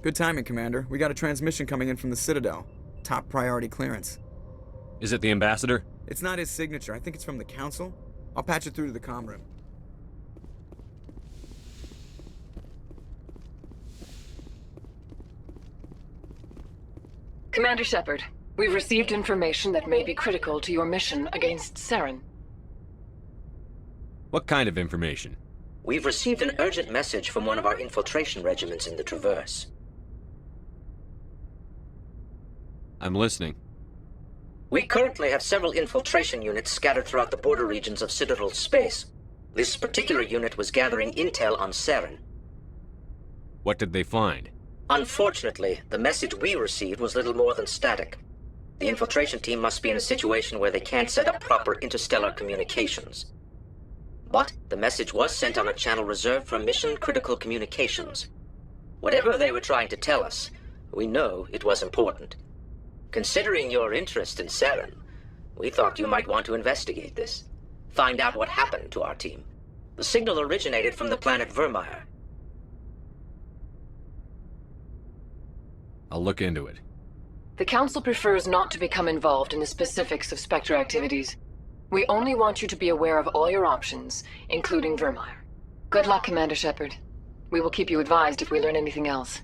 Good timing, Commander. We got a transmission coming in from the Citadel. Top priority clearance. Is it the ambassador? It's not his signature. I think it's from the Council. I'll patch it through to the comm room. Commander Shepard, we've received information that may be critical to your mission against Saren. What kind of information? We've received an urgent message from one of our infiltration regiments in the Traverse. I'm listening. We currently have several infiltration units scattered throughout the border regions of Citadel space. This particular unit was gathering intel on Saren. What did they find? Unfortunately, the message we received was little more than static. The infiltration team must be in a situation where they can't set up proper interstellar communications. But the message was sent on a channel reserved for mission-critical communications. Whatever they were trying to tell us, we know it was important. Considering your interest in Saren, we thought you might want to investigate this. Find out what happened to our team. The signal originated from the planet Vermeer. I'll look into it. The Council prefers not to become involved in the specifics of Spectre activities. We only want you to be aware of all your options, including Vermeer. Good luck, Commander Shepard. We will keep you advised if we learn anything else.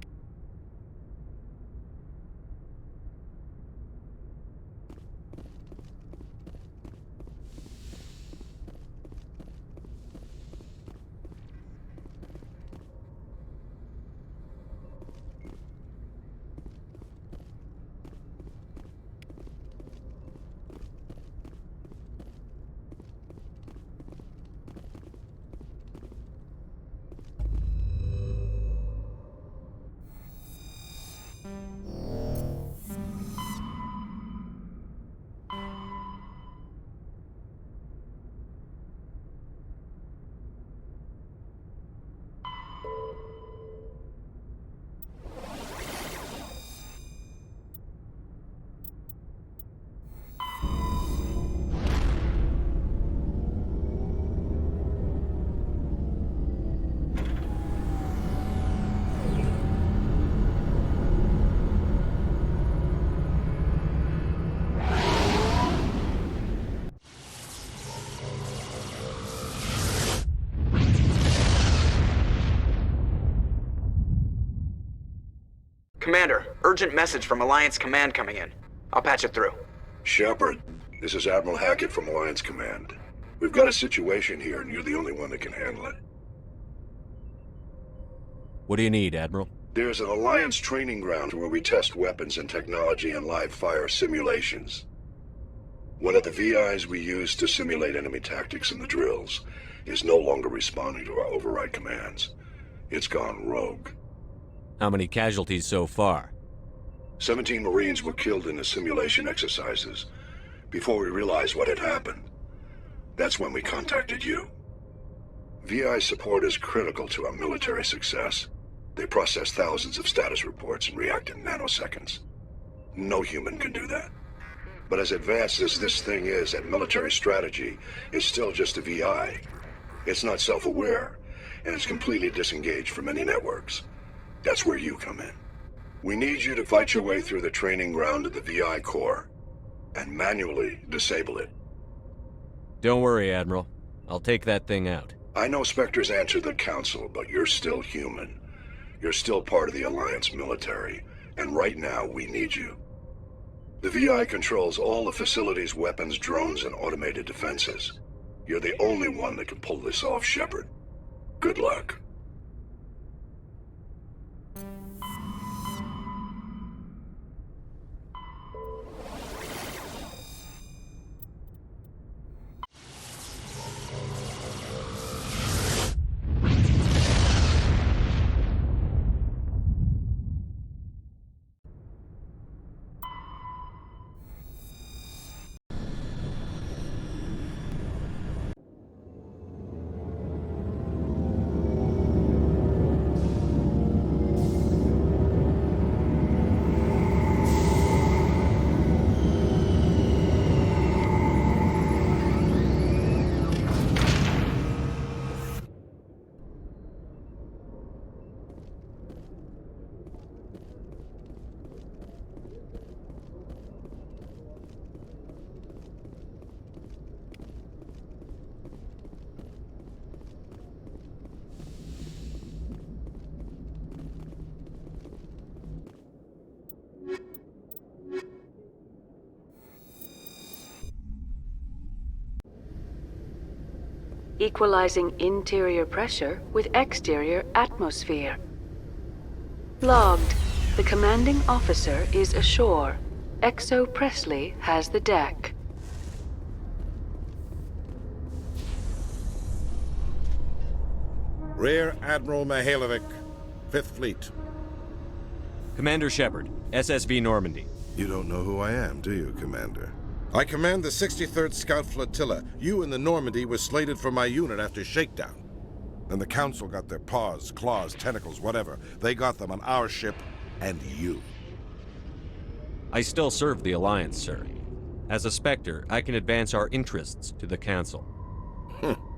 Commander, urgent message from Alliance Command coming in. I'll patch it through. Shepard, this is Admiral Hackett from Alliance Command. We've got a situation here, and you're the only one that can handle it. What do you need, Admiral? There's an Alliance training ground where we test weapons and technology in live fire simulations. One of the VIs we use to simulate enemy tactics in the drills is no longer responding to our override commands. It's gone rogue. How many casualties so far? 17 Marines were killed in the simulation exercises before we realized what had happened. That's when we contacted you. VI support is critical to our military success. They process thousands of status reports and react in nanoseconds. No human can do that. But as advanced as this thing is at military strategy, it's still just a VI. It's not self-aware, and it's completely disengaged from any networks. That's where you come in. We need you to fight your way through the training ground of the VI core and manually disable it. Don't worry, Admiral. I'll take that thing out. I know Spectres answer the Council, but you're still human. You're still part of the Alliance military, and right now we need you. The VI controls all the facility's weapons, drones, and automated defenses. You're the only one that can pull this off, Shepard. Good luck. equalizing interior pressure with exterior atmosphere. Logged. The commanding officer is ashore. Exo Presley has the deck. Rear Admiral Mihailovic, 5th Fleet. Commander Shepard, SSV Normandy. You don't know who I am, do you, Commander? I command the 63rd Scout Flotilla. You and the Normandy were slated for my unit after shakedown. Then the Council got their paws, claws, tentacles, whatever. They got them on our ship, and you. I still serve the Alliance, sir. As a Spectre, I can advance our interests to the Council.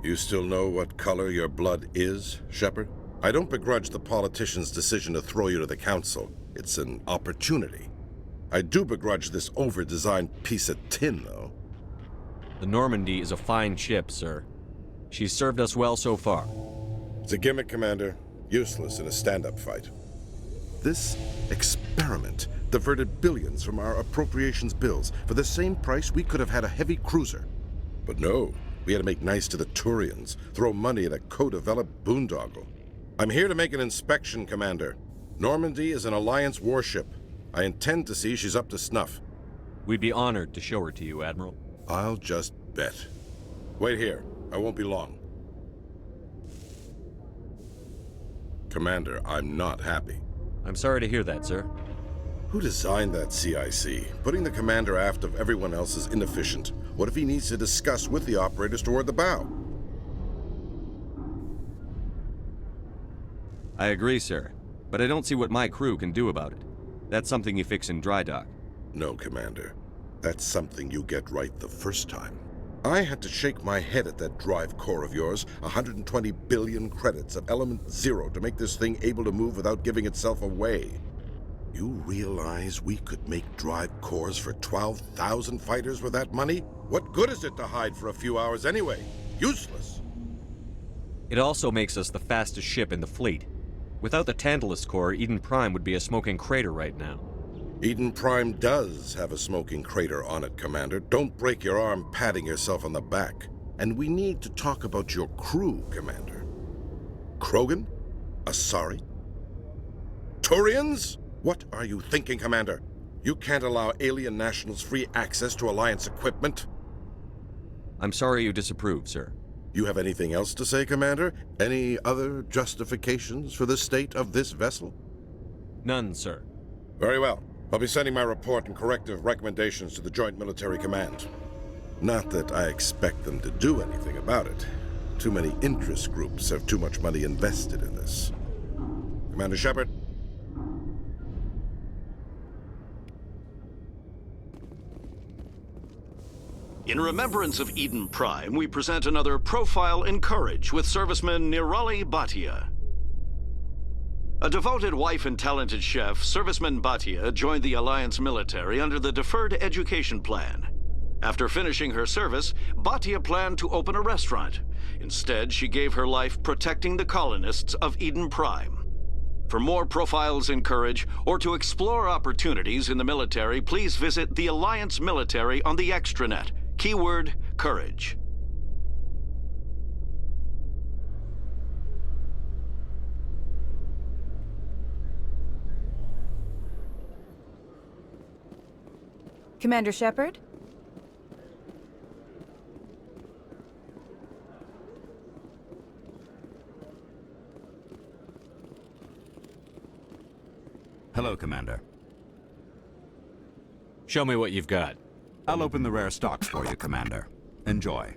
You still know what color your blood is, Shepard? I don't begrudge the politician's decision to throw you to the Council. It's an opportunity. I do begrudge this over-designed piece of tin, though. The Normandy is a fine ship, sir. She's served us well so far. It's a gimmick, Commander. Useless in a stand-up fight. This experiment diverted billions from our appropriations bills. For the same price, we could have had a heavy cruiser. But no, we had to make nice to the Turians, throw money at a co-developed boondoggle. I'm here to make an inspection, Commander. Normandy is an Alliance warship. I intend to see she's up to snuff. We'd be honored to show her to you, Admiral. I'll just bet. Wait here. I won't be long. Commander, I'm not happy. I'm sorry to hear that, sir. Who designed that CIC? Putting the commander aft of everyone else is inefficient. What if he needs to discuss with the operators toward the bow? I agree, sir. But I don't see what my crew can do about it. That's something you fix in dry dock. No, Commander. That's something you get right the first time. I had to shake my head at that drive core of yours, 120 billion credits of element 0 to make this thing able to move without giving itself away. You realize we could make drive cores for 12,000 fighters with that money? What good is it to hide for a few hours anyway? Useless. It also makes us the fastest ship in the fleet. Without the Tantalus core, Eden Prime would be a smoking crater right now. Eden Prime does have a smoking crater on it, Commander. Don't break your arm patting yourself on the back. And we need to talk about your crew, Commander. Krogan? Asari? Turians? What are you thinking, Commander? You can't allow alien nationals free access to Alliance equipment. I'm sorry you disapprove, sir. You have anything else to say, Commander? Any other justifications for the state of this vessel? None, sir. Very well. I'll be sending my report and corrective recommendations to the Joint Military Command. Not that I expect them to do anything about it. Too many interest groups have too much money invested in this. Commander Shepard? In remembrance of Eden Prime, we present another Profile in Courage with serviceman Nirali Bhatia. A devoted wife and talented chef, serviceman Bhatia joined the Alliance military under the Deferred Education Plan. After finishing her service, Bhatia planned to open a restaurant. Instead, she gave her life protecting the colonists of Eden Prime. For more Profiles in Courage, or to explore opportunities in the military, please visit the Alliance Military on the extranet. Keyword, Courage. Commander Shepard? Hello, Commander. Show me what you've got. I'll open the rare stocks for you, Commander. Enjoy.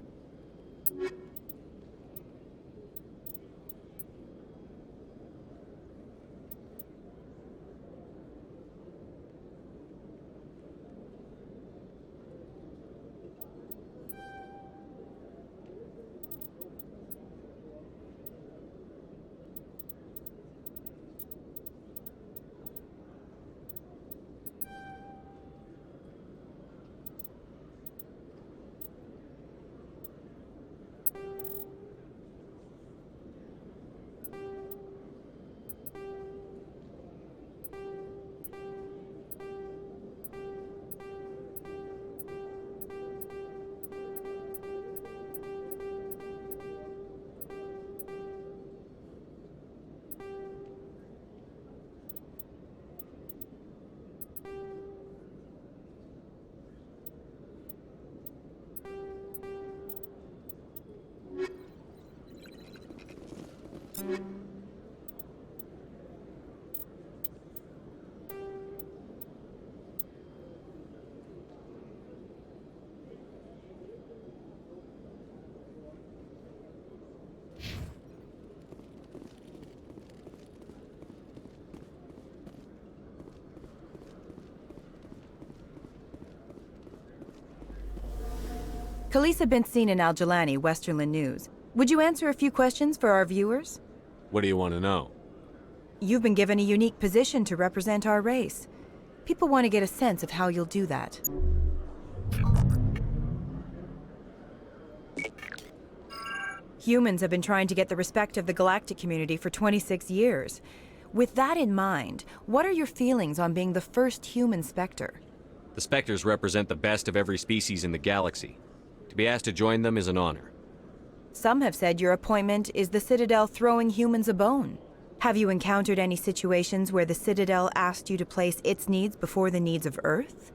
Police have been seen in Al-Jalani, Westerland News. Would you answer a few questions for our viewers? What do you want to know? You've been given a unique position to represent our race. People want to get a sense of how you'll do that. Humans have been trying to get the respect of the galactic community for 26 years. With that in mind, what are your feelings on being the first human Spectre? The Spectres represent the best of every species in the galaxy. To be asked to join them is an honor. Some have said your appointment is the Citadel throwing humans a bone. Have you encountered any situations where the Citadel asked you to place its needs before the needs of Earth?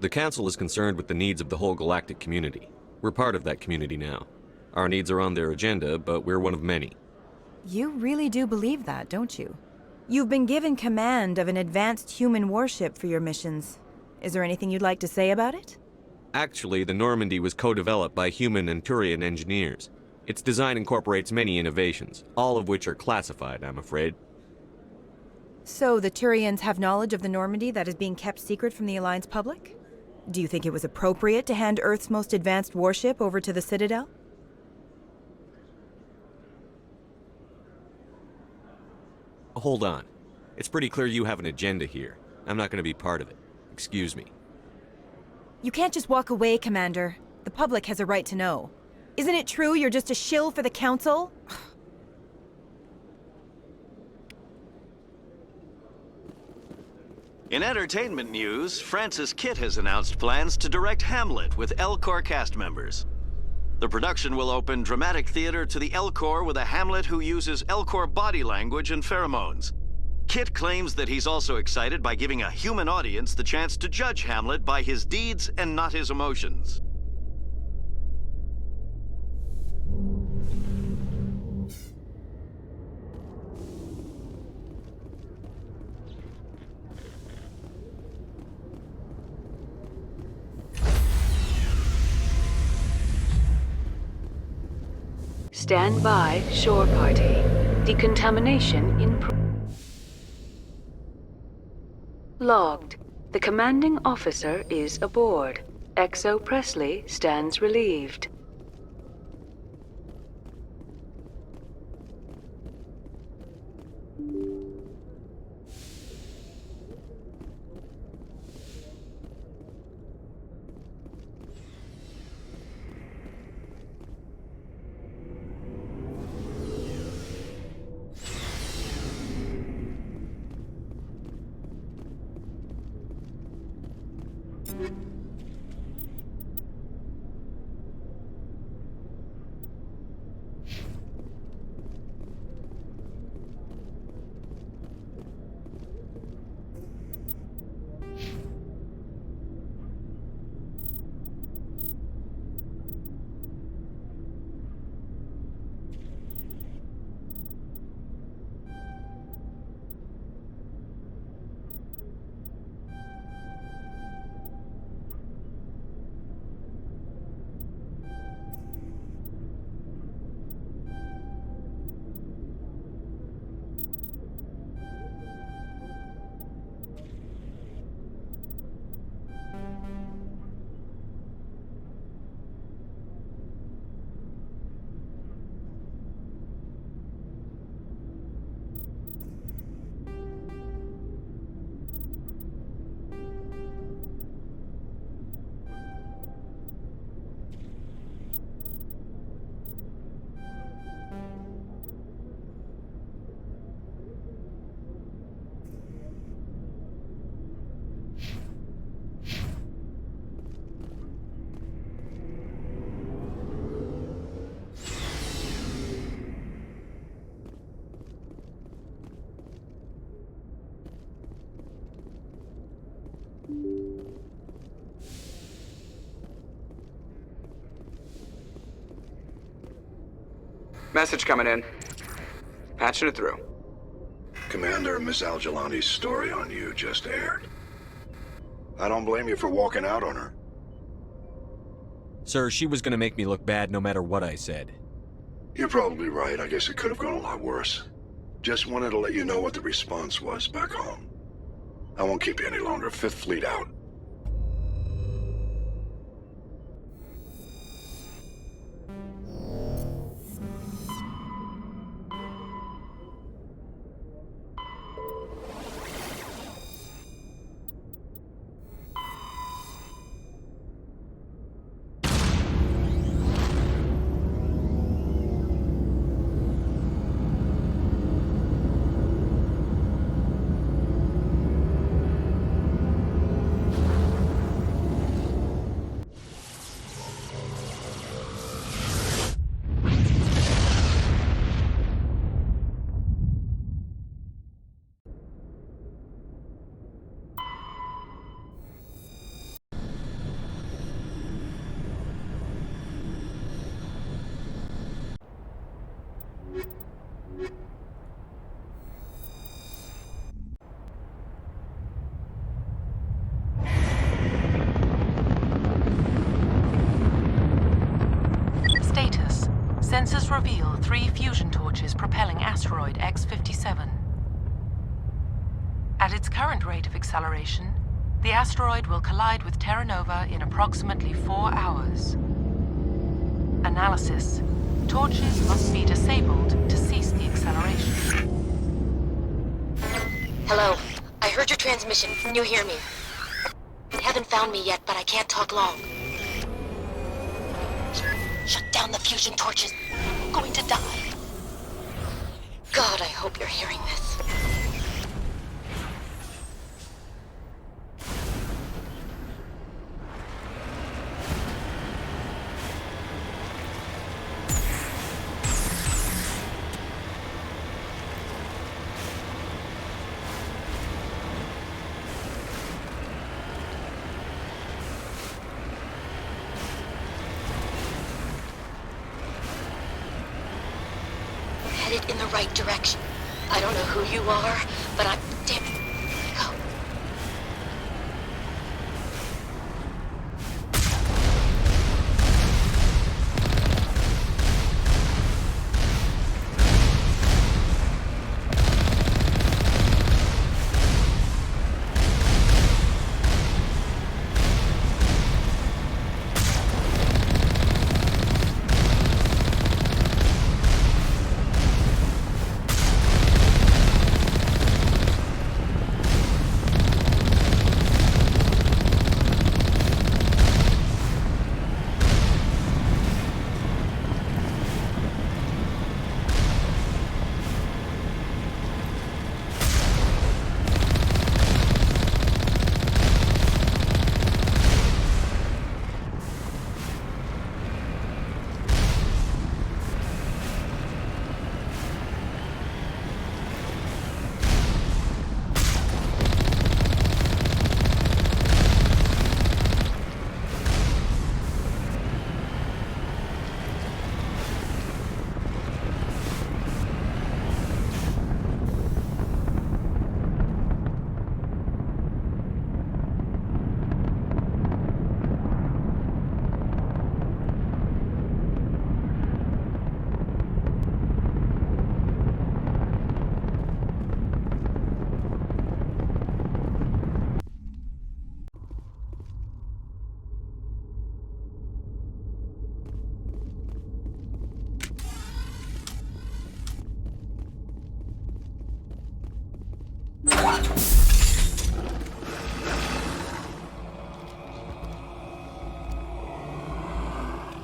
The Council is concerned with the needs of the whole galactic community. We're part of that community now. Our needs are on their agenda, but we're one of many. You really do believe that, don't you? You've been given command of an advanced human warship for your missions. Is there anything you'd like to say about it? Actually, the Normandy was co-developed by human and Turian engineers. Its design incorporates many innovations, all of which are classified, I'm afraid. So the Turians have knowledge of the Normandy that is being kept secret from the Alliance public? Do you think it was appropriate to hand Earth's most advanced warship over to the Citadel? Hold on. It's pretty clear you have an agenda here. I'm not going to be part of it. Excuse me. You can't just walk away, Commander. The public has a right to know. Isn't it true you're just a shill for the Council? In entertainment news, Francis Kitt has announced plans to direct Hamlet with L-Corps cast members. The production will open dramatic theater to the L-Corps with a Hamlet who uses L-Corps body language and pheromones. Kitt claims that he's also excited by giving a human audience the chance to judge Hamlet by his deeds and not his emotions. Stand by, shore party. Decontamination in Logged. The commanding officer is aboard. XO Presley stands relieved. Message coming in. Patching it through. Commander, Miss Al-Jalani's story on you just aired. I don't blame you for walking out on her. Sir, she was going to make me look bad no matter what I said. You're probably right. I guess it could have gone a lot worse. Just wanted to let you know what the response was back home. I won't keep you any longer. Fifth Fleet out. Sensors reveal 3 fusion torches propelling asteroid X-57. At its current rate of acceleration, the asteroid will collide with Terra Nova in approximately 4 hours. Analysis. Torches must be disabled to cease the acceleration. Hello. I heard your transmission. Can you hear me? They haven't found me yet, but I can't talk long. Shut down the fusion torches. I'm going to die. God, I hope you're hearing this. Headed in the right direction. I don't know who you are, but I'm... Damn it. Go.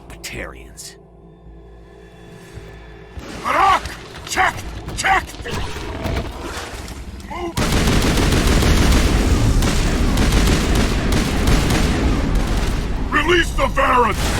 Batarians. Check! Check! Move! Release the Varans!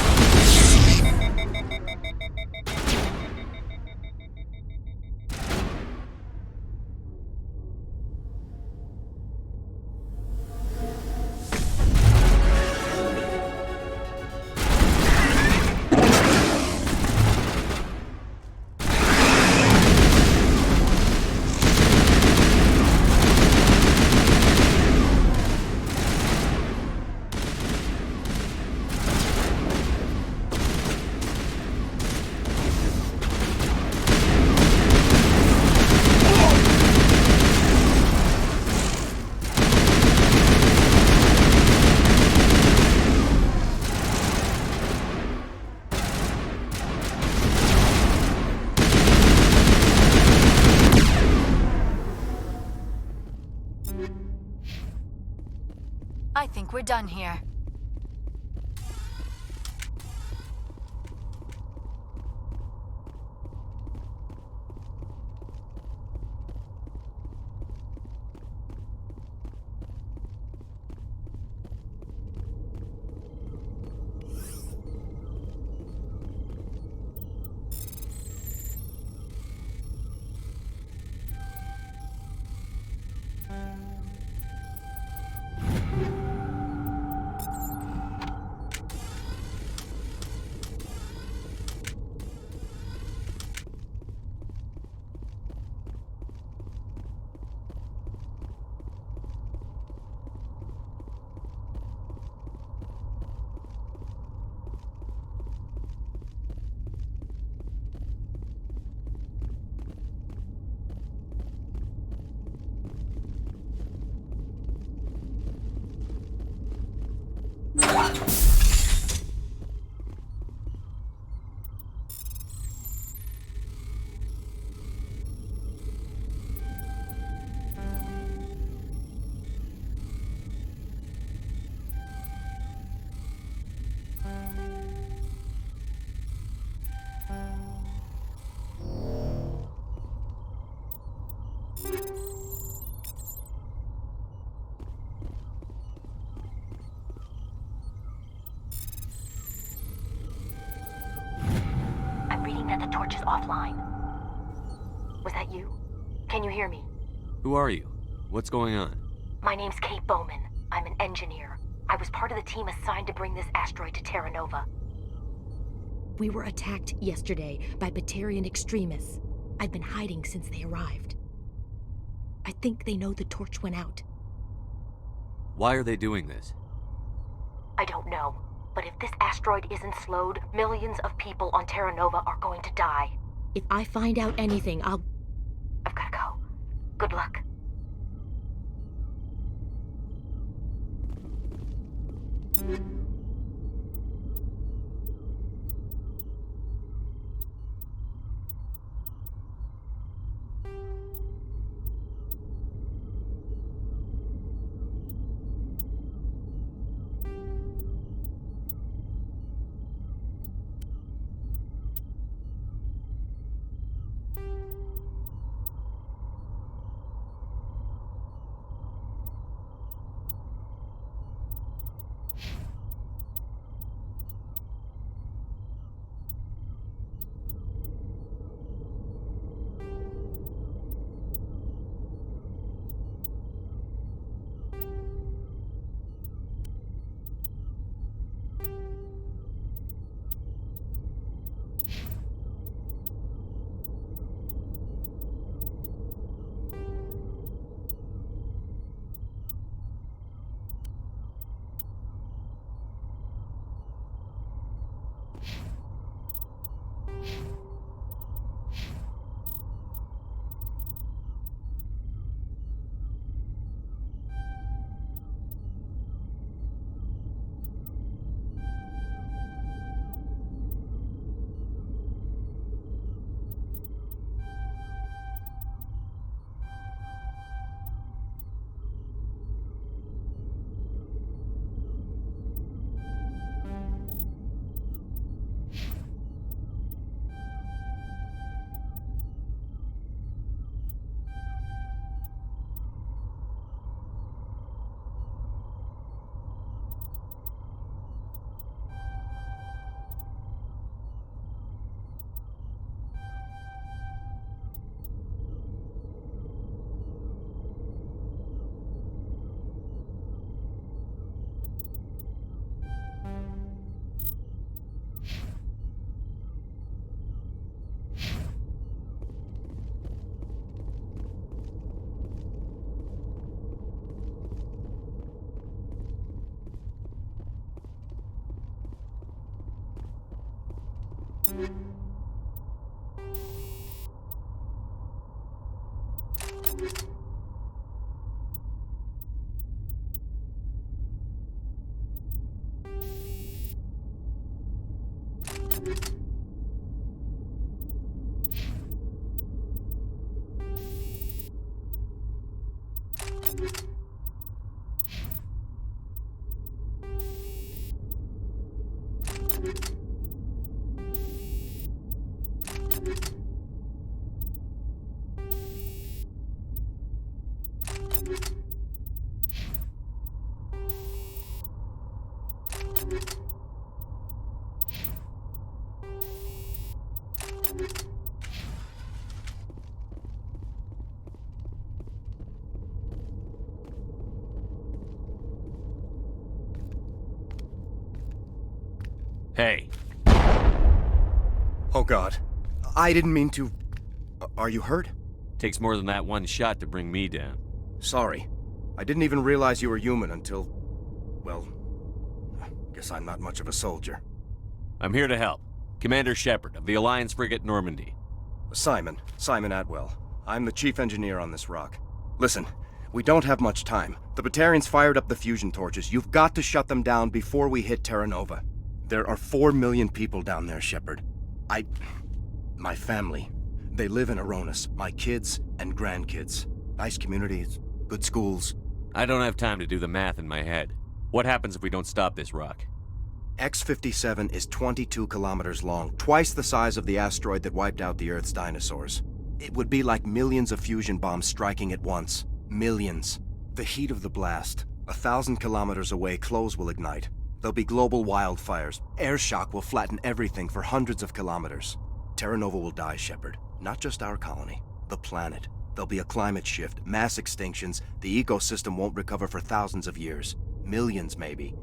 I think we're done here. I'm reading that the torch is offline. Was that you? Can you hear me? Who are you? What's going on? My name's Kate Bowman. I'm an engineer. I was part of the team assigned to bring this asteroid to Terra Nova. We were attacked yesterday by Batarian extremists. I've been hiding since they arrived. I think they know the torch went out. Why are they doing this? I don't know. But if this asteroid isn't slowed, millions of people on Terra Nova are going to die. If I find out anything, I've gotta go. Good luck. Hey. Oh God. I didn't mean to... Are you hurt? Takes more than that one shot to bring me down. Sorry. I didn't even realize you were human until... well... guess I'm not much of a soldier. I'm here to help. Commander Shepard of the Alliance frigate Normandy. Simon Atwell. I'm the chief engineer on this rock. Listen, we don't have much time. The Batarians fired up the fusion torches. You've got to shut them down before we hit Terra Nova. There are 4 million people down there, Shepard. My family. They live in Aronis. My kids and grandkids. Nice communities, good schools. I don't have time to do the math in my head. What happens if we don't stop this rock? X-57 is 22 kilometers long, twice the size of the asteroid that wiped out the Earth's dinosaurs. It would be like millions of fusion bombs striking at once. Millions. The heat of the blast. 1,000 kilometers away, clothes will ignite. There'll be global wildfires. Air shock will flatten everything for hundreds of kilometers. Terra Nova will die, Shepard. Not just our colony. The planet. There'll be a climate shift, mass extinctions. The ecosystem won't recover for thousands of years. Millions, maybe.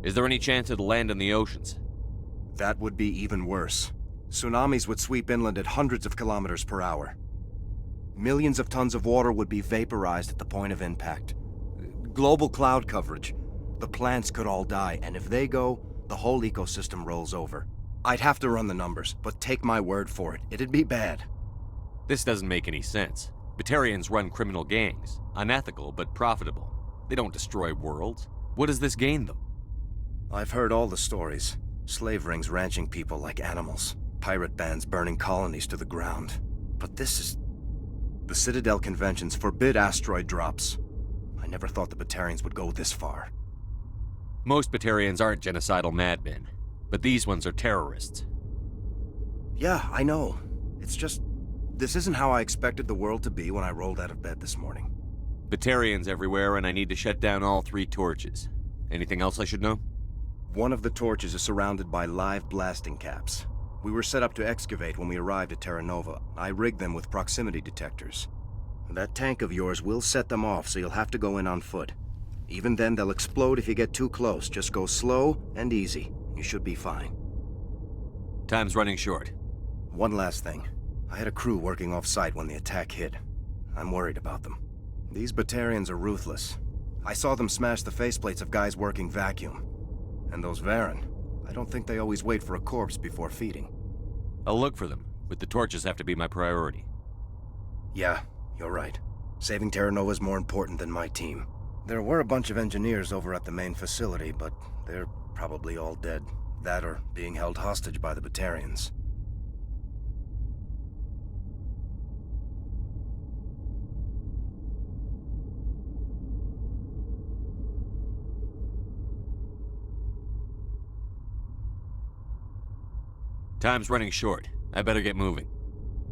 Is there any chance it'll land in the oceans? That would be even worse. Tsunamis would sweep inland at hundreds of kilometers per hour. Millions of tons of water would be vaporized at the point of impact. Global cloud coverage. The plants could all die, and if they go, the whole ecosystem rolls over. I'd have to run the numbers, but take my word for it, it'd be bad. This doesn't make any sense. Batarians run criminal gangs. Unethical, but profitable. They don't destroy worlds. What does this gain them? I've heard all the stories. Slave rings ranching people like animals. Pirate bands burning colonies to the ground. But this is... The Citadel conventions forbid asteroid drops. I never thought the Batarians would go this far. Most Batarians aren't genocidal madmen, but these ones are terrorists. Yeah, I know. It's just... This isn't how I expected the world to be when I rolled out of bed this morning. Batarians everywhere, and I need to shut down all 3 torches. Anything else I should know? One of the torches is surrounded by live blasting caps. We were set up to excavate when we arrived at Terra Nova. I rigged them with proximity detectors. That tank of yours will set them off, so you'll have to go in on foot. Even then, they'll explode if you get too close. Just go slow and easy. You should be fine. Time's running short. One last thing. I had a crew working off-site when the attack hit. I'm worried about them. These Batarians are ruthless. I saw them smash the faceplates of guys working vacuum. And those Varen, I don't think they always wait for a corpse before feeding. I'll look for them, but the torches have to be my priority. Yeah, you're right. Saving Terra Nova is more important than my team. There were a bunch of engineers over at the main facility, but they're probably all dead. That or being held hostage by the Batarians. Time's running short. I better get moving.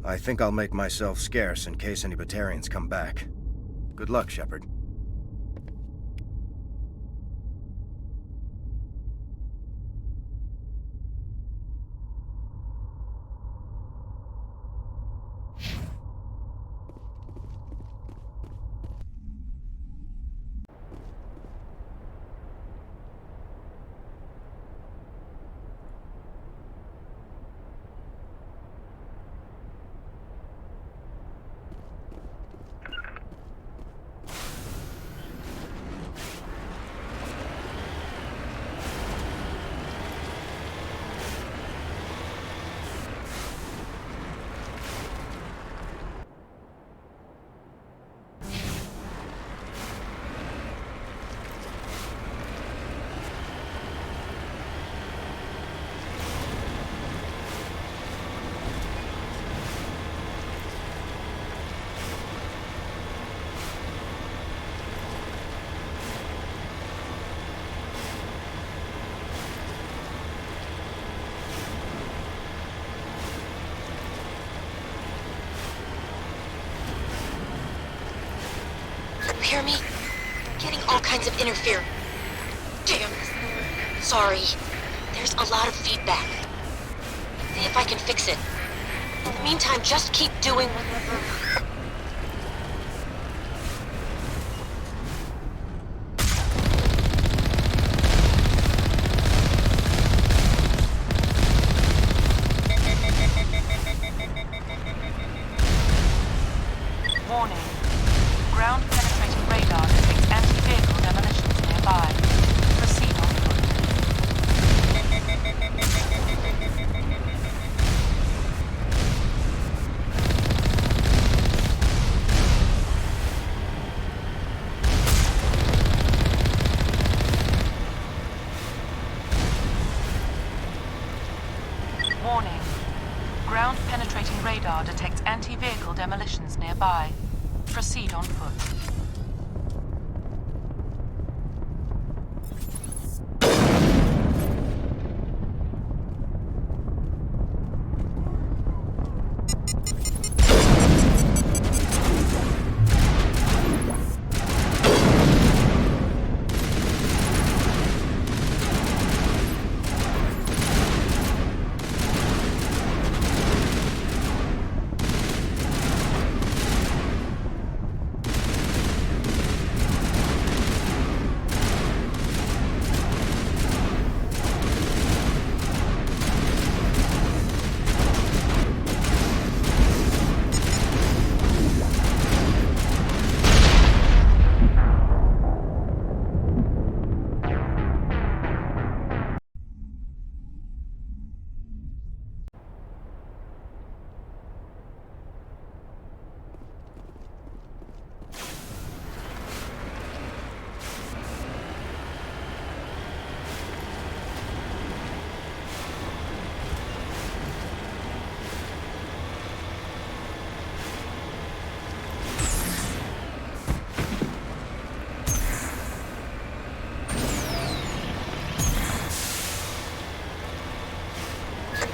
I think I'll make myself scarce in case any Batarians come back. Good luck, Shepard. Hear me? Getting all kinds of interference. Damn. Sorry. There's a lot of feedback. See if I can fix it. In the meantime, just keep doing... Warning. Ground-penetrating radar detects anti-vehicle demolitions nearby. Proceed on foot. radar detects anti-vehicle demolitions nearby. Proceed on foot.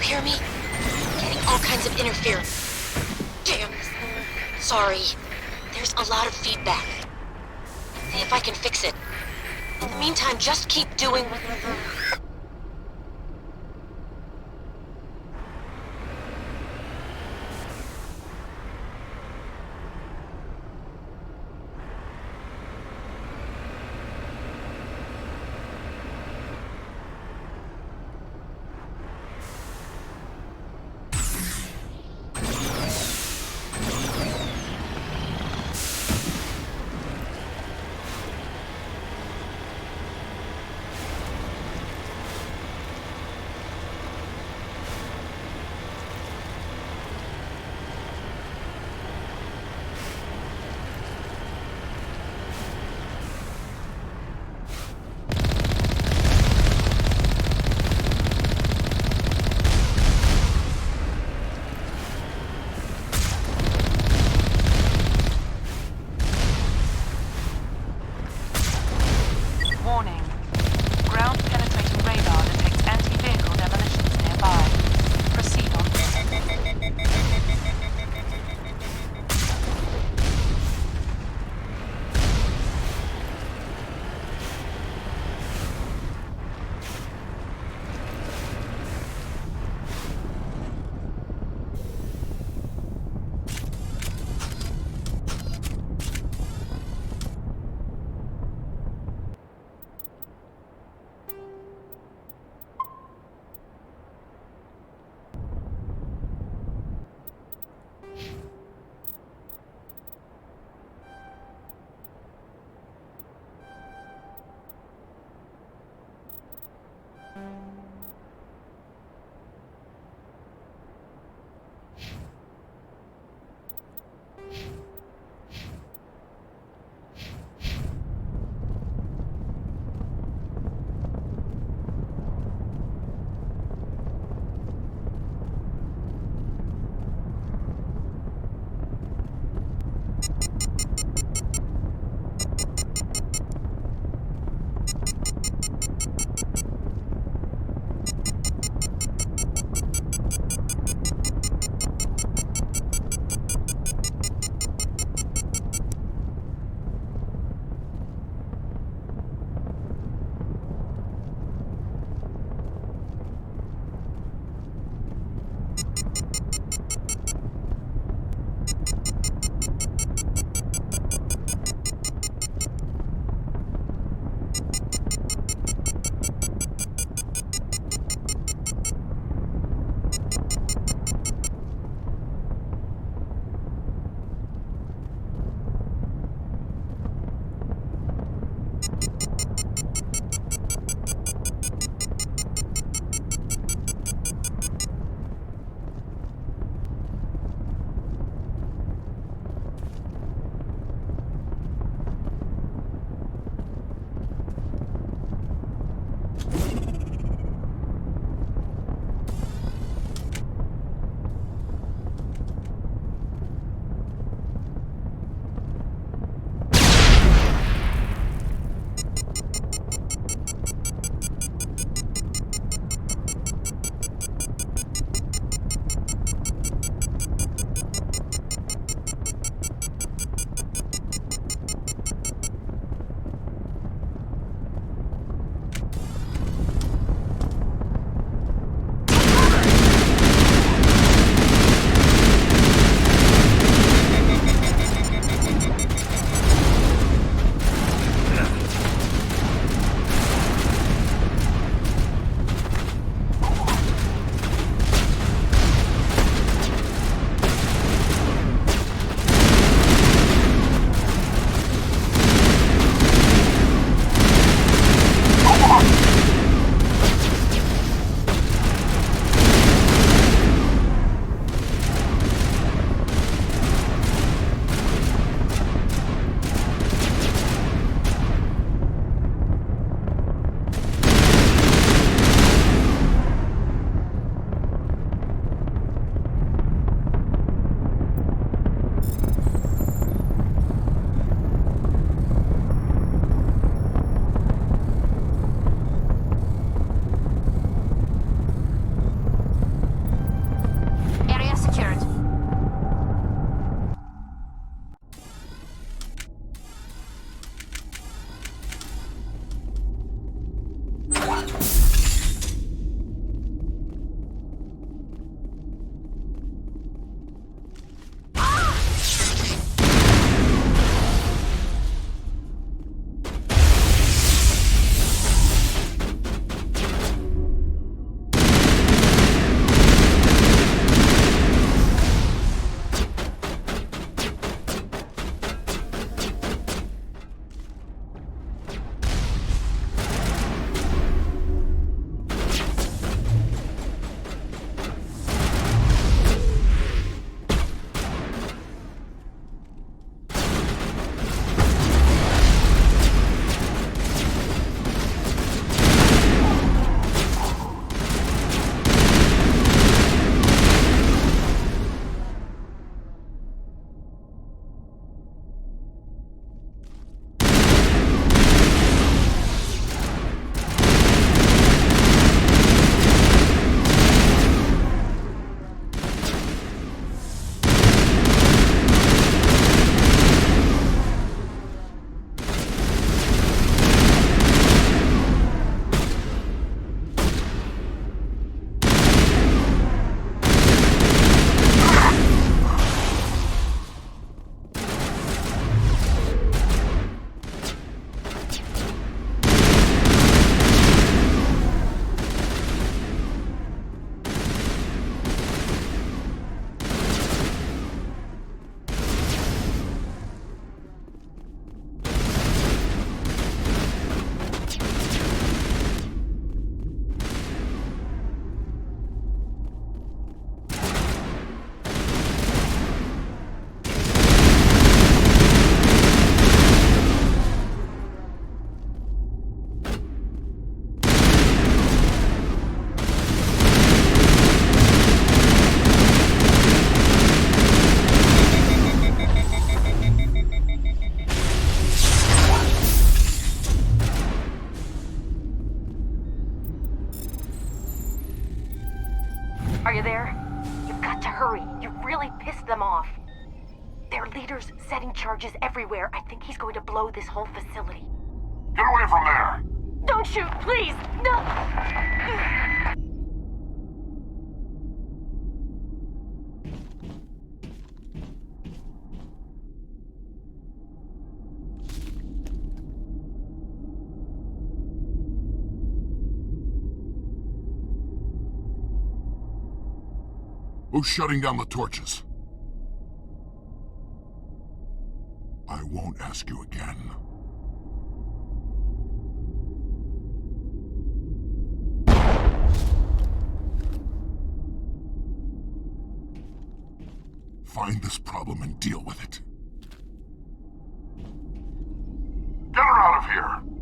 Hear me? Getting all kinds of interference. Damn. Sorry. There's a lot of feedback. See if I can fix it. In the meantime, just keep doing... Are you there? You've got to hurry. You've really pissed them off. Their leader's setting charges everywhere. I think he's going to blow this whole facility. Get away from there! Don't shoot, please! No! Who's shutting down the torches? I won't ask you again. Find this problem and deal with it. Get her out of here!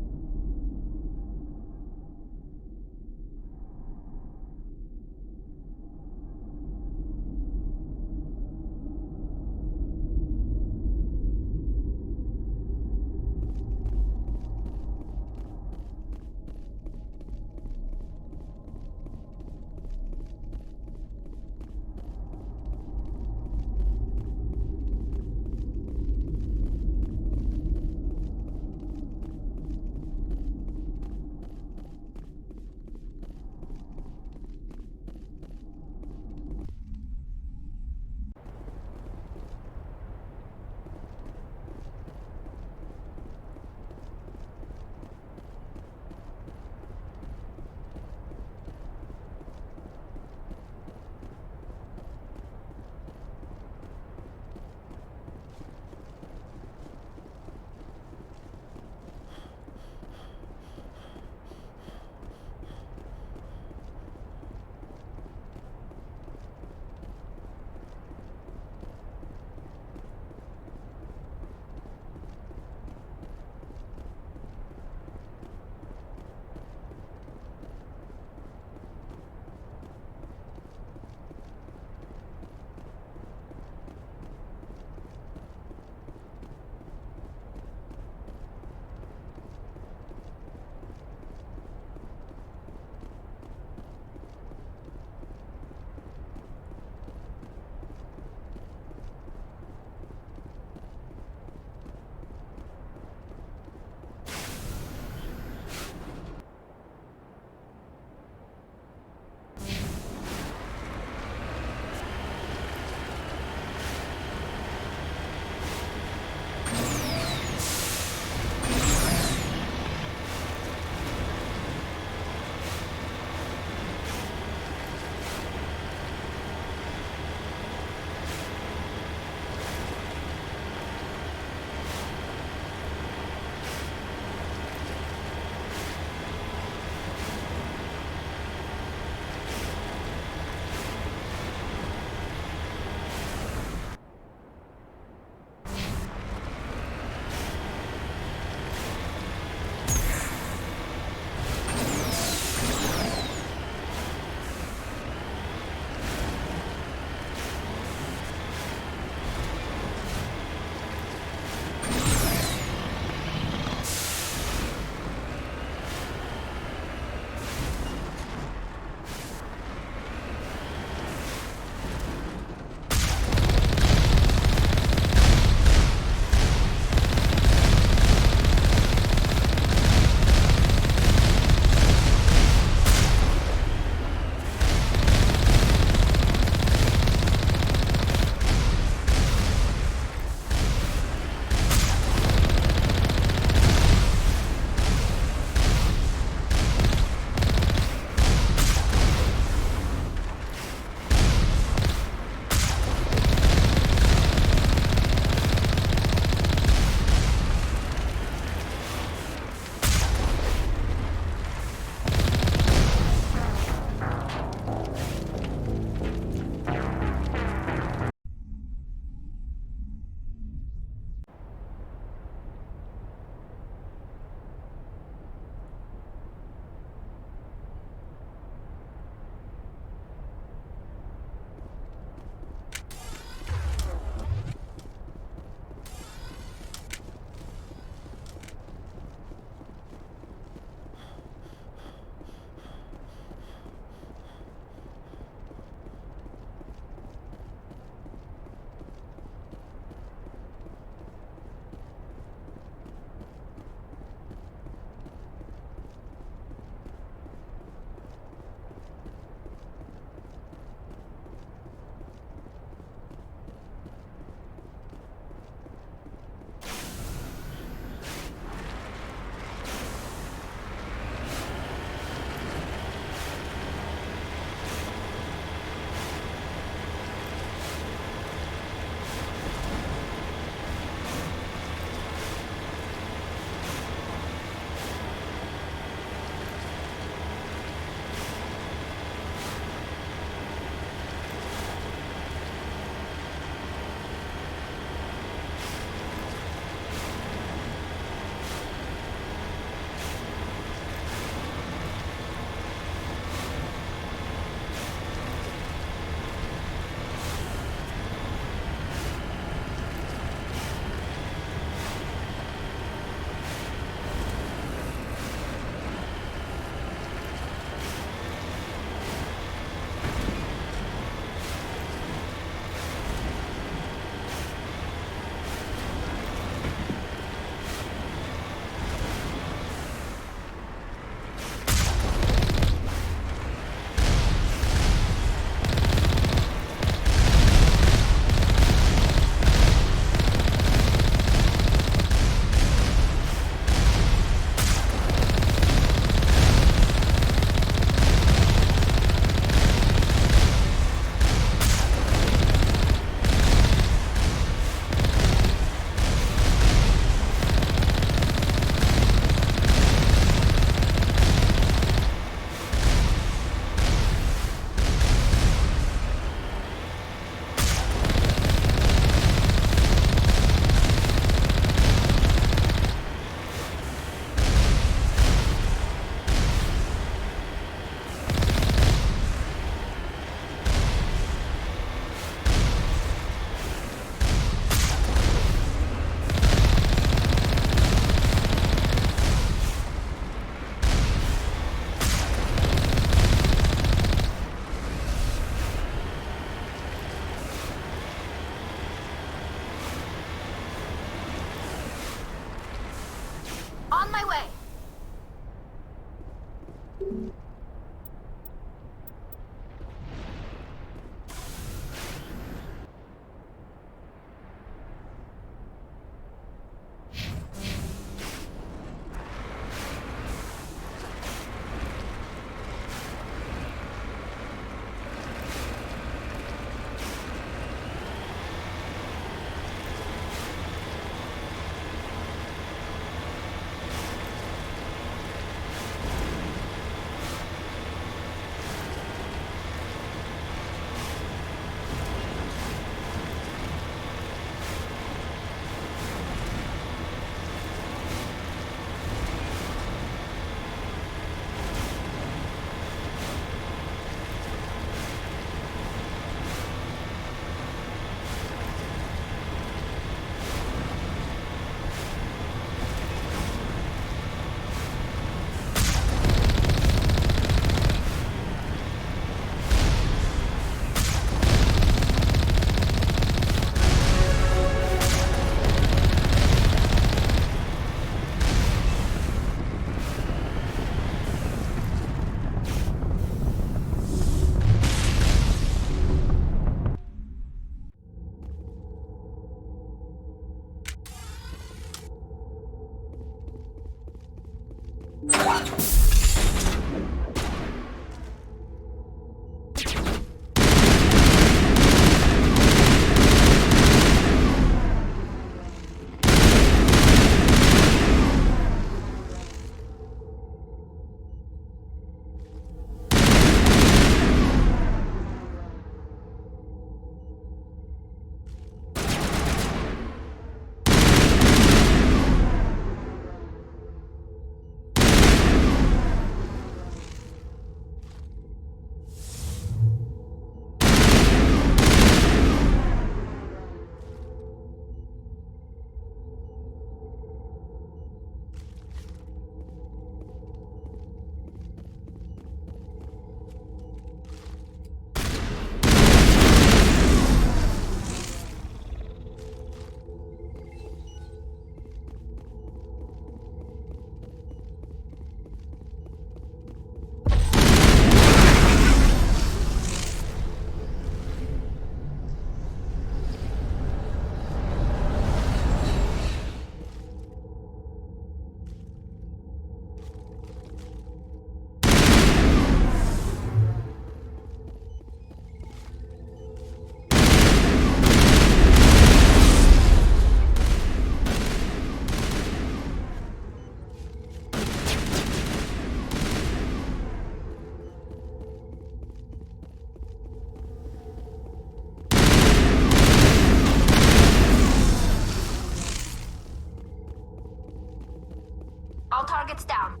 All targets down.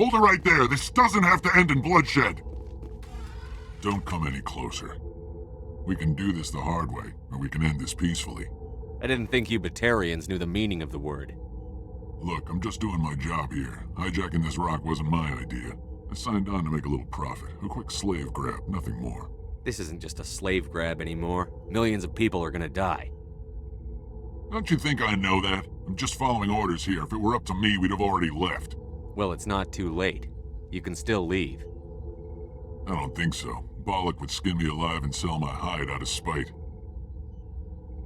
Hold it right there. This doesn't have to end in bloodshed. Don't come any closer. We can do this the hard way, or we can end this peacefully. I didn't think you Batarians knew the meaning of the word. Look, I'm just doing my job here. Hijacking this rock wasn't my idea. I signed on to make a little profit. A quick slave grab, nothing more. This isn't just a slave grab anymore. Millions of people are gonna die. Don't you think I know that? I'm just following orders here. If it were up to me, we'd have already left. Well, it's not too late. You can still leave. I don't think so. Bollock would skin me alive and sell my hide out of spite.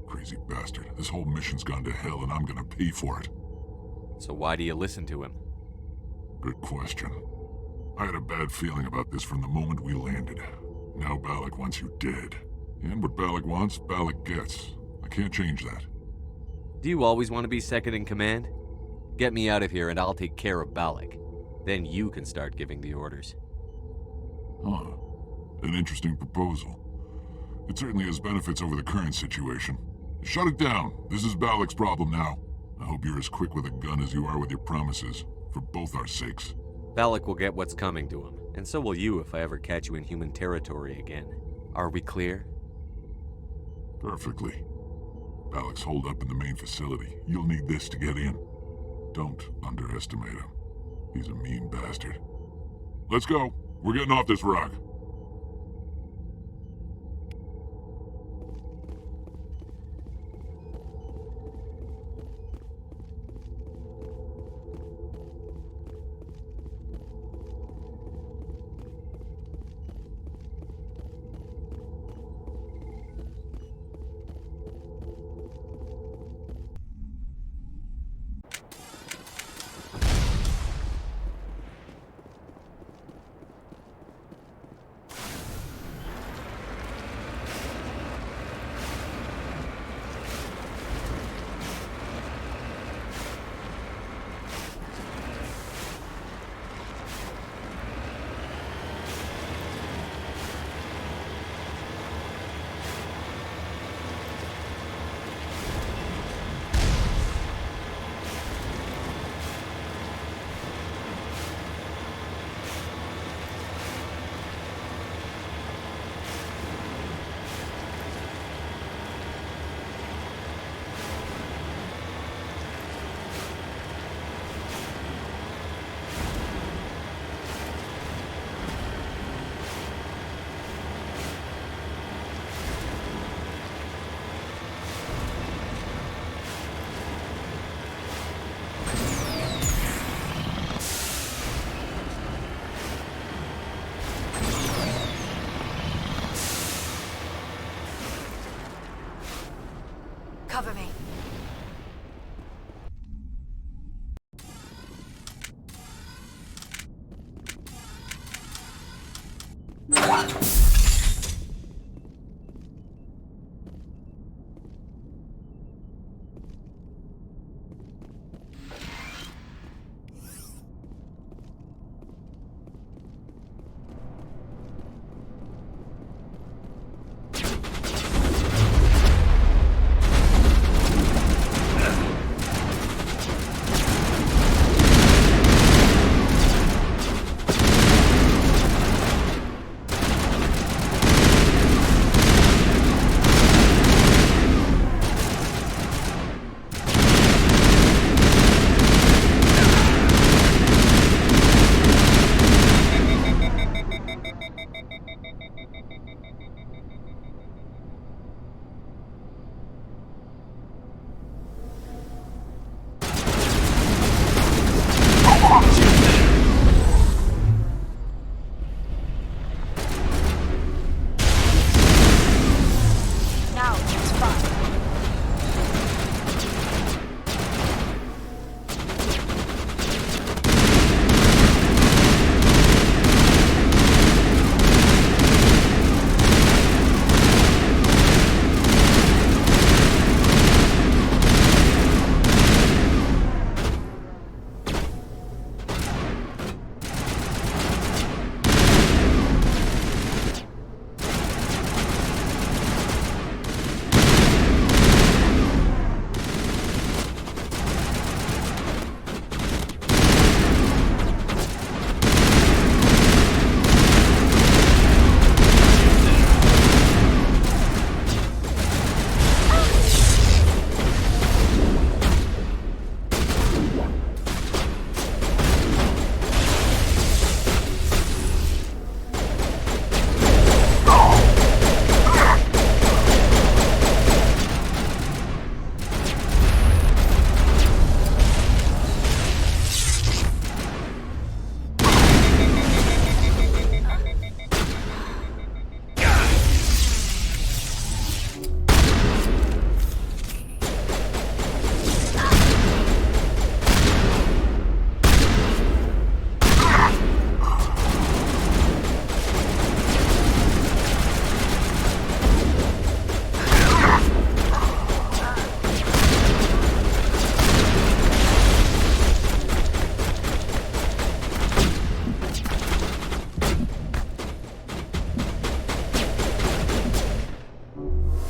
Crazy bastard. This whole mission's gone to hell and I'm gonna pay for it. So why do you listen to him? Good question. I had a bad feeling about this from the moment we landed. Now Bollock wants you dead. And what Bollock wants, Bollock gets. I can't change that. Do you always want to be second in command? Get me out of here and I'll take care of Bollock. Then you can start giving the orders. Huh. An interesting proposal. It certainly has benefits over the current situation. Shut it down. This is Bollock's problem now. I hope you're as quick with a gun as you are with your promises, for both our sakes. Bollock will get what's coming to him, and so will you if I ever catch you in human territory again. Are we clear? Perfectly. Bollock's holed up in the main facility. You'll need this to get in. Don't underestimate him. He's a mean bastard. Let's go. We're getting off this rock. Cover me.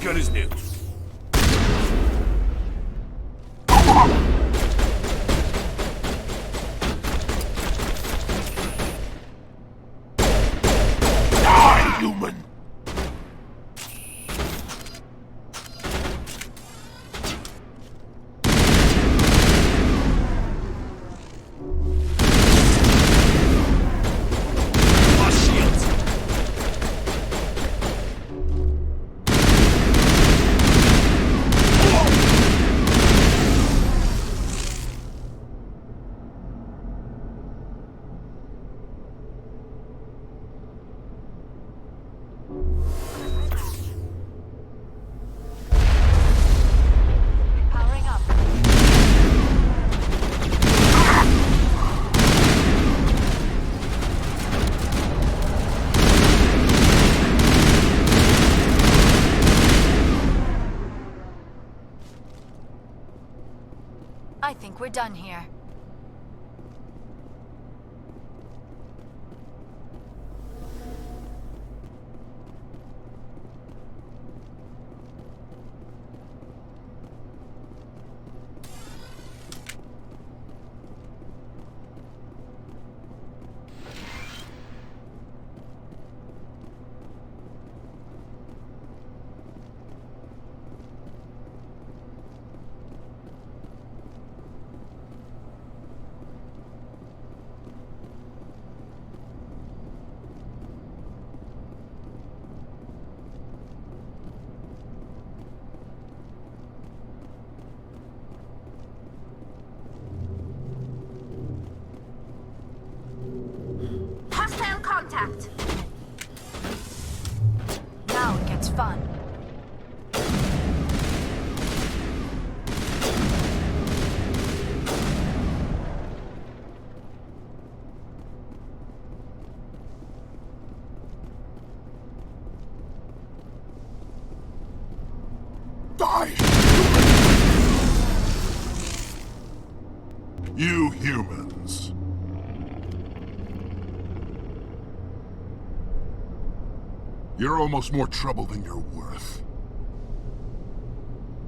gun is new. Die, human! I think we're done here. Hostile contact. Now it gets fun. Die! You humans. You're almost more trouble than you're worth.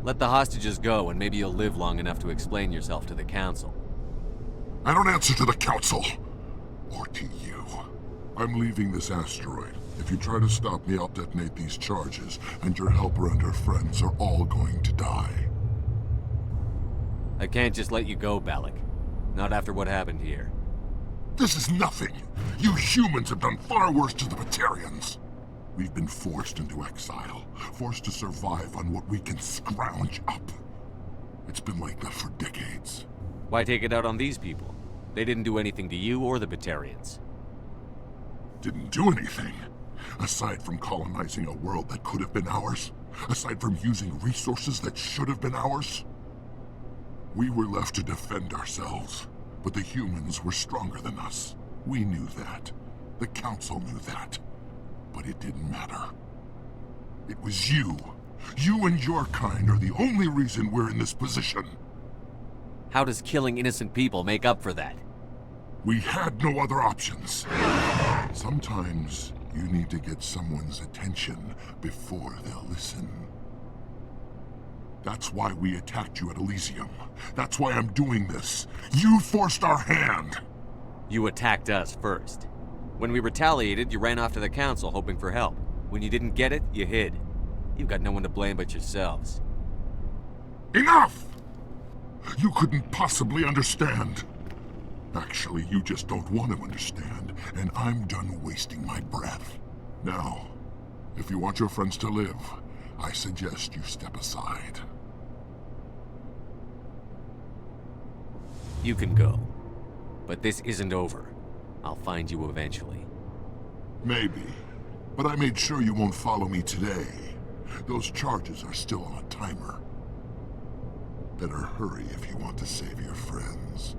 Let the hostages go, and maybe you'll live long enough to explain yourself to the Council. I don't answer to the Council. Or to you. I'm leaving this asteroid. If you try to stop me, I'll detonate these charges, and your helper and her friends are all going to die. I can't just let you go, Balak. Not after what happened here. This is nothing. You humans have done far worse to the Batarians. We've been forced into exile, forced to survive on what we can scrounge up. It's been like that for decades. Why take it out on these people? They didn't do anything to you or the Batarians. Didn't do anything. Aside from colonizing a world that could have been ours. Aside from using resources that should have been ours. We were left to defend ourselves. But the humans were stronger than us. We knew that. The Council knew that. But it didn't matter. It was you. You and your kind are the only reason we're in this position. How does killing innocent people make up for that? We had no other options. Sometimes you need to get someone's attention before they'll listen. That's why we attacked you at Elysium. That's why I'm doing this. You forced our hand. You attacked us first. When we retaliated, you ran off to the Council hoping for help. When you didn't get it, you hid. You've got no one to blame but yourselves. Enough! You couldn't possibly understand. Actually, you just don't want to understand, and I'm done wasting my breath. Now, if you want your friends to live, I suggest you step aside. You can go. But this isn't over. I'll find you eventually. Maybe. But I made sure you won't follow me today. Those charges are still on a timer. Better hurry if you want to save your friends.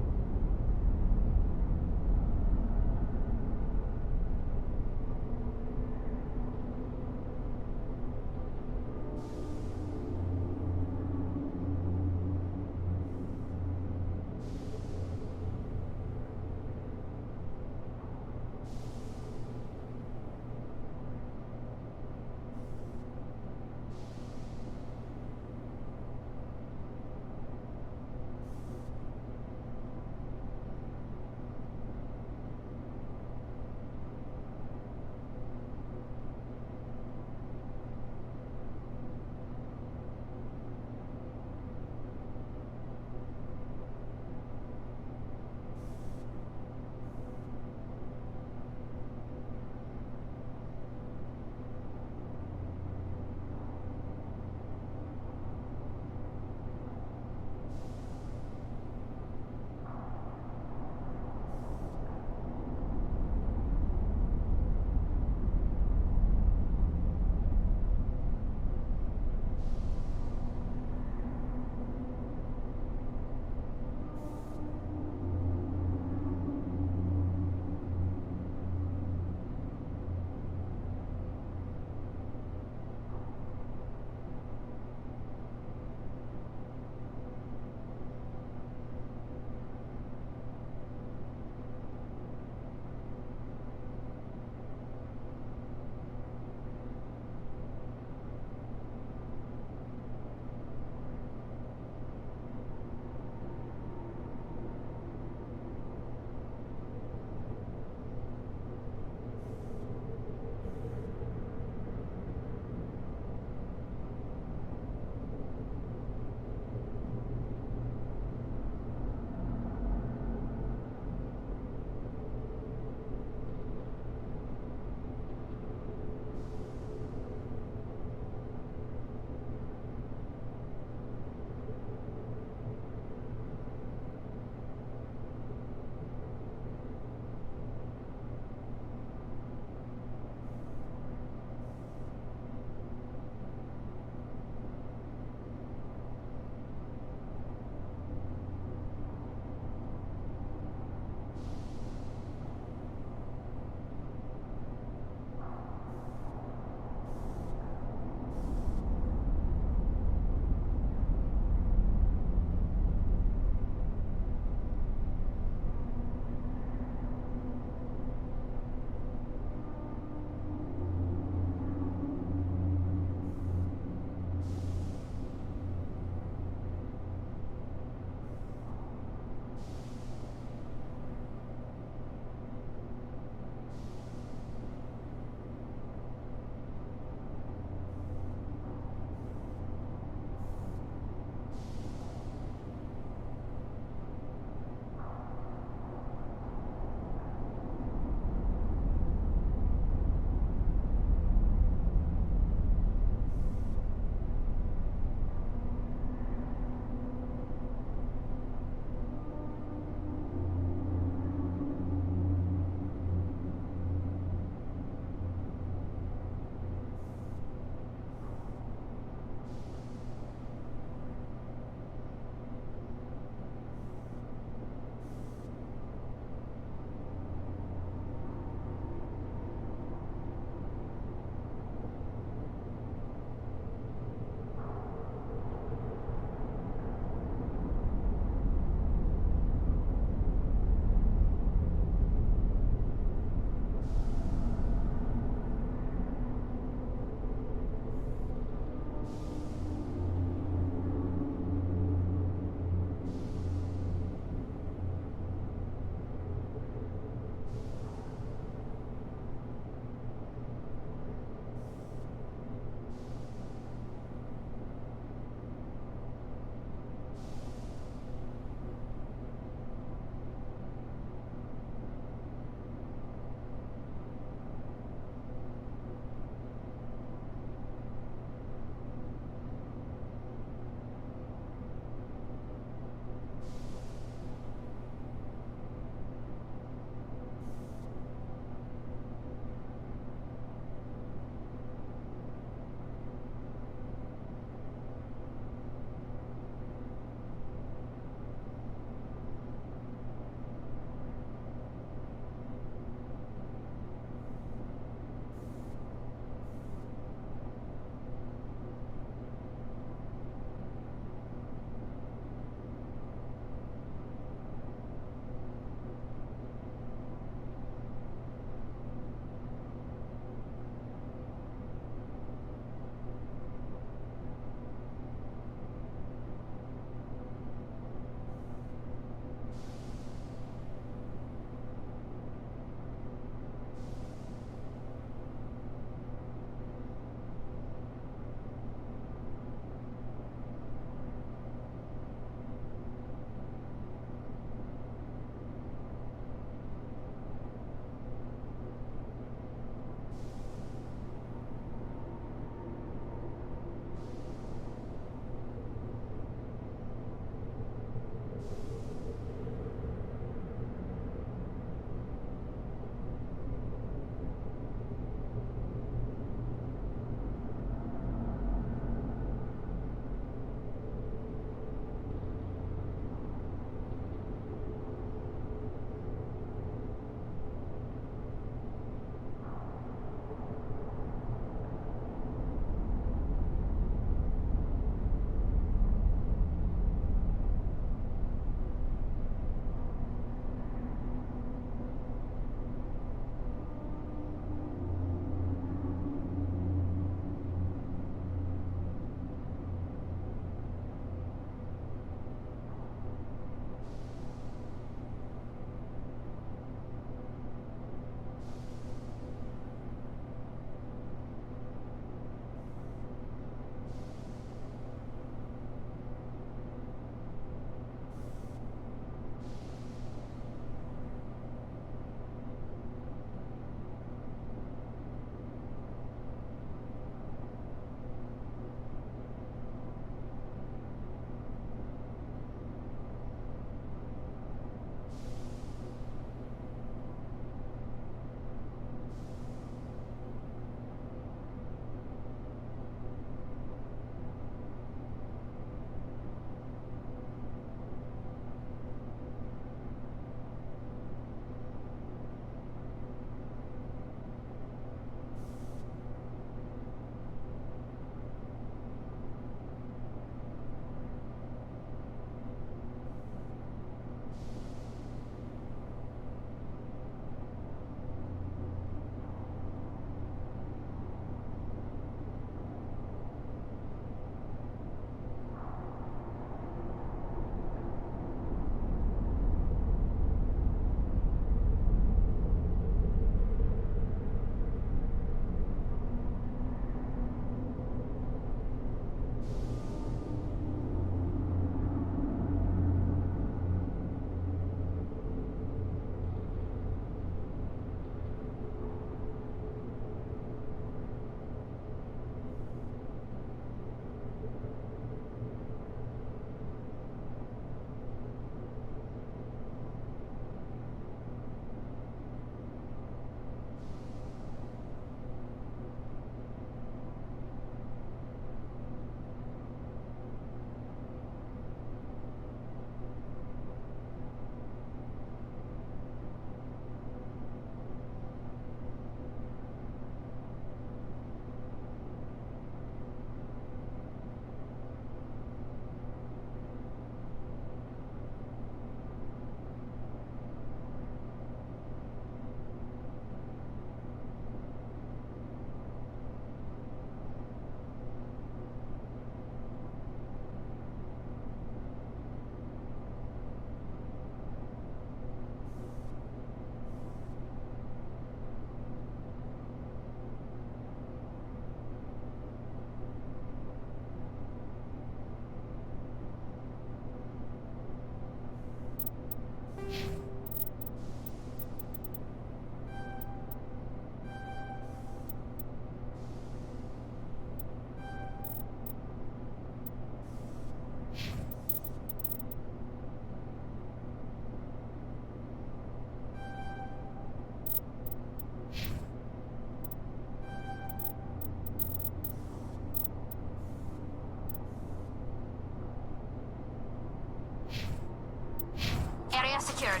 secured.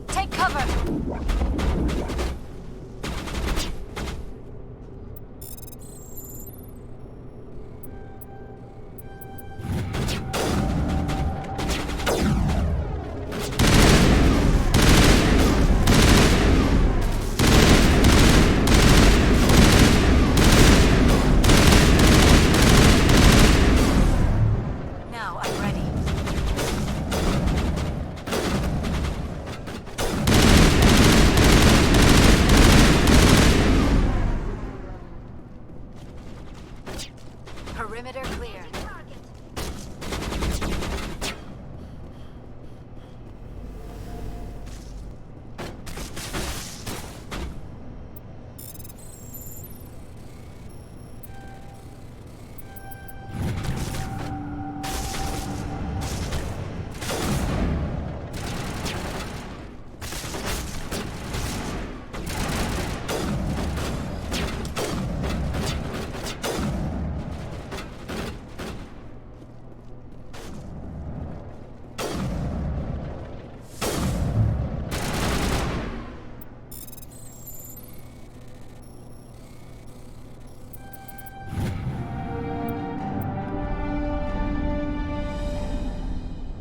Take cover! Now I'm ready. Perimeter clear.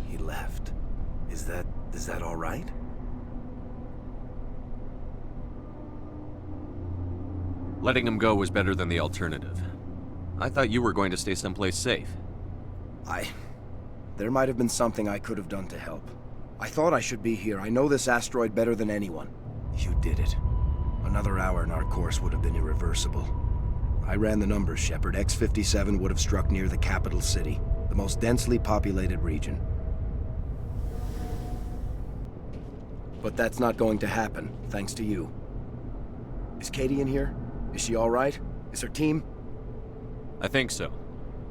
He left. Is that all right? Letting him go was better than the alternative. I thought you were going to stay someplace safe. There might have been something I could have done to help. I thought I should be here. I know this asteroid better than anyone. You did it. Another hour and our course would have been irreversible. I ran the numbers, Shepard. X-57 would have struck near the capital city, the most densely populated region. But that's not going to happen, thanks to you. Is Katie in here? Is she all right? Is her team? I think so.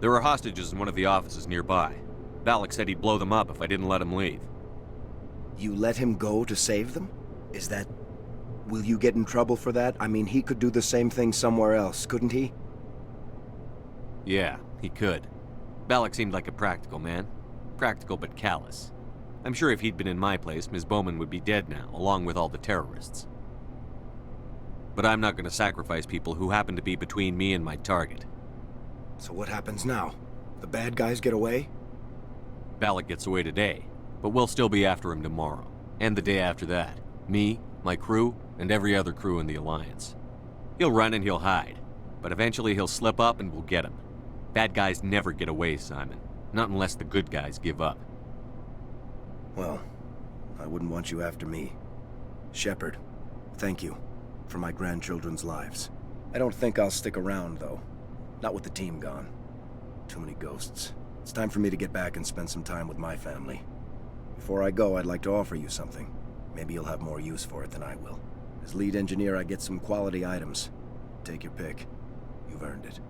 There were hostages in one of the offices nearby. Balak said he'd blow them up if I didn't let him leave. You let him go to save them? Is that... Will you get in trouble for that? I mean, he could do the same thing somewhere else, couldn't he? Yeah, he could. Balak seemed like a practical man. Practical but callous. I'm sure if he'd been in my place, Ms. Bowman would be dead now, along with all the terrorists. But I'm not going to sacrifice people who happen to be between me and my target. So what happens now? The bad guys get away? Balak gets away today, but we'll still be after him tomorrow. And the day after that. Me, my crew, and every other crew in the Alliance. He'll run and he'll hide, but eventually he'll slip up and we'll get him. Bad guys never get away, Simon. Not unless the good guys give up. Well, I wouldn't want you after me. Shepard, thank you for my grandchildren's lives. I don't think I'll stick around, though. Not with the team gone. Too many ghosts. It's time for me to get back and spend some time with my family. Before I go, I'd like to offer you something. Maybe you'll have more use for it than I will. As lead engineer, I get some quality items. Take your pick. You've earned it.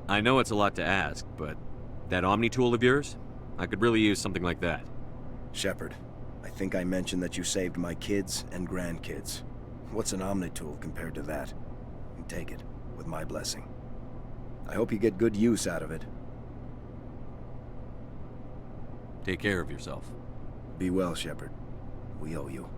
I know it's a lot to ask, but that Omni tool of yours? I could really use something like that. Shepard, I think I mentioned that you saved my kids and grandkids. What's an Omni tool compared to that? You take it, with my blessing. I hope you get good use out of it. Take care of yourself. Be well, Shepard. We owe you.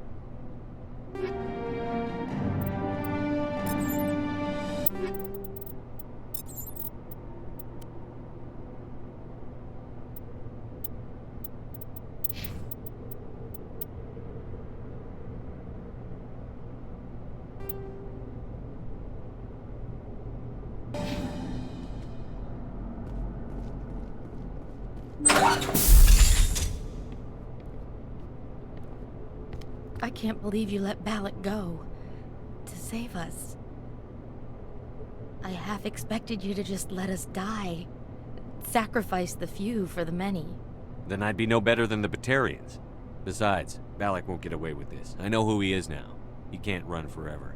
I can't believe you let Balak go. To save us. I half expected you to just let us die. Sacrifice the few for the many. Then I'd be no better than the Batarians. Besides, Balak won't get away with this. I know who he is now. He can't run forever.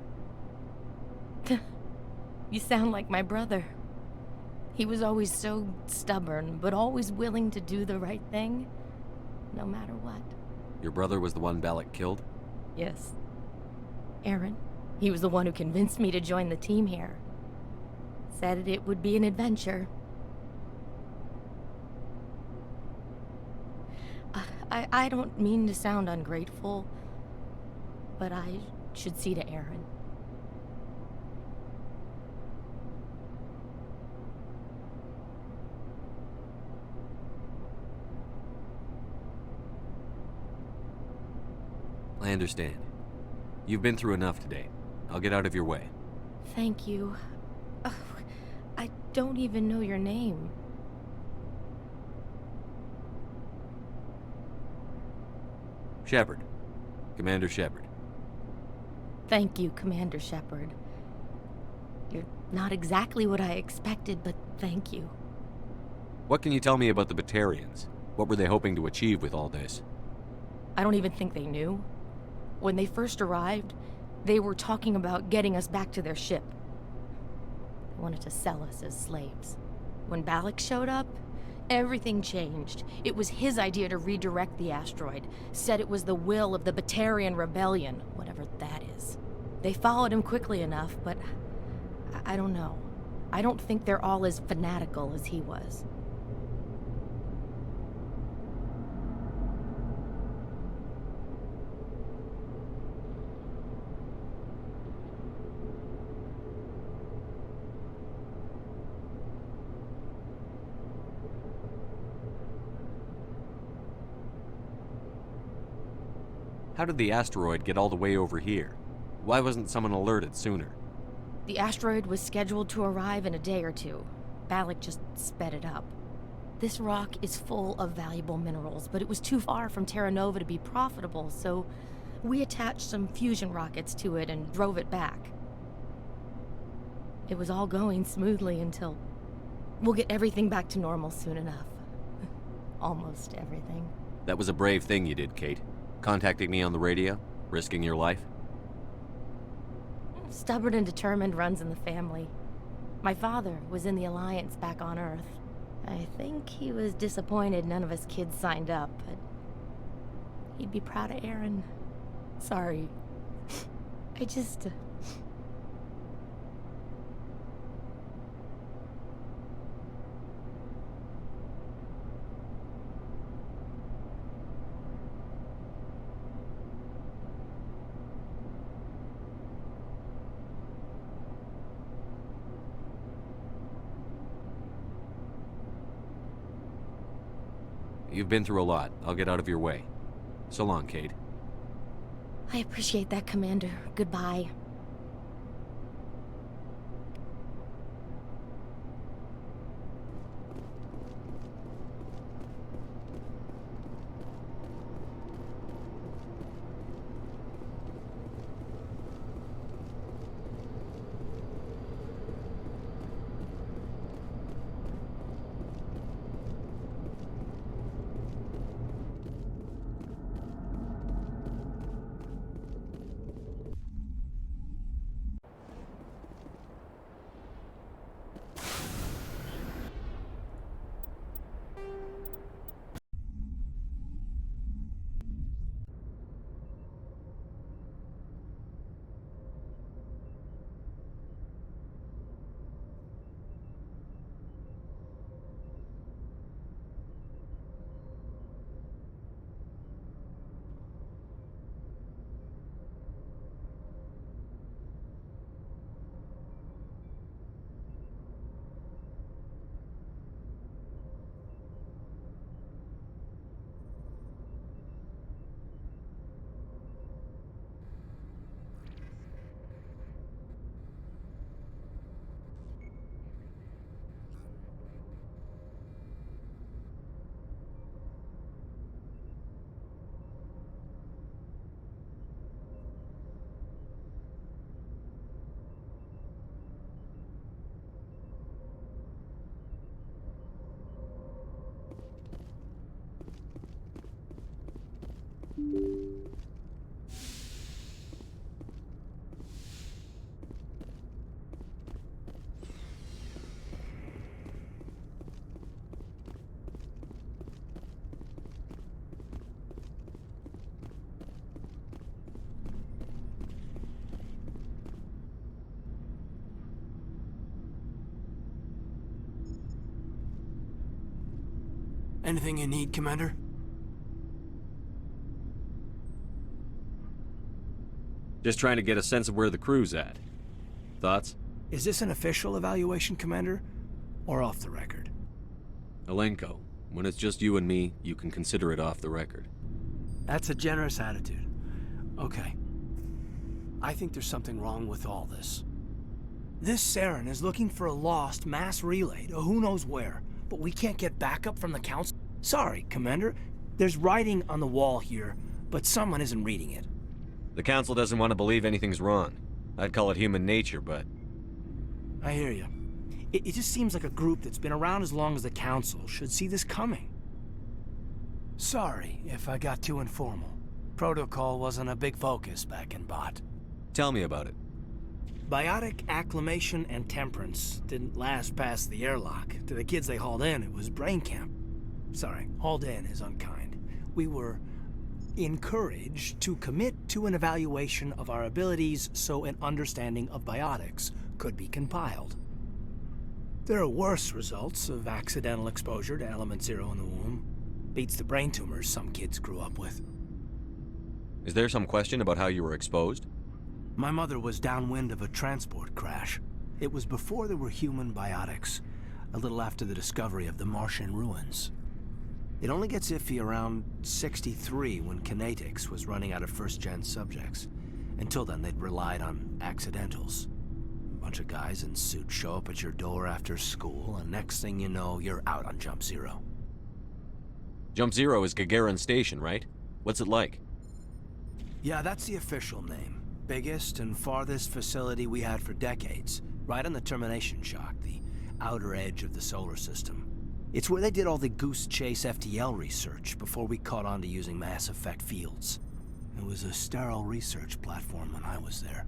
You sound like my brother. He was always so stubborn, but always willing to do the right thing, no matter what. Your brother was the one Balak killed? Yes. Aaron. He was the one who convinced me to join the team here. Said it would be an adventure. I don't mean to sound ungrateful, but I should see to Aaron. I understand. You've been through enough today. I'll get out of your way. Thank you. Ugh, I don't even know your name. Shepard. Commander Shepard. Thank you, Commander Shepard. You're not exactly what I expected, but thank you. What can you tell me about the Batarians? What were they hoping to achieve with all this? I don't even think they knew. When they first arrived, they were talking about getting us back to their ship. They wanted to sell us as slaves. When Balak showed up, everything changed. It was his idea to redirect the asteroid. Said it was the will of the Batarian Rebellion, whatever that is. They followed him quickly enough, but I don't know. I don't think they're all as fanatical as he was. How did the asteroid get all the way over here? Why wasn't someone alerted sooner? The asteroid was scheduled to arrive in a day or two. Balak just sped it up. This rock is full of valuable minerals, but it was too far from Terra Nova to be profitable, so we attached some fusion rockets to it and drove it back. It was all going smoothly until... We'll get everything back to normal soon enough. Almost everything. That was a brave thing you did, Kate. Contacting me on the radio, risking your life. Stubborn and determined runs in the family. My father was in the Alliance back on Earth. I think he was disappointed none of us kids signed up, but he'd be proud of Aaron. Sorry. I just... You've been through a lot. I'll get out of your way. So long, Kate. I appreciate that, Commander. Goodbye. Anything you need, Commander? Just trying to get a sense of where the crew's at. Thoughts? Is this an official evaluation, Commander? Or off the record? Alenko, when it's just you and me, you can consider it off the record. That's a generous attitude. Okay. I think there's something wrong with all this. This Saren is looking for a lost mass relay to who knows where, but we can't get backup from the Council. Sorry, Commander. There's writing on the wall here, but someone isn't reading it. The Council doesn't want to believe anything's wrong. I'd call it human nature, but... I hear you. It just seems like a group that's been around as long as the Council should see this coming. Sorry if I got too informal. Protocol wasn't a big focus back in Bot. Tell me about it. Biotic acclimation and temperance didn't last past the airlock. To the kids they hauled in, it was brain camp. Sorry, hauled in is unkind. We were encouraged to commit to an evaluation of our abilities so an understanding of biotics could be compiled. There are worse results of accidental exposure to Element Zero in the womb. Beats the brain tumors some kids grew up with. Is there some question about how you were exposed? My mother was downwind of a transport crash. It was before there were human biotics, a little after the discovery of the Martian ruins. It only gets iffy around 63 when Kinetics was running out of first-gen subjects. Until then, they'd relied on accidentals. A bunch of guys in suits show up at your door after school, and next thing you know, you're out on Jump Zero. Jump Zero is Gagarin Station, right? What's it like? Yeah, that's the official name. Biggest and farthest facility we had for decades. Right on the termination shock, the outer edge of the solar system. It's where they did all the Goose Chase FTL research before we caught on to using mass effect fields. It was a sterile research platform when I was there.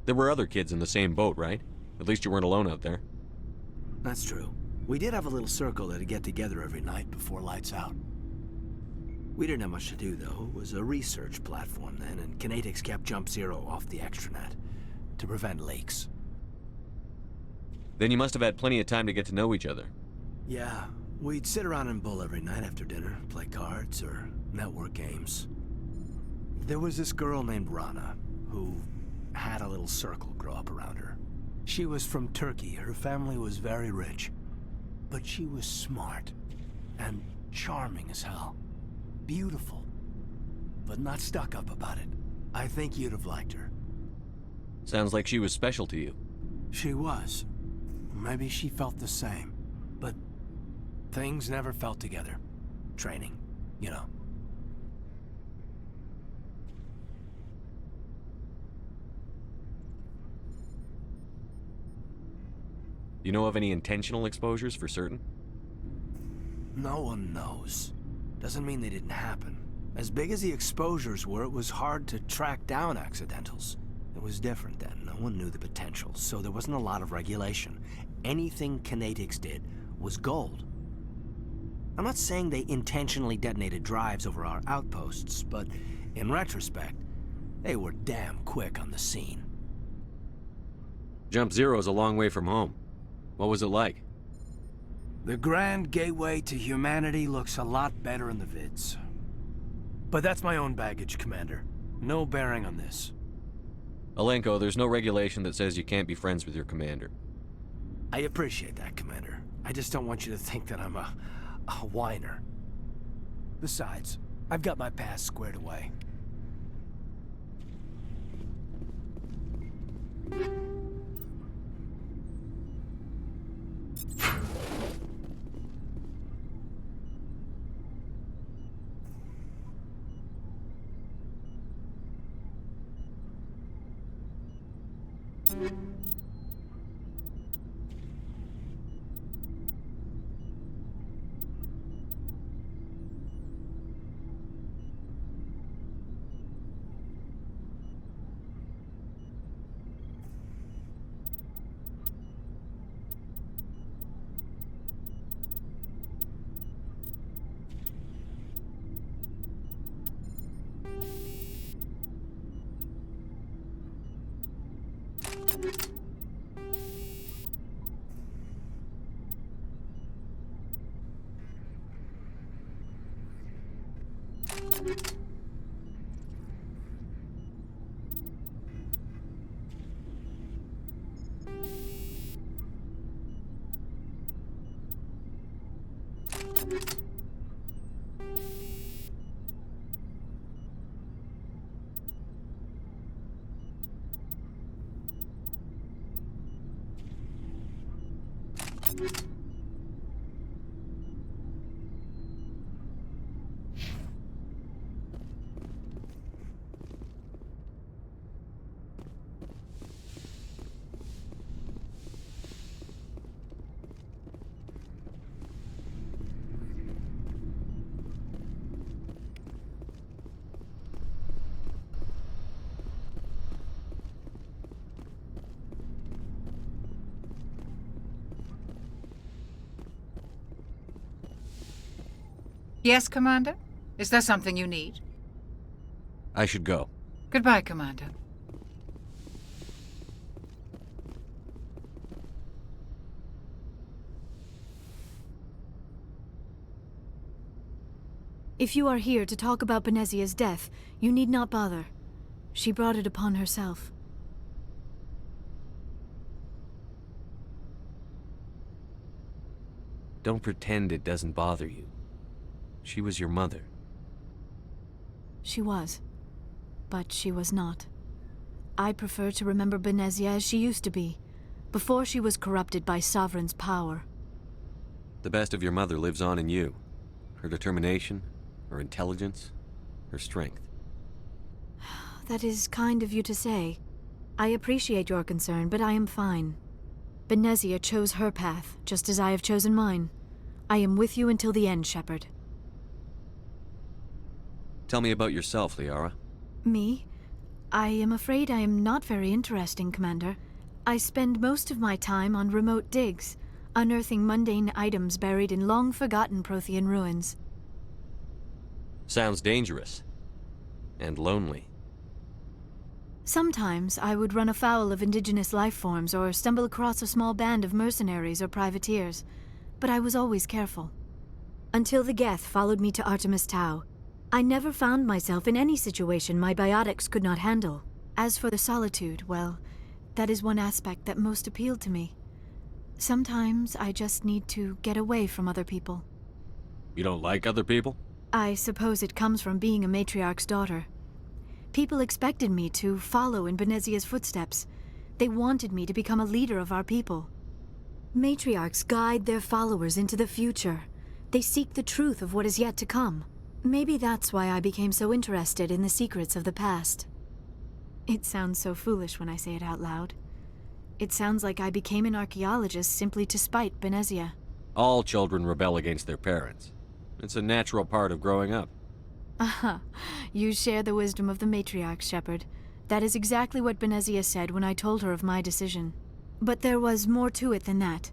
There were other kids in the same boat, right? At least you weren't alone out there. That's true. We did have a little circle that'd get together every night before lights out. We didn't have much to do, though. It was a research platform then, and Kinetics kept Jump Zero off the extranet to prevent leaks. Then you must have had plenty of time to get to know each other. Yeah, we'd sit around and bull every night after dinner, play cards or network games. There was this girl named Rana, who had a little circle grow up around her. She was from Turkey. Her family was very rich. But she was smart and charming as hell. Beautiful, but not stuck up about it. I think you'd have liked her. Sounds like she was special to you. She was. Maybe she felt the same. But things never felt together. Training, you know. You know of any intentional exposures for certain? No one knows. Doesn't mean they didn't happen. As big as the exposures were, it was hard to track down accidentals. It was different then. No one knew the potential, so there wasn't a lot of regulation. Anything Kinetics did was gold. I'm not saying they intentionally detonated drives over our outposts, but in retrospect, they were damn quick on the scene. Jump Zero is a long way from home. What was it like? The grand gateway to humanity looks a lot better in the vids. But that's my own baggage, Commander. No bearing on this. Alenko, there's no regulation that says you can't be friends with your commander. I appreciate that, Commander. I just don't want you to think that I'm a whiner. Besides, I've got my past squared away. Yes, Commander? Is there something you need? I should go. Goodbye, Commander. If you are here to talk about Benezia's death, you need not bother. She brought it upon herself. Don't pretend it doesn't bother you. She was your mother. She was. But she was not. I prefer to remember Benezia as she used to be, before she was corrupted by Sovereign's power. The best of your mother lives on in you. Her determination, her intelligence, her strength. That is kind of you to say. I appreciate your concern, but I am fine. Benezia chose her path, just as I have chosen mine. I am with you until the end, Shepard. Tell me about yourself, Liara. Me? I am afraid I am not very interesting, Commander. I spend most of my time on remote digs, unearthing mundane items buried in long-forgotten Prothean ruins. Sounds dangerous. And lonely. Sometimes I would run afoul of indigenous life forms or stumble across a small band of mercenaries or privateers, but I was always careful. Until the Geth followed me to Artemis Tau, I never found myself in any situation my biotics could not handle. As for the solitude, well, that is one aspect that most appealed to me. Sometimes I just need to get away from other people. You don't like other people? I suppose it comes from being a matriarch's daughter. People expected me to follow in Benezia's footsteps. They wanted me to become a leader of our people. Matriarchs guide their followers into the future. They seek the truth of what is yet to come. Maybe that's why I became so interested in the secrets of the past. It sounds so foolish when I say it out loud. It sounds like I became an archaeologist simply to spite Benezia. All children rebel against their parents. It's a natural part of growing up. Aha, you share the wisdom of the matriarch, Shepard. That is exactly what Benezia said when I told her of my decision. But there was more to it than that.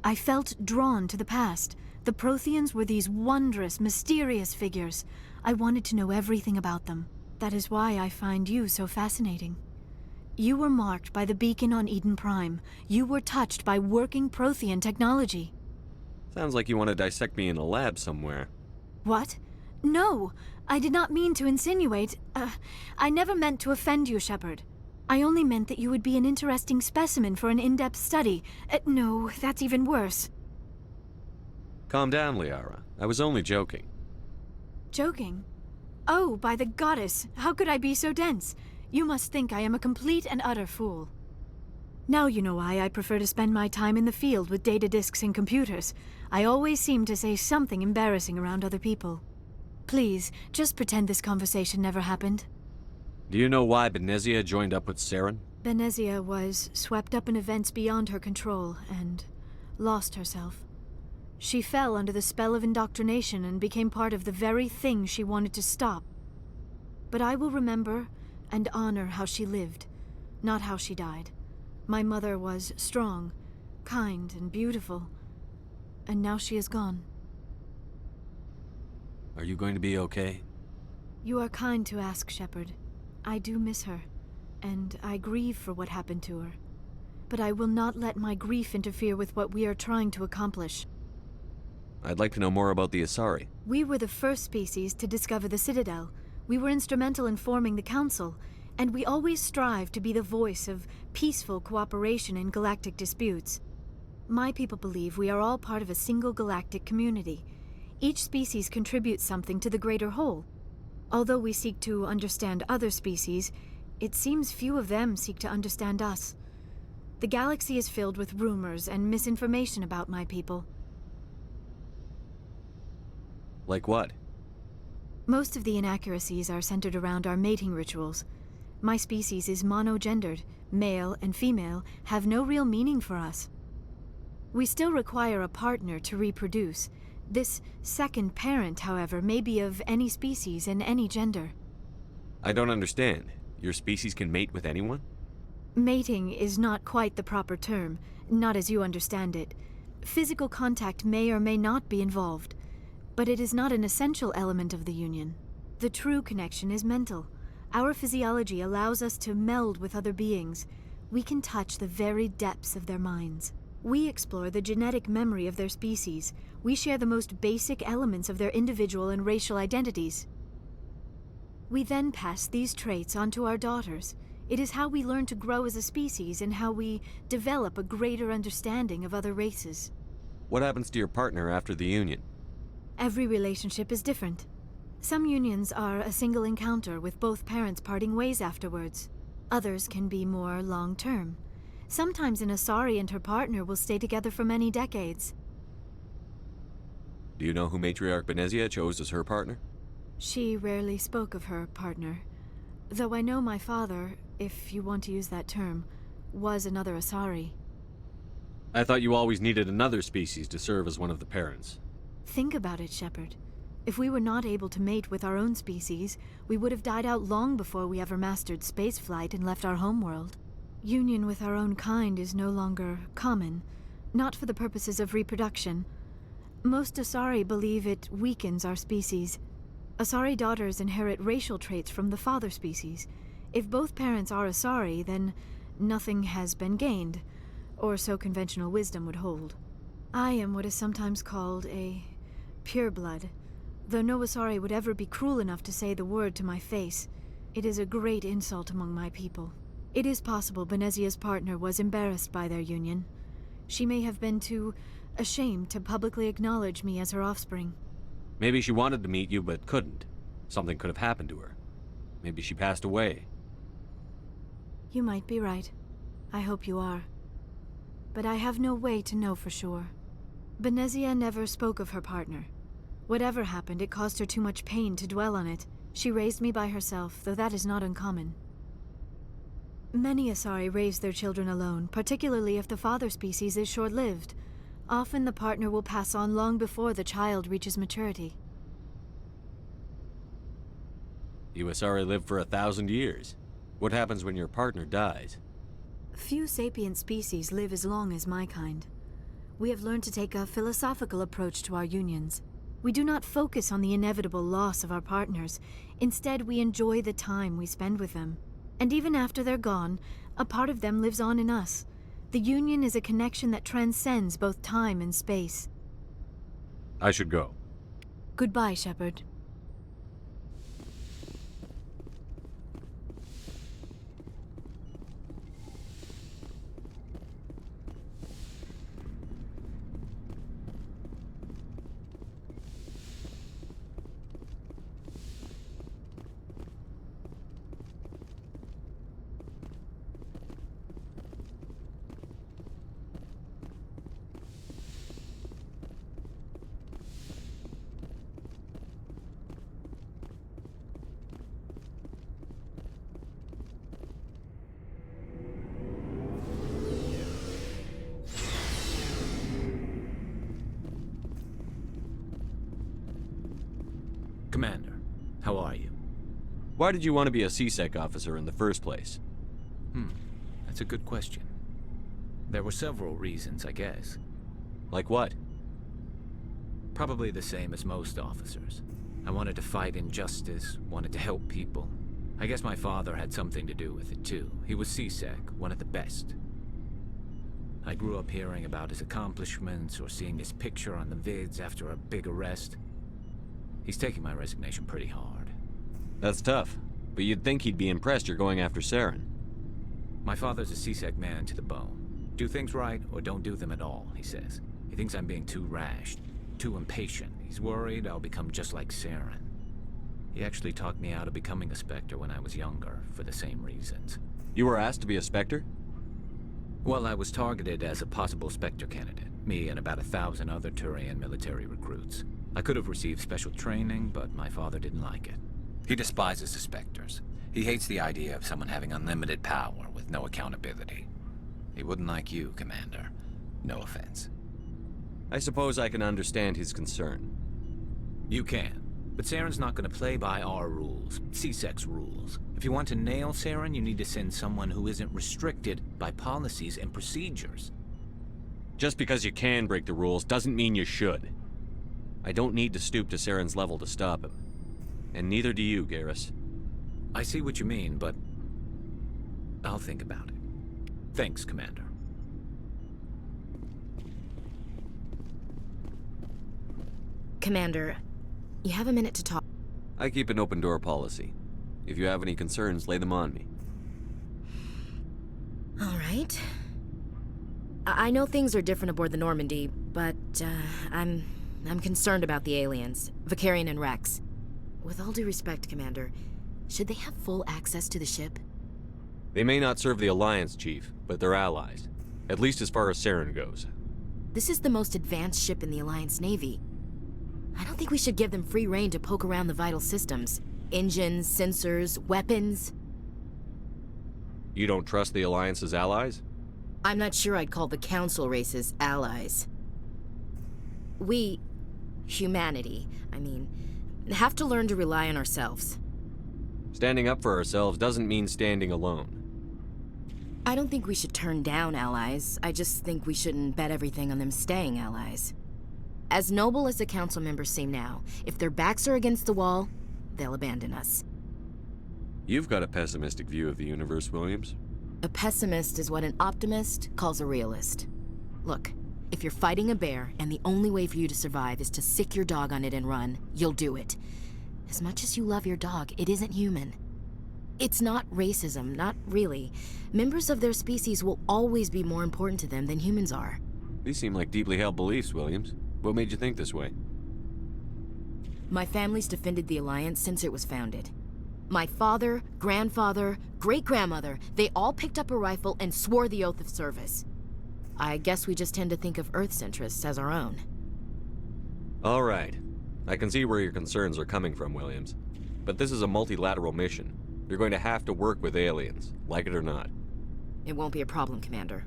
I felt drawn to the past. The Protheans were these wondrous, mysterious figures. I wanted to know everything about them. That is why I find you so fascinating. You were marked by the beacon on Eden Prime. You were touched by working Prothean technology. Sounds like you want to dissect me in a lab somewhere. What? No! I did not mean to insinuate. I never meant to offend you, Shepard. I only meant that you would be an interesting specimen for an in-depth study. No, that's even worse. Calm down, Liara. I was only joking. Joking? Oh, by the goddess, how could I be so dense? You must think I am a complete and utter fool. Now you know why I prefer to spend my time in the field with data disks and computers. I always seem to say something embarrassing around other people. Please, just pretend this conversation never happened. Do you know why Benezia joined up with Saren? Benezia was swept up in events beyond her control and lost herself. She fell under the spell of indoctrination and became part of the very thing she wanted to stop. But I will remember and honor how she lived, not how she died. My mother was strong, kind, and beautiful, and now she is gone. Are you going to be okay? You are kind to ask, Shepard. I do miss her, and I grieve for what happened to her. But I will not let my grief interfere with what we are trying to accomplish. I'd like to know more about the Asari. We were the first species to discover the Citadel. We were instrumental in forming the Council, and we always strive to be the voice of peaceful cooperation in galactic disputes. My people believe we are all part of a single galactic community. Each species contributes something to the greater whole. Although we seek to understand other species, it seems few of them seek to understand us. The galaxy is filled with rumors and misinformation about my people. Like what? Most of the inaccuracies are centered around our mating rituals. My species is monogendered. Male and female have no real meaning for us. We still require a partner to reproduce. This second parent, however, may be of any species and any gender. I don't understand. Your species can mate with anyone? Mating is not quite the proper term, not as you understand it. Physical contact may or may not be involved, but it is not an essential element of the union. The true connection is mental. Our physiology allows us to meld with other beings. We can touch the very depths of their minds. We explore the genetic memory of their species. We share the most basic elements of their individual and racial identities. We then pass these traits on to our daughters. It is how we learn to grow as a species and how we develop a greater understanding of other races. What happens to your partner after the union? Every relationship is different. Some unions are a single encounter with both parents parting ways afterwards. Others can be more long-term. Sometimes an Asari and her partner will stay together for many decades. Do you know who Matriarch Benezia chose as her partner? She rarely spoke of her partner. Though I know my father, if you want to use that term, was another Asari. I thought you always needed another species to serve as one of the parents. Think about it, Shepard. If we were not able to mate with our own species, we would have died out long before we ever mastered spaceflight and left our homeworld. Union with our own kind is no longer common, not for the purposes of reproduction. Most Asari believe it weakens our species. Asari daughters inherit racial traits from the father species. If both parents are Asari, then nothing has been gained, or so conventional wisdom would hold. I am what is sometimes called a pureblood, though no Asari would ever be cruel enough to say the word to my face. It is a great insult among my people. It is possible Benezia's partner was embarrassed by their union. She may have been too ashamed to publicly acknowledge me as her offspring. Maybe she wanted to meet you but couldn't. Something could have happened to her. Maybe she passed away. You might be right. I hope you are. But I have no way to know for sure. Benezia never spoke of her partner. Whatever happened, it caused her too much pain to dwell on it. She raised me by herself, though that is not uncommon. Many Asari raise their children alone, particularly if the father species is short-lived. Often the partner will pass on long before the child reaches maturity. You Asari live for 1,000 years. What happens when your partner dies? Few sapient species live as long as my kind. We have learned to take a philosophical approach to our unions. We do not focus on the inevitable loss of our partners. Instead, we enjoy the time we spend with them. And even after they're gone, a part of them lives on in us. The union is a connection that transcends both time and space. I should go. Goodbye, Shepard. Commander, how are you? Why did you want to be a CSEC officer in the first place? That's a good question. There were several reasons, I guess. Like what? Probably the same as most officers. I wanted to fight injustice, wanted to help people. I guess my father had something to do with it too. He was CSEC, one of the best. I grew up hearing about his accomplishments or seeing his picture on the vids after a big arrest. He's taking my resignation pretty hard. That's tough, but you'd think he'd be impressed you're going after Saren. My father's a C-Sec man to the bone. Do things right or don't do them at all, he says. He thinks I'm being too rash, too impatient. He's worried I'll become just like Saren. He actually talked me out of becoming a Spectre when I was younger, for the same reasons. You were asked to be a Spectre? Well, I was targeted as a possible Spectre candidate. Me and about 1,000 other Turian military recruits. I could have received special training, but my father didn't like it. He despises the Spectres. He hates the idea of someone having unlimited power with no accountability. He wouldn't like you, Commander. No offense. I suppose I can understand his concern. You can. But Saren's not going to play by our rules, C-Sec's rules. If you want to nail Saren, you need to send someone who isn't restricted by policies and procedures. Just because you can break the rules doesn't mean you should. I don't need to stoop to Saren's level to stop him. And neither do you, Garrus. I see what you mean, but I'll think about it. Thanks, Commander. Commander, you have a minute to talk. I keep an open door policy. If you have any concerns, lay them on me. All right. I know things are different aboard the Normandy, but I'm concerned about the aliens, Vicarian and Rex. With all due respect, Commander, should they have full access to the ship? They may not serve the Alliance, Chief, but they're allies. At least as far as Saren goes. This is the most advanced ship in the Alliance Navy. I don't think we should give them free rein to poke around the vital systems. Engines, sensors, weapons. You don't trust the Alliance's allies? I'm not sure I'd call the Council races allies. We, humanity, have to learn to rely on ourselves. Standing up for ourselves doesn't mean standing alone. I don't think we should turn down allies. I just think we shouldn't bet everything on them staying allies. As noble as the Council members seem now, if their backs are against the wall, they'll abandon us. You've got a pessimistic view of the universe, Williams. A pessimist is what an optimist calls a realist. Look, if you're fighting a bear and the only way for you to survive is to sick your dog on it and run, you'll do it. As much as you love your dog, it isn't human. It's not racism, not really. Members of their species will always be more important to them than humans are. These seem like deeply held beliefs, Williams. What made you think this way? My family's defended the Alliance since it was founded. My father, grandfather, great-grandmother, they all picked up a rifle and swore the oath of service. I guess we just tend to think of Earth's interests as our own. All right. I can see where your concerns are coming from, Williams. But this is a multilateral mission. You're going to have to work with aliens, like it or not. It won't be a problem, Commander.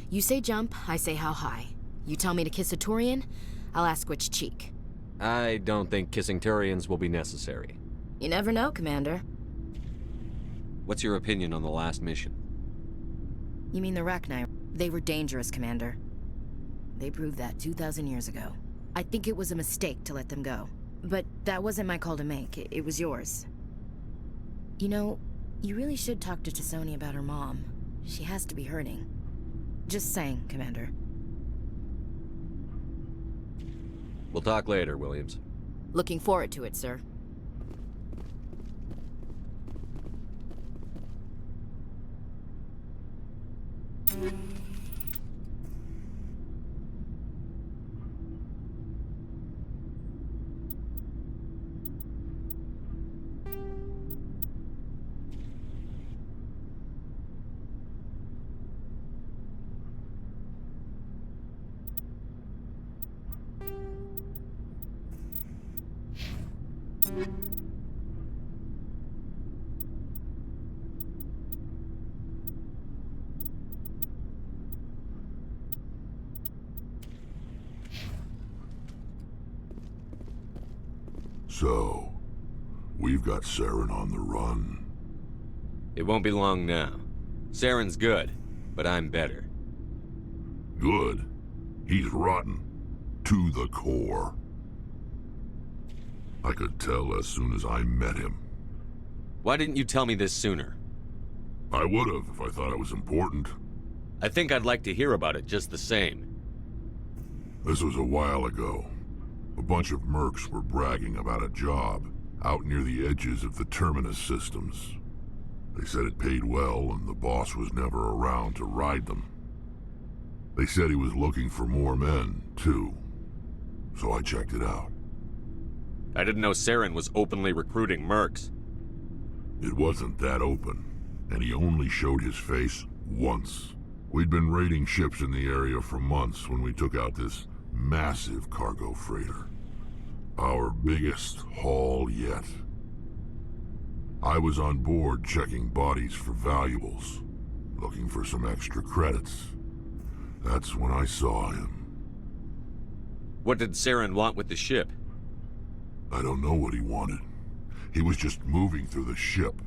You say jump, I say how high. You tell me to kiss a Turian, I'll ask which cheek. I don't think kissing Turians will be necessary. You never know, Commander. What's your opinion on the last mission? You mean the Rachni? They were dangerous, Commander. They proved that 2,000 years ago. I think it was a mistake to let them go. But that wasn't my call to make. It was yours. You know, you really should talk to T'Soni about her mom. She has to be hurting. Just saying, Commander. We'll talk later, Williams. Looking forward to it, sir. So, we've got Saren on the run. It won't be long now. Saren's good, but I'm better. Good? He's rotten. To the core. I could tell as soon as I met him. Why didn't you tell me this sooner? I would've if I thought it was important. I think I'd like to hear about it just the same. This was a while ago. A bunch of mercs were bragging about a job out near the edges of the Terminus systems. They said it paid well and the boss was never around to ride them. They said he was looking for more men, too. So I checked it out. I didn't know Saren was openly recruiting mercs. It wasn't that open, and he only showed his face once. We'd been raiding ships in the area for months when we took out this massive cargo freighter. Our biggest haul yet. I was on board checking bodies for valuables, looking for some extra credits. That's when I saw him. What did Saren want with the ship? I don't know what he wanted. He was just moving through the ship,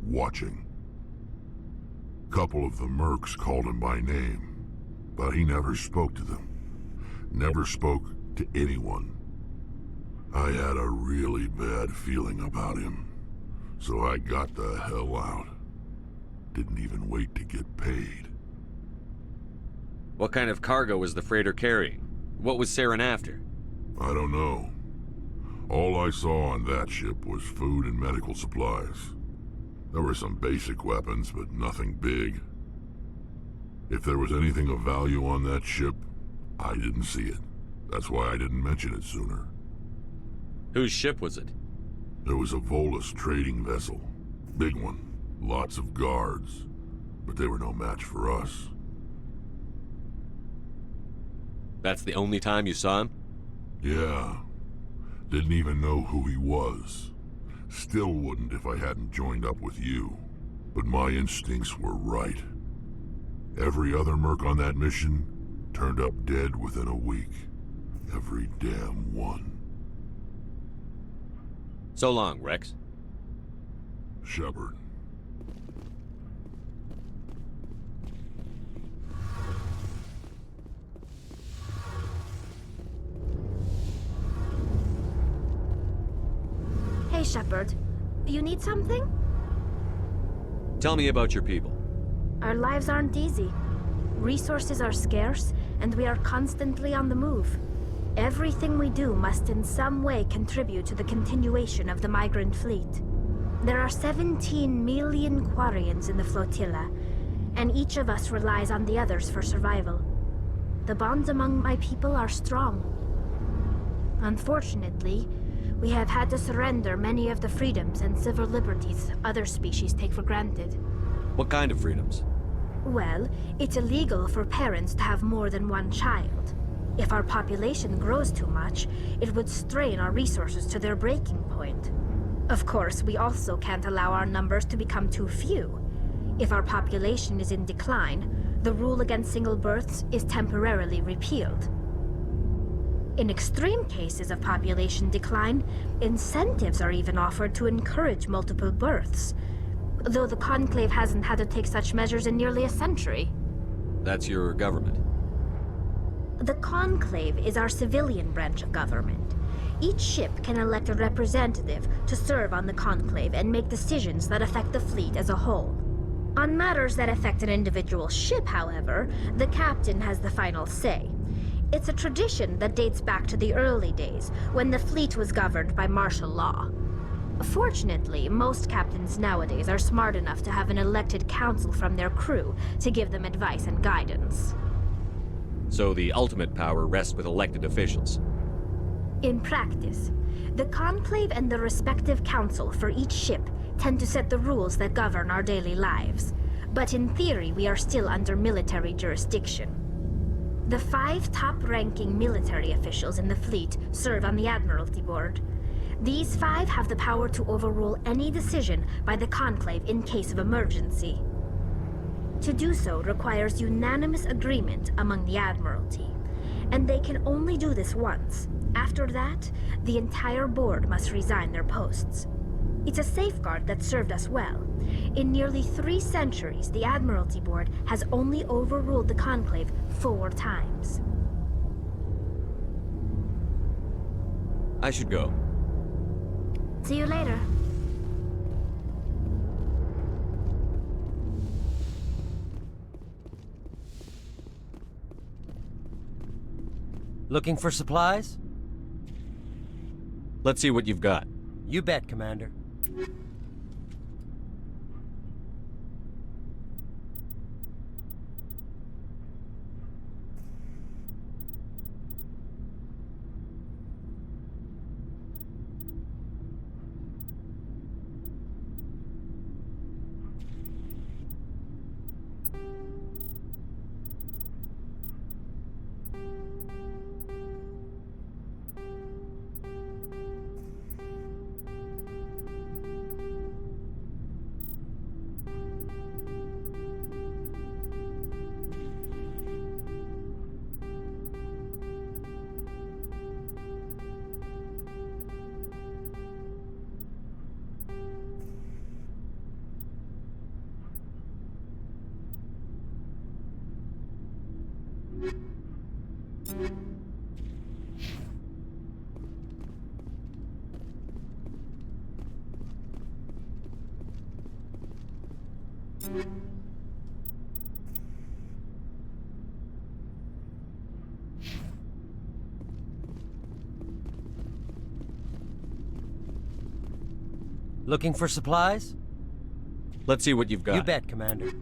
watching. Couple of the mercs called him by name, but he never spoke to them. Never spoke to anyone. I had a really bad feeling about him, so I got the hell out. Didn't even wait to get paid. What kind of cargo was the freighter carrying? What was Saren after? I don't know. All I saw on that ship was food and medical supplies. There were some basic weapons, but nothing big. If there was anything of value on that ship, I didn't see it. That's why I didn't mention it sooner. Whose ship was it? It was a Volus trading vessel. Big one. Lots of guards. But they were no match for us. That's the only time you saw him? Yeah. Didn't even know who he was. Still wouldn't if I hadn't joined up with you. But my instincts were right. Every other merc on that mission turned up dead within a week. Every damn one. So long, Rex. Shepard. Hey, Shepard. You need something? Tell me about your people. Our lives aren't easy. Resources are scarce, and we are constantly on the move. Everything we do must in some way contribute to the continuation of the migrant fleet. There are 17 million Quarians in the flotilla, and each of us relies on the others for survival. The bonds among my people are strong. Unfortunately, we have had to surrender many of the freedoms and civil liberties other species take for granted. What kind of freedoms? Well, it's illegal for parents to have more than one child. If our population grows too much, it would strain our resources to their breaking point. Of course, we also can't allow our numbers to become too few. If our population is in decline, the rule against single births is temporarily repealed. In extreme cases of population decline, incentives are even offered to encourage multiple births, though the Conclave hasn't had to take such measures in nearly a century. That's your government. The Conclave is our civilian branch of government. Each ship can elect a representative to serve on the Conclave and make decisions that affect the fleet as a whole. On matters that affect an individual ship, however, the captain has the final say. It's a tradition that dates back to the early days, when the fleet was governed by martial law. Fortunately, most captains nowadays are smart enough to have an elected council from their crew to give them advice and guidance. So the ultimate power rests with elected officials. In practice, the Conclave and the respective council for each ship tend to set the rules that govern our daily lives. But in theory, we are still under military jurisdiction. The 5 top-ranking military officials in the fleet serve on the Admiralty Board. These 5 have the power to overrule any decision by the Conclave in case of emergency. To do so requires unanimous agreement among the Admiralty, and they can only do this once. After that, the entire board must resign their posts. It's a safeguard that served us well. In nearly 3 centuries, the Admiralty Board has only overruled the Conclave 4 times. I should go. See you later. Looking for supplies? Let's see what you've got. You bet, Commander. Looking for supplies? Let's see what you've got. You bet, Commander.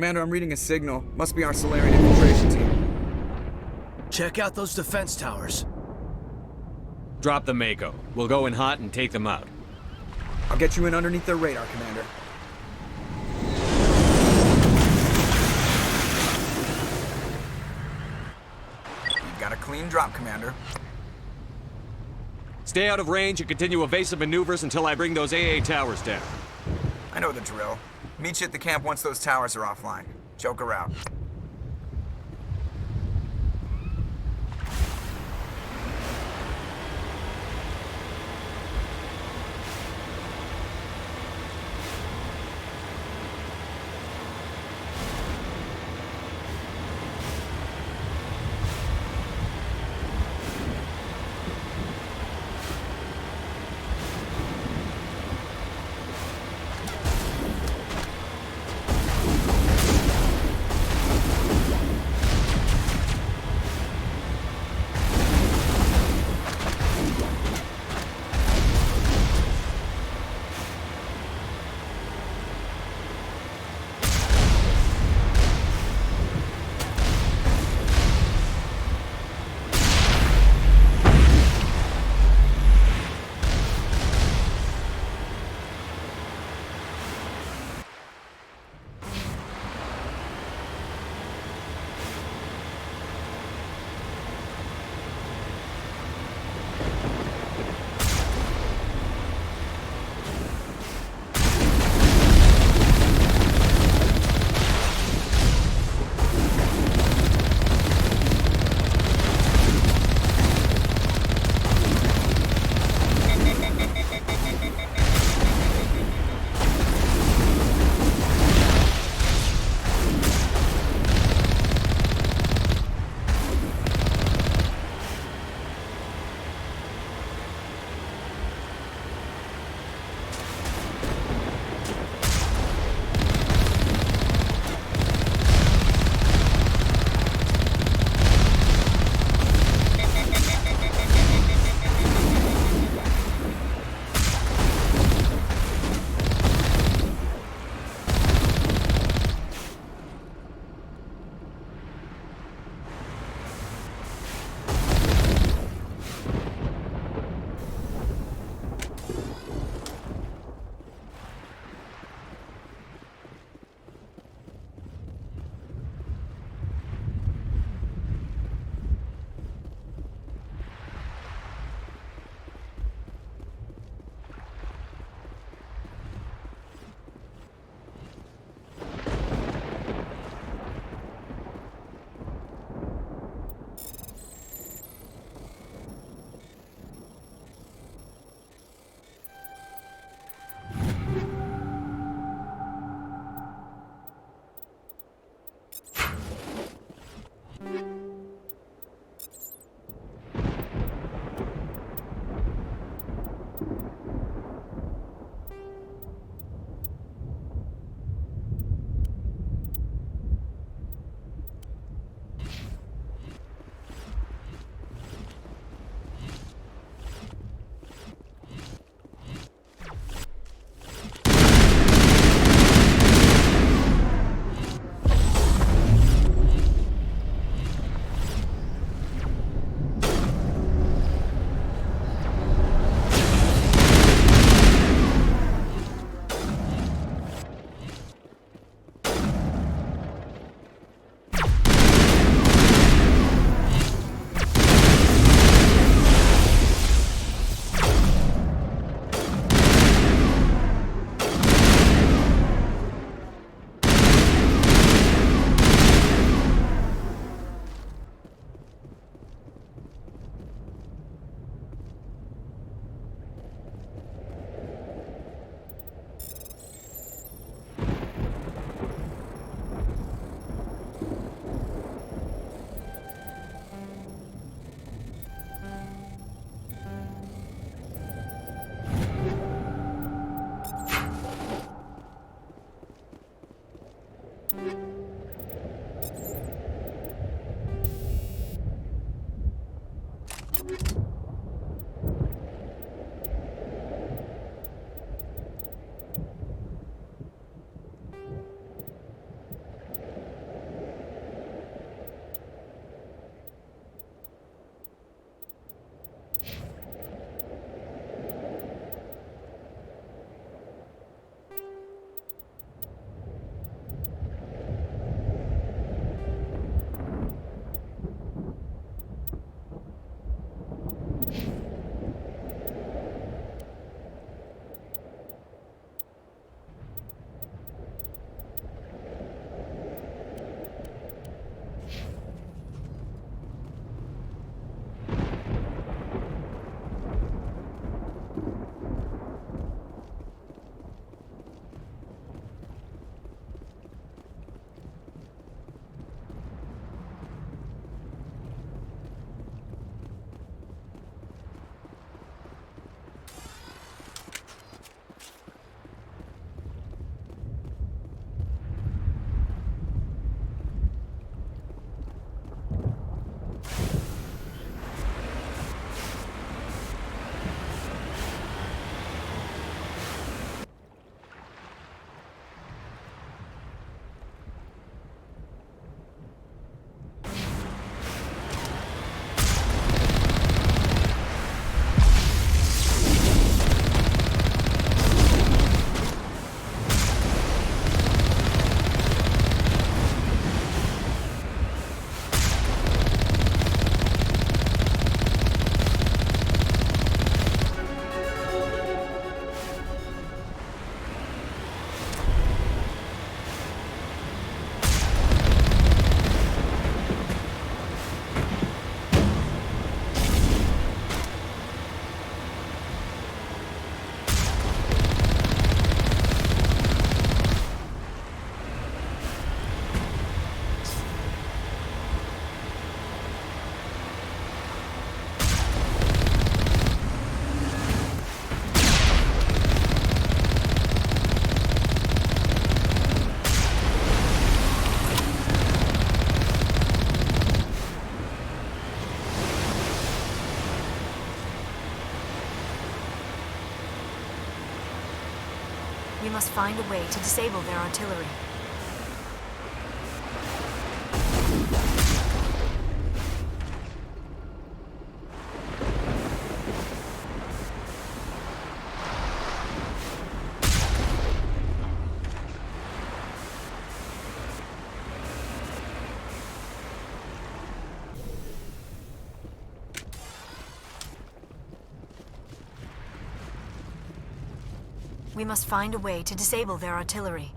Commander, I'm reading a signal. Must be our Solarian infiltration team. Check out those defense towers. Drop the Mako. We'll go in hot and take them out. I'll get you in underneath their radar, Commander. You've got a clean drop, Commander. Stay out of range and continue evasive maneuvers until I bring those AA towers down. I know the drill. Meet you at the camp once those towers are offline. Joker out. We must find a way to disable their artillery. We must find a way to disable their artillery.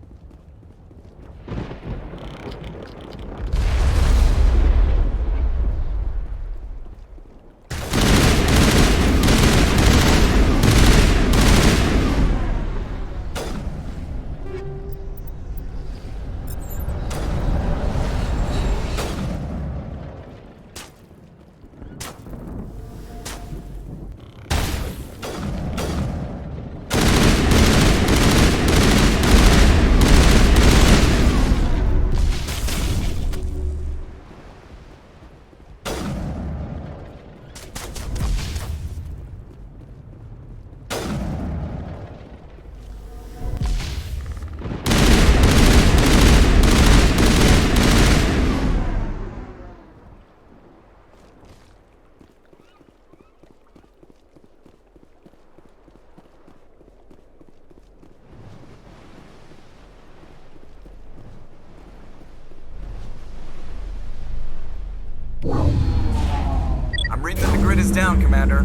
I'm reading that the grid is down, Commander.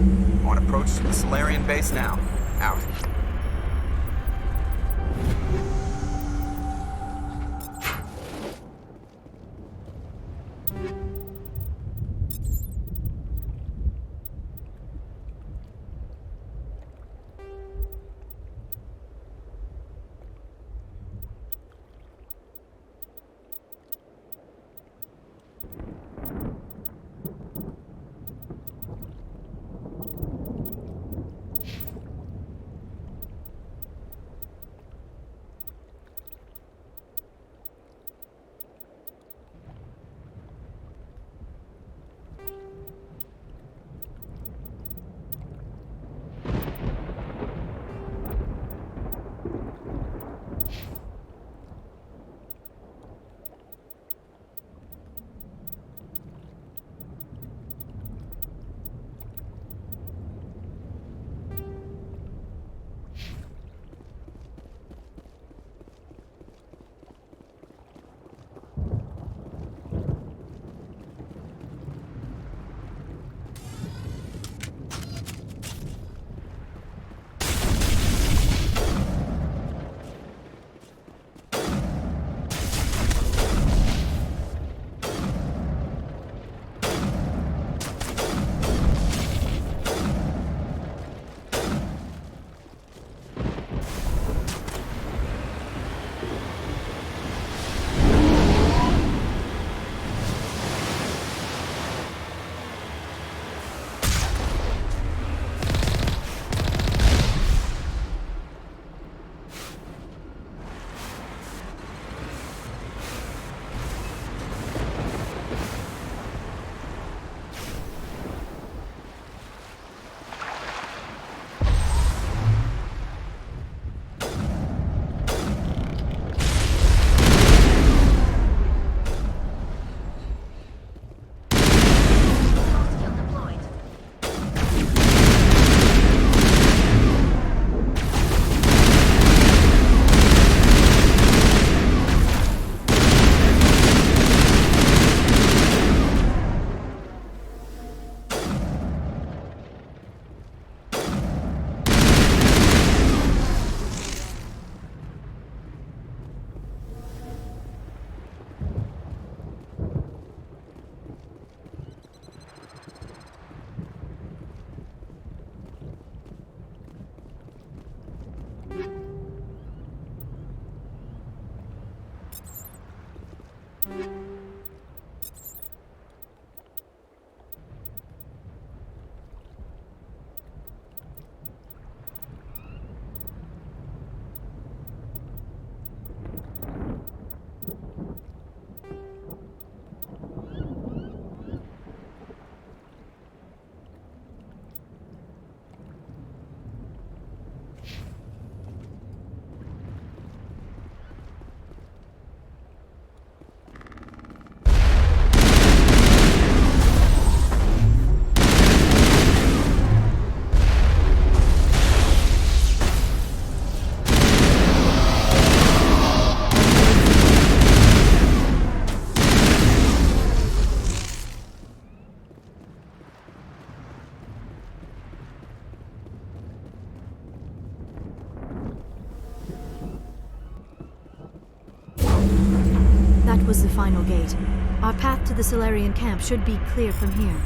On approach to the Solarian base now. Out. is the final gate. Our path to the Solarian camp should be clear from here.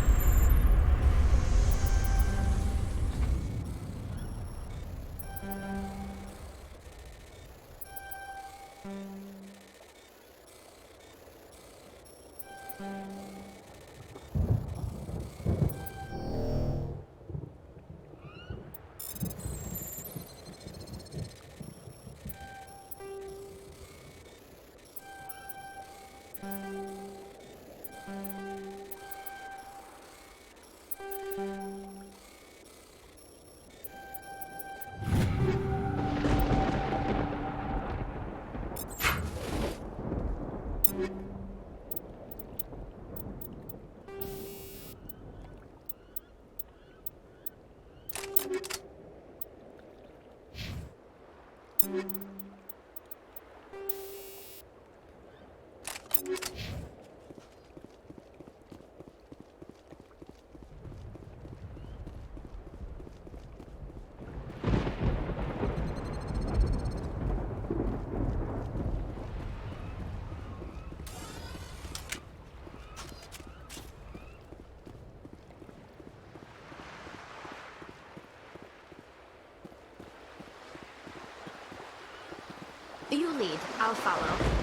You lead, I'll follow.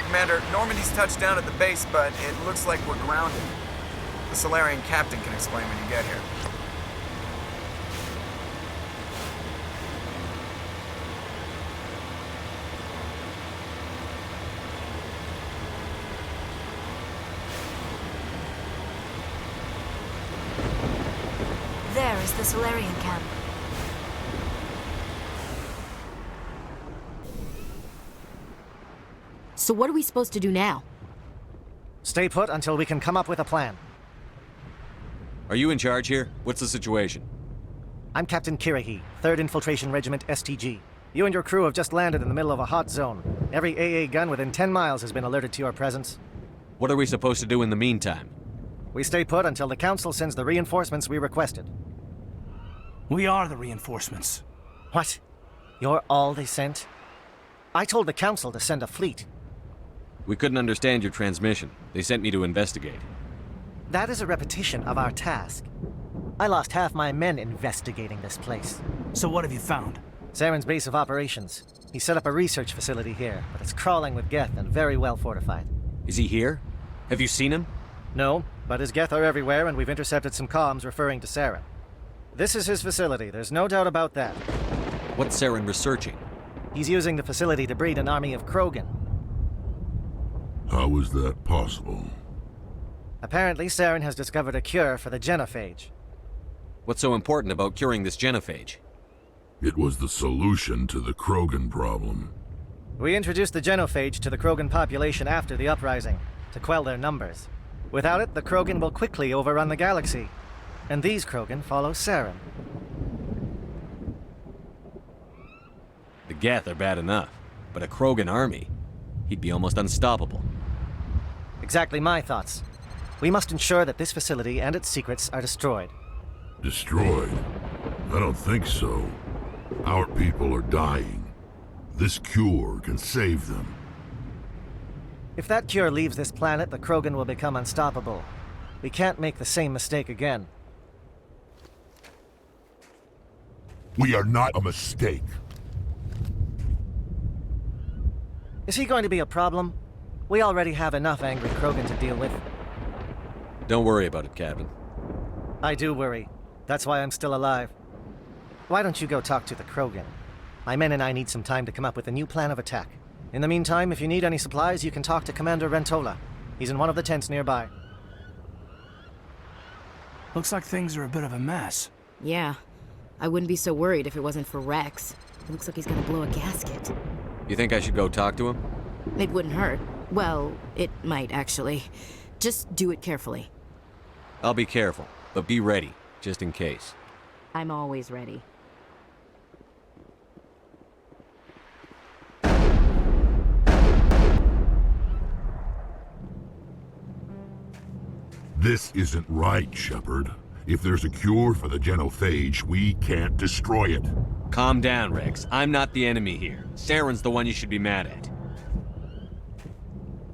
Commander, Normandy's touched down at the base, but it looks like we're grounded. The Solarian captain can explain when you get here. There is the Solarian camp. So what are we supposed to do now? Stay put until we can come up with a plan. Are you in charge here? What's the situation? I'm Captain Kirahi, 3rd Infiltration Regiment STG. You and your crew have just landed in the middle of a hot zone. Every AA gun within 10 miles has been alerted to your presence. What are we supposed to do in the meantime? We stay put until the Council sends the reinforcements we requested. We are the reinforcements. What? You're all they sent? I told the Council to send a fleet. We couldn't understand your transmission. They sent me to investigate. That is a repetition of our task. I lost half my men investigating this place. So what have you found? Saren's base of operations. He set up a research facility here, but it's crawling with Geth and very well fortified. Is he here? Have you seen him? No, but his Geth are everywhere and we've intercepted some comms referring to Saren. This is his facility, there's no doubt about that. What's Saren researching? He's using the facility to breed an army of Krogan. How is that possible? Apparently, Saren has discovered a cure for the genophage. What's so important about curing this genophage? It was the solution to the Krogan problem. We introduced the genophage to the Krogan population after the uprising, to quell their numbers. Without it, the Krogan will quickly overrun the galaxy. And these Krogan follow Saren. The Geth are bad enough, but a Krogan army? He'd be almost unstoppable. Exactly my thoughts. We must ensure that this facility and its secrets are destroyed. Destroyed? I don't think so. Our people are dying. This cure can save them. If that cure leaves this planet, the Krogan will become unstoppable. We can't make the same mistake again. We are not a mistake. Is he going to be a problem? We already have enough angry Krogan to deal with. Don't worry about it, Captain. I do worry. That's why I'm still alive. Why don't you go talk to the Krogan? My men and I need some time to come up with a new plan of attack. In the meantime, if you need any supplies, you can talk to Commander Rentola. He's in one of the tents nearby. Looks like things are a bit of a mess. Yeah. I wouldn't be so worried if it wasn't for Rex. It looks like he's gonna blow a gasket. You think I should go talk to him? It wouldn't hurt. Well, it might, actually. Just do it carefully. I'll be careful, but be ready, just in case. I'm always ready. This isn't right, Shepard. If there's a cure for the genophage, we can't destroy it. Calm down, Rex. I'm not the enemy here. Saren's the one you should be mad at.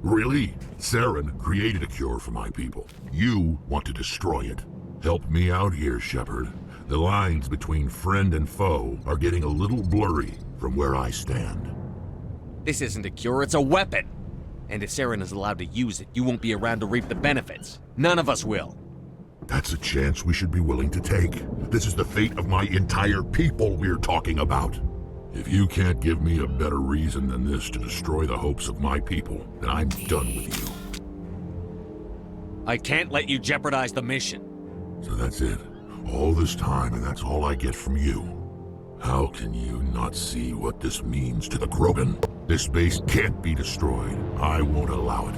Really? Saren created a cure for my people. You want to destroy it. Help me out here, Shepard. The lines between friend and foe are getting a little blurry from where I stand. This isn't a cure, it's a weapon! And if Saren is allowed to use it, you won't be around to reap the benefits. None of us will. That's a chance we should be willing to take. This is the fate of my entire people we're talking about. If you can't give me a better reason than this to destroy the hopes of my people, then I'm done with you. I can't let you jeopardize the mission. So that's it. All this time, and that's all I get from you. How can you not see what this means to the Krogan? This base can't be destroyed. I won't allow it.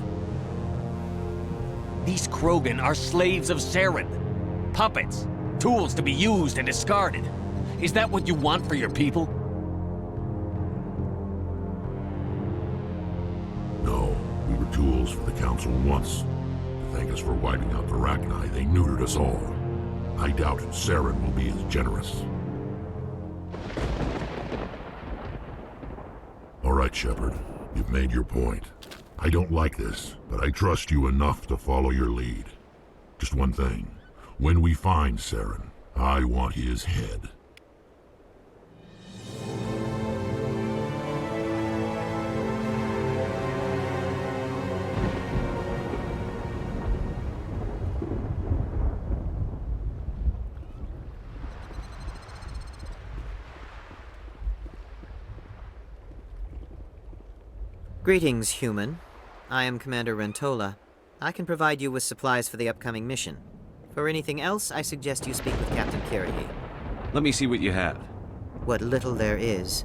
These Krogan are slaves of Saren. Puppets. Tools to be used and discarded. Is that what you want for your people? No, we were tools for the Council once. To thank us for wiping out the Rachni, they neutered us all. I doubt Saren will be as generous. All right, Shepard. You've made your point. I don't like this, but I trust you enough to follow your lead. Just one thing. When we find Saren, I want his head. Greetings, human. I am Commander Rentola. I can provide you with supplies for the upcoming mission. For anything else, I suggest you speak with Captain Kirihi. Let me see what you have. What little there is.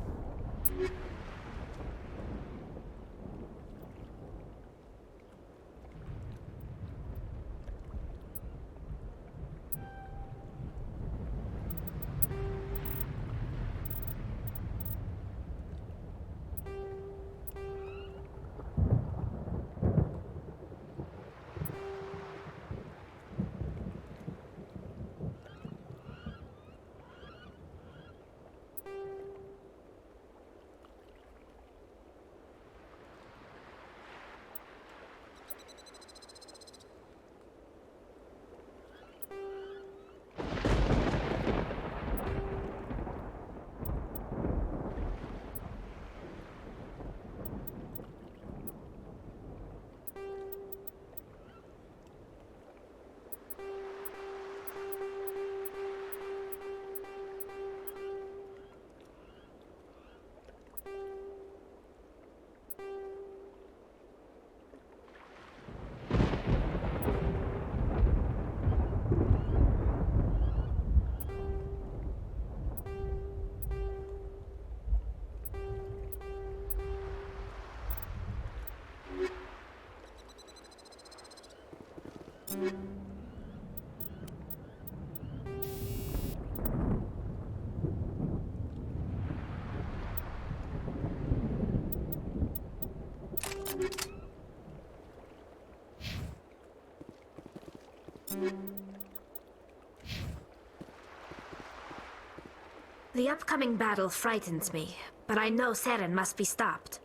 The upcoming battle frightens me, but I know Saren must be stopped.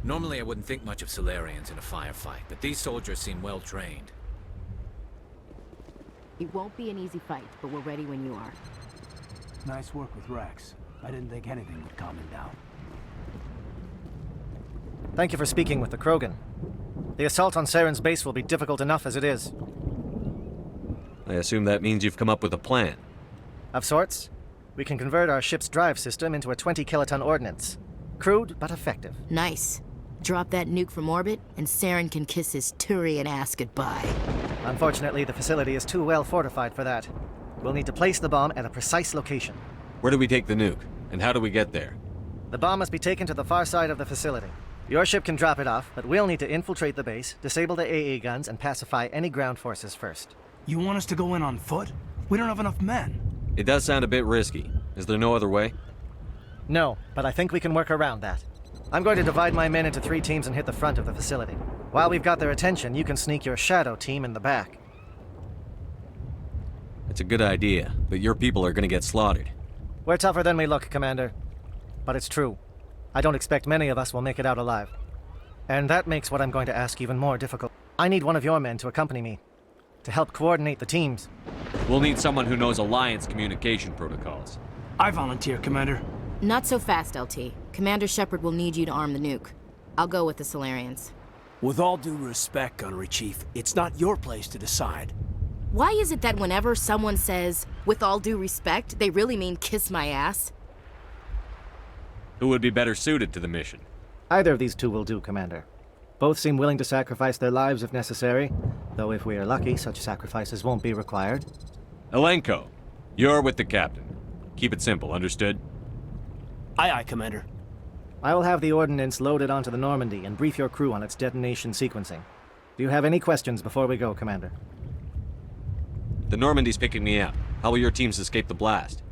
Normally I wouldn't think much of Solarians in a firefight, but these soldiers seem well trained. It won't be an easy fight, but we're ready when you are. Nice work with Rex. I didn't think anything would calm him down. Thank you for speaking with the Krogan. The assault on Saren's base will be difficult enough as it is. I assume that means you've come up with a plan. Of sorts. We can convert our ship's drive system into a 20-kiloton ordnance. Crude, but effective. Nice. Drop that nuke from orbit, and Saren can kiss his Turian ass goodbye. Unfortunately, the facility is too well fortified for that. We'll need to place the bomb at a precise location. Where do we take the nuke? And how do we get there? The bomb must be taken to the far side of the facility. Your ship can drop it off, but we'll need to infiltrate the base, disable the AA guns, and pacify any ground forces first. You want us to go in on foot? We don't have enough men. It does sound a bit risky. Is there no other way? No, but I think we can work around that. I'm going to divide my men into 3 teams and hit the front of the facility. While we've got their attention, you can sneak your shadow team in the back. It's a good idea, but your people are gonna get slaughtered. We're tougher than we look, Commander. But it's true. I don't expect many of us will make it out alive. And that makes what I'm going to ask even more difficult. I need one of your men to accompany me, to help coordinate the teams. We'll need someone who knows Alliance communication protocols. I volunteer, Commander. Not so fast, LT. Commander Shepard will need you to arm the nuke. I'll go with the Solarians. With all due respect, Gunnery Chief, it's not your place to decide. Why is it that whenever someone says, with all due respect, they really mean kiss my ass? Who would be better suited to the mission? Either of these 2 will do, Commander. Both seem willing to sacrifice their lives if necessary, though if we are lucky, such sacrifices won't be required. Elenko, you're with the captain. Keep it simple, understood? Aye, aye, Commander. I will have the ordnance loaded onto the Normandy and brief your crew on its detonation sequencing. Do you have any questions before we go, Commander? The Normandy's picking me up. How will your teams escape the blast?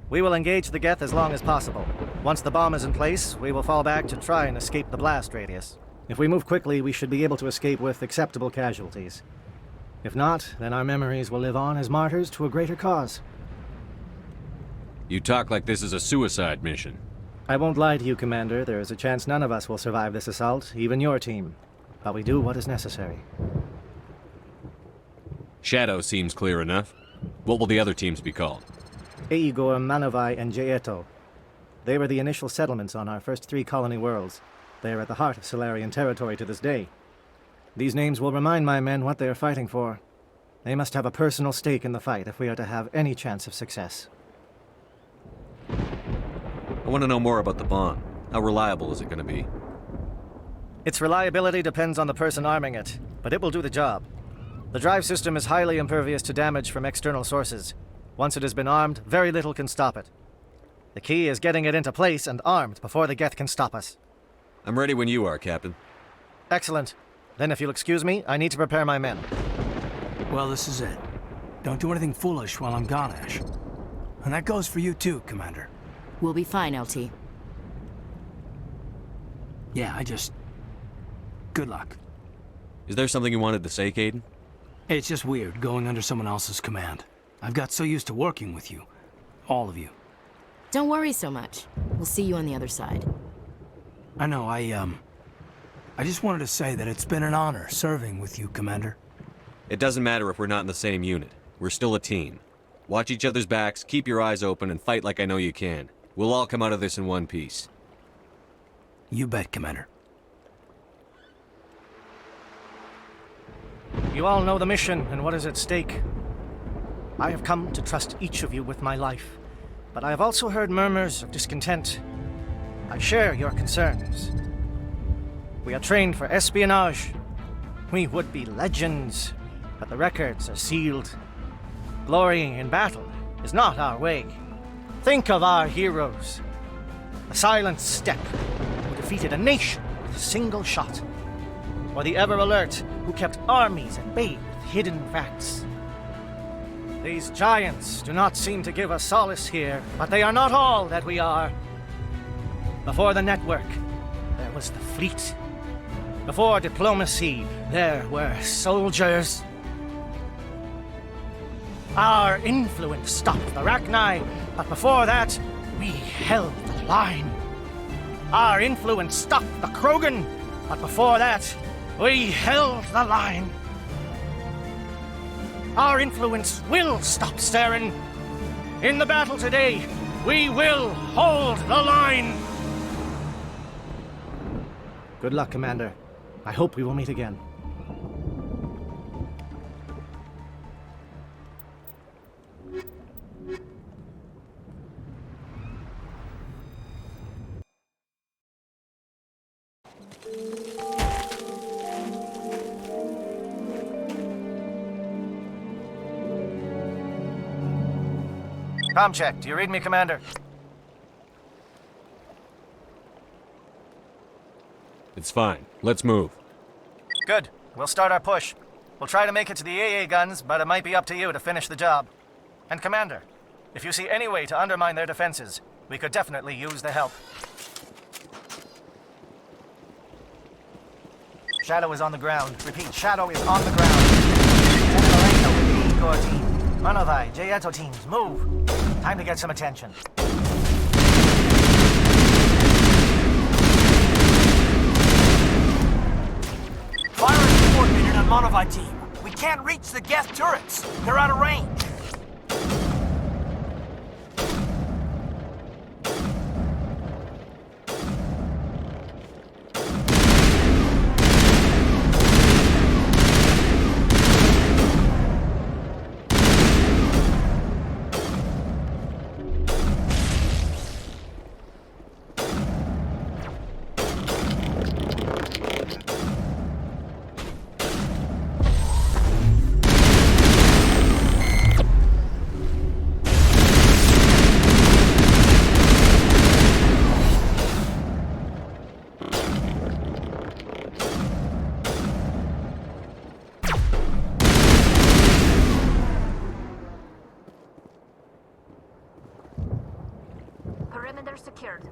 We will engage the Geth as long as possible. Once the bomb is in place, we will fall back to try and escape the blast radius. If we move quickly, we should be able to escape with acceptable casualties. If not, then our memories will live on as martyrs to a greater cause. You talk like this is a suicide mission. I won't lie to you, Commander. There is a chance none of us will survive this assault, even your team. But we do what is necessary. Shadow seems clear enough. What will the other teams be called? Igor, Manovai, and Jaeto. They were the initial settlements on our first 3 colony worlds. They are at the heart of Solarian territory to this day. These names will remind my men what they are fighting for. They must have a personal stake in the fight if we are to have any chance of success. I want to know more about the bomb. How reliable is it going to be? Its reliability depends on the person arming it, but it will do the job. The drive system is highly impervious to damage from external sources. Once it has been armed, very little can stop it. The key is getting it into place and armed before the Geth can stop us. I'm ready when you are, Captain. Excellent. Then if you'll excuse me, I need to prepare my men. Well, this is it. Don't do anything foolish while I'm gone, Ash. And that goes for you too, Commander. We'll be fine, LT. Yeah, good luck. Is there something you wanted to say, Caden? It's just weird going under someone else's command. I've got so used to working with you. All of you. Don't worry so much. We'll see you on the other side. I know, I just wanted to say that it's been an honor serving with you, Commander. It doesn't matter if we're not in the same unit. We're still a team. Watch each other's backs, keep your eyes open, and fight like I know you can. We'll all come out of this in one piece. You bet, Commander. You all know the mission and what is at stake. I have come to trust each of you with my life, but I have also heard murmurs of discontent. I share your concerns. We are trained for espionage. We would be legends, but the records are sealed. Glorying in battle is not our way. Think of our heroes. The silent step who defeated a nation with a single shot. Or the ever-alert who kept armies at bay with hidden facts. These giants do not seem to give us solace here, but they are not all that we are. Before the network, there was the fleet. Before diplomacy, there were soldiers. Our influence stopped the Rachni, but before that, we held the line. Our influence stopped the Krogan, but before that, we held the line. Our influence will stop Saren. In the battle today, we will hold the line. Good luck, Commander. I hope we will meet again. Comm check. Do you read me, Commander? It's fine. Let's move. Good. We'll start our push. We'll try to make it to the AA guns, but it might be up to you to finish the job. And Commander, if you see any way to undermine their defenses, we could definitely use the help. Shadow is on the ground. Repeat, Shadow is on the ground. Lieutenant Malenko with the Igor team. Manovai, Jayeto teams, move. Time to get some attention. Firing coordinated on Monovai team. We can't reach the Geth turrets. They're out of range. Perimeter secured.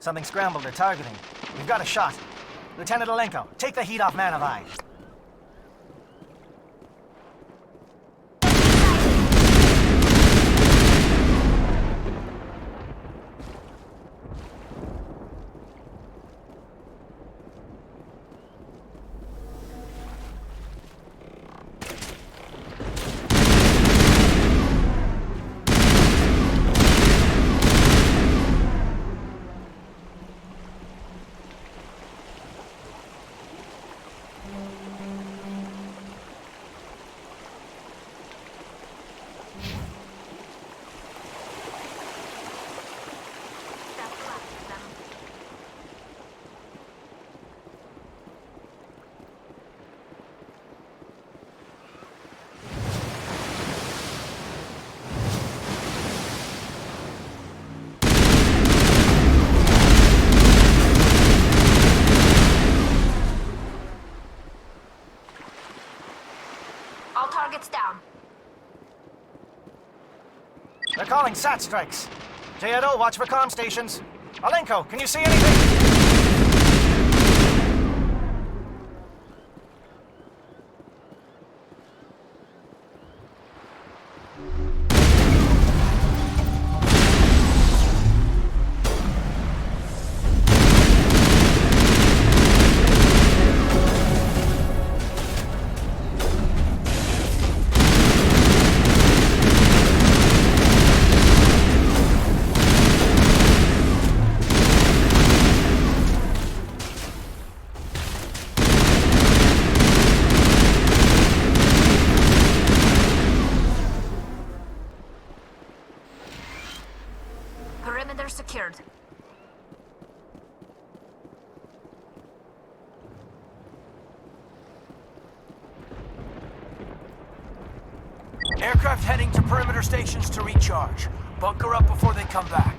Something scrambled. They're targeting. We've got a shot. Lieutenant Alenko, take the heat off Manovai. All targets down. They're calling SAT strikes. Jayeto, watch for comm stations. Alenko, can you see anything? Perimeter secured. Aircraft heading to perimeter stations to recharge. Bunker up before they come back.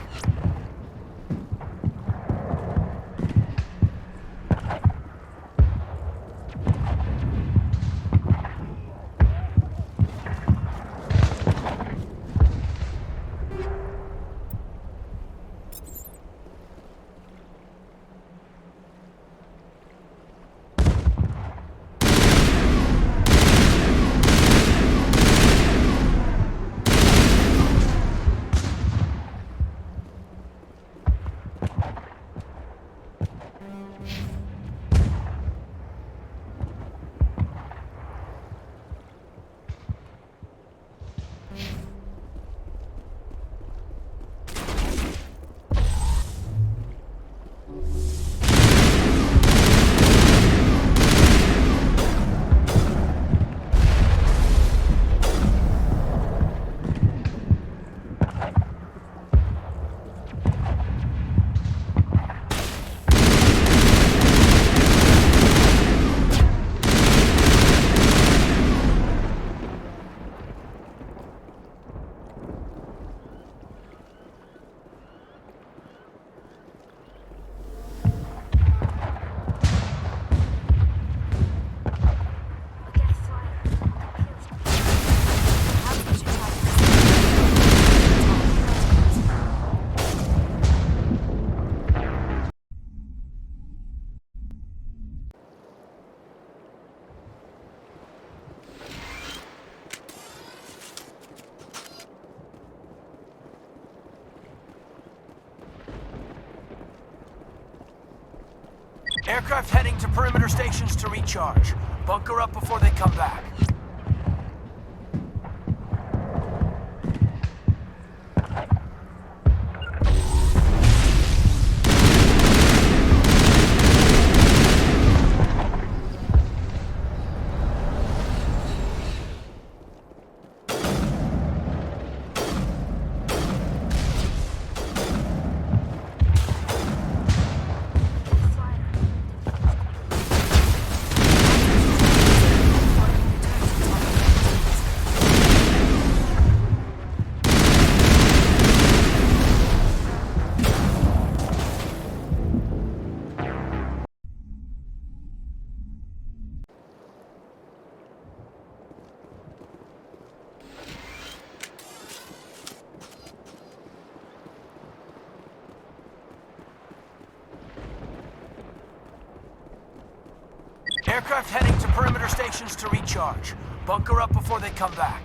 Aircraft heading to perimeter stations to recharge. Bunker up before they come back. Aircraft heading to perimeter stations to recharge. Bunker up before they come back.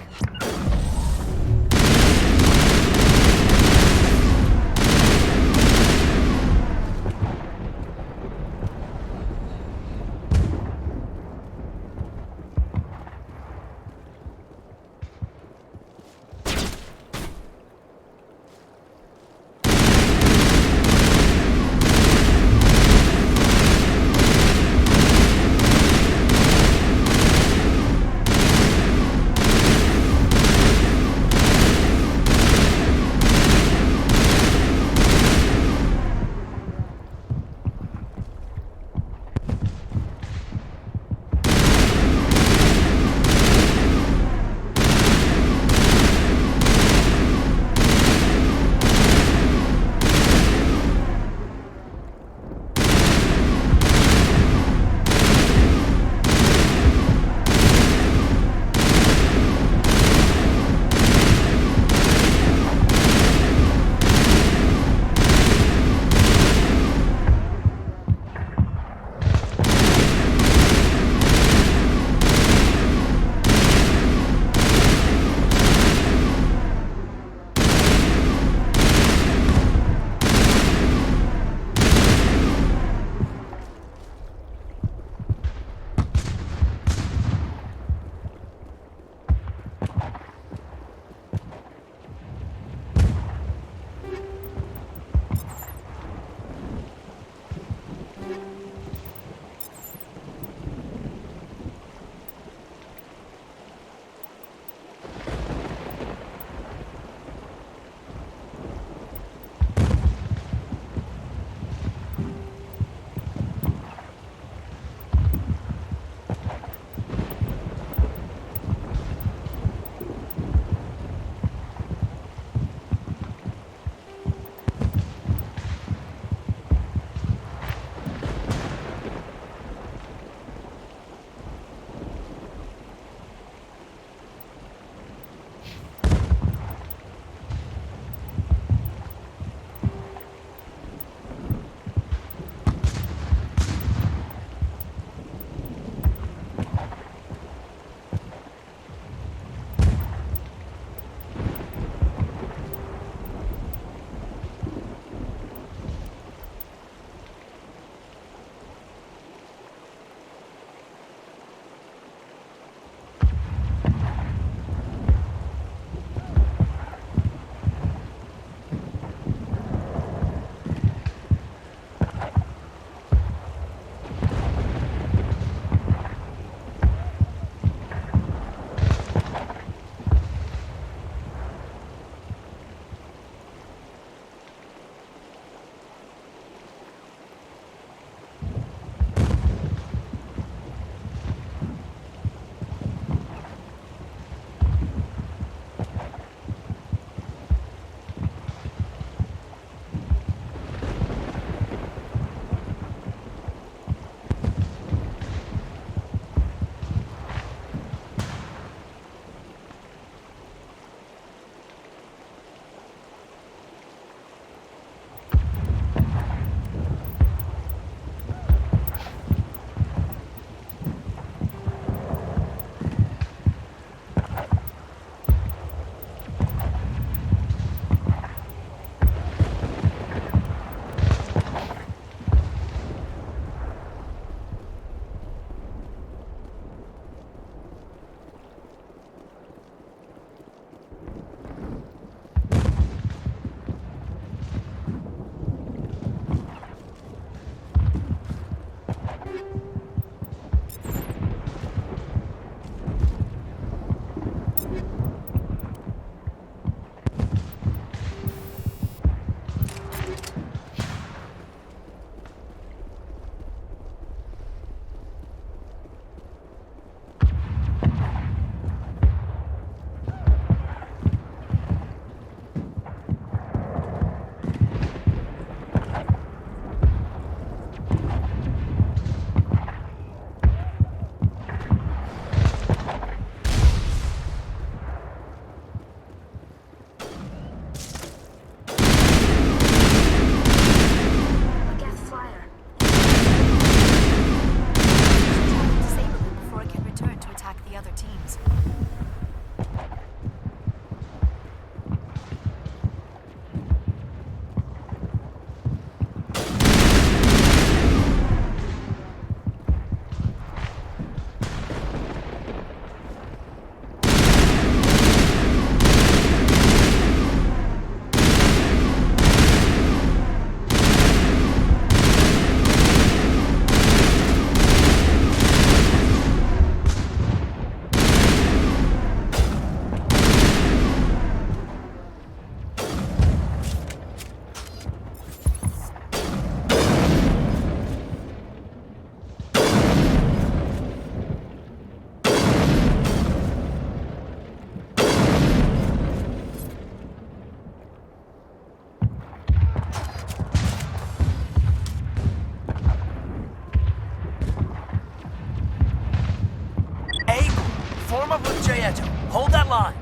that line.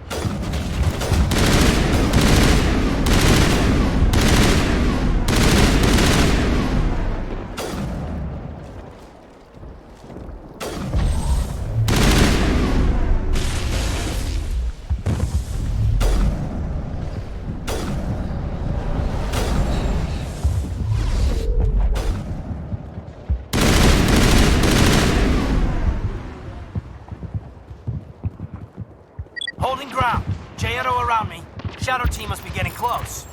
Holding ground. J-Edo around me. Shadow team must be getting close.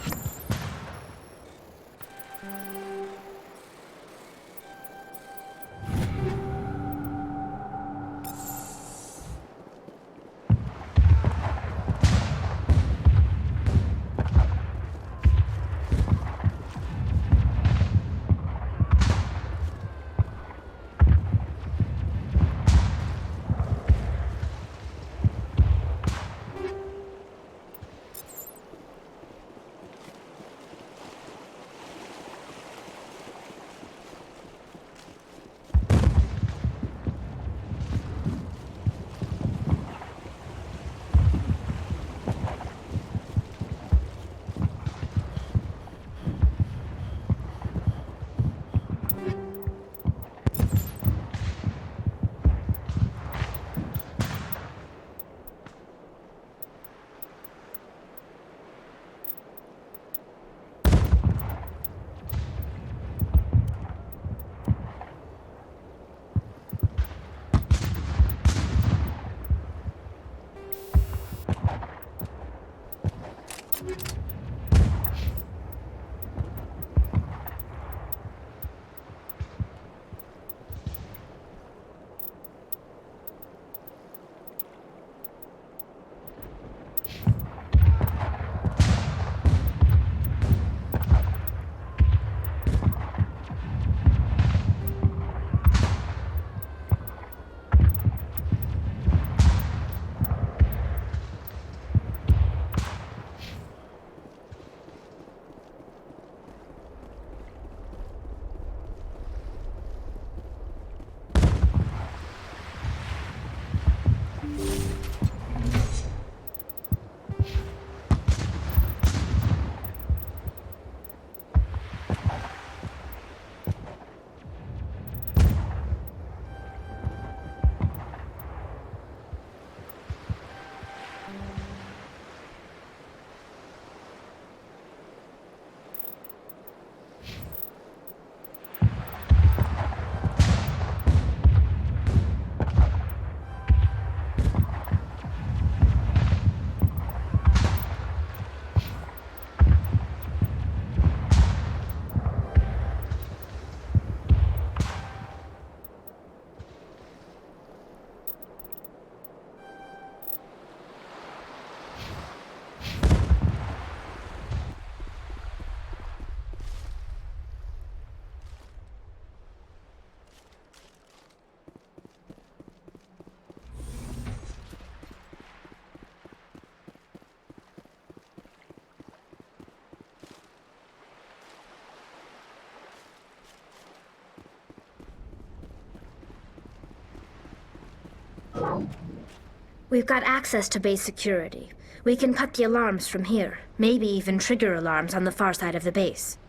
We've got access to base security. We can cut the alarms from here, maybe even trigger alarms on the far side of the base.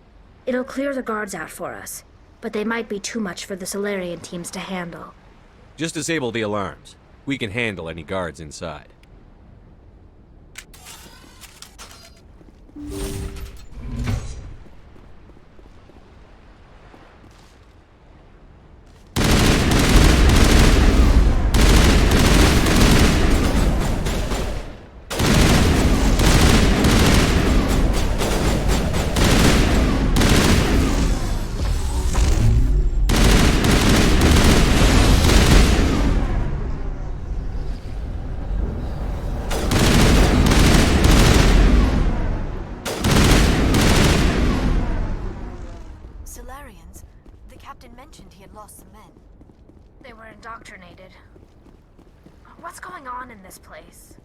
It'll clear the guards out for us, but they might be too much for the Solarian teams to handle. Just disable the alarms. We can handle any guards inside. Solarians? The captain mentioned he had lost some men. They were indoctrinated. What's going on in this place?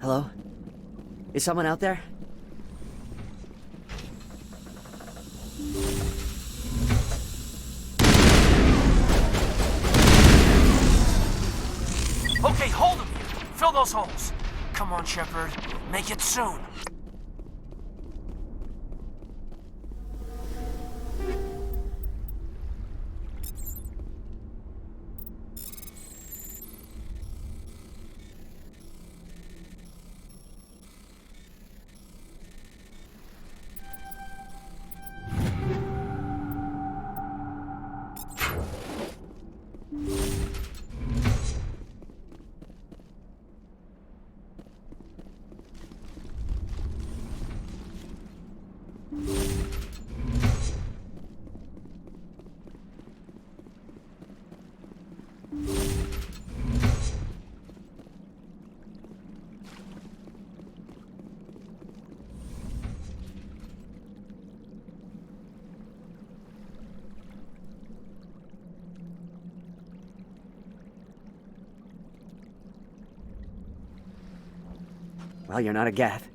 Hello? Is someone out there? Okay, hold him! Fill those holes! Come on, Shepard. Make it soon. Well, you're not a Geth,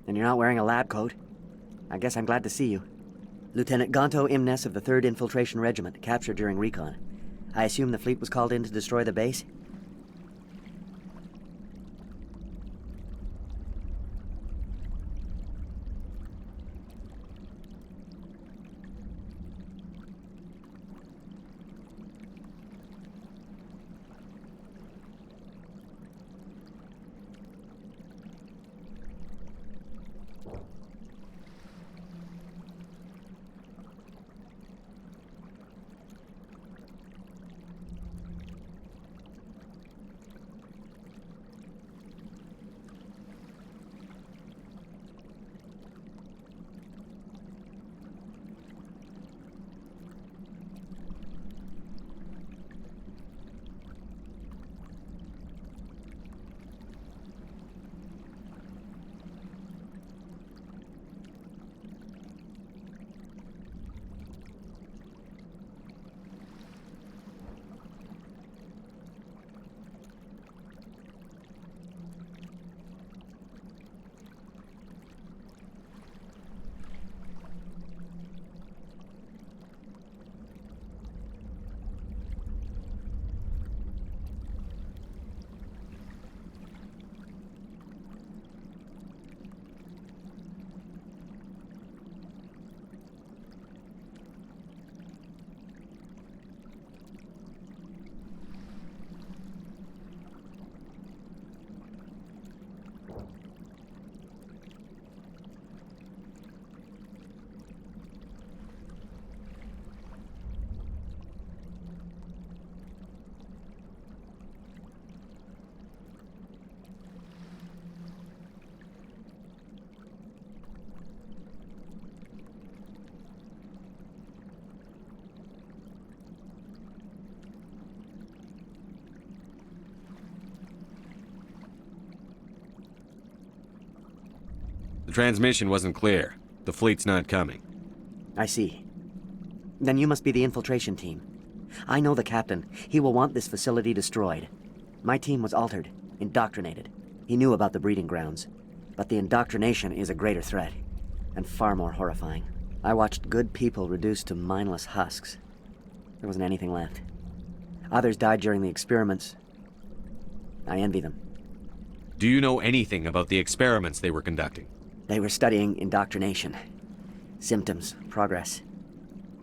and you're not wearing a lab coat. I guess I'm glad to see you. Lieutenant Gonto Imnes of the 3rd Infiltration Regiment, captured during recon. I assume the fleet was called in to destroy the base? The transmission wasn't clear. The fleet's not coming. I see. Then you must be the infiltration team. I know the captain. He will want this facility destroyed. My team was altered, indoctrinated. He knew about the breeding grounds. But the indoctrination is a greater threat, and far more horrifying. I watched good people reduced to mindless husks. There wasn't anything left. Others died during the experiments. I envy them. Do you know anything about the experiments they were conducting? They were studying indoctrination. Symptoms, progress.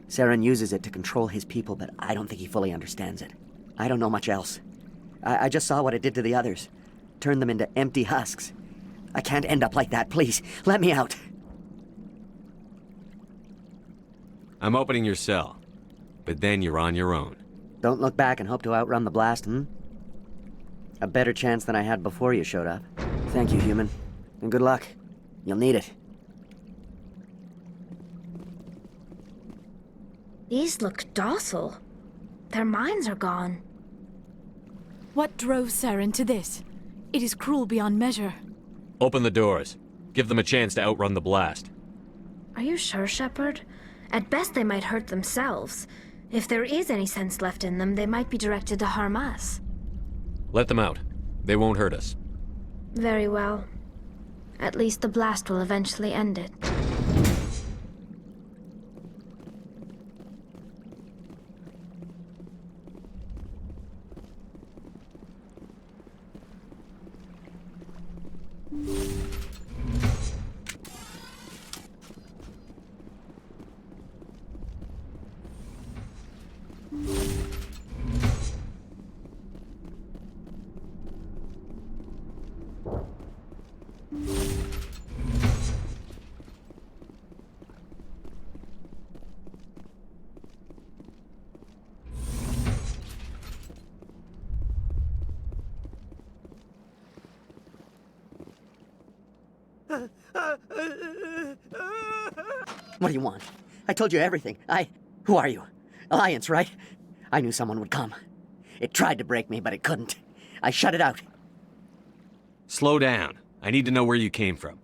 Saren uses it to control his people, but I don't think he fully understands it. I don't know much else. I just saw what it did to the others. Turned them into empty husks. I can't end up like that, please. Let me out. I'm opening your cell, but then you're on your own. Don't look back and hope to outrun the blast, A better chance than I had before you showed up. Thank you, human. And good luck. You'll need it. These look docile. Their minds are gone. What drove Saren to this? It is cruel beyond measure. Open the doors. Give them a chance to outrun the blast. Are you sure, Shepard? At best, they might hurt themselves. If there is any sense left in them, they might be directed to harm us. Let them out. They won't hurt us. Very well. At least the blast will eventually end it. What do you want? I told you everything. Who are you? Alliance, right? I knew someone would come. It tried to break me, but it couldn't. I shut it out. Slow down. I need to know where you came from.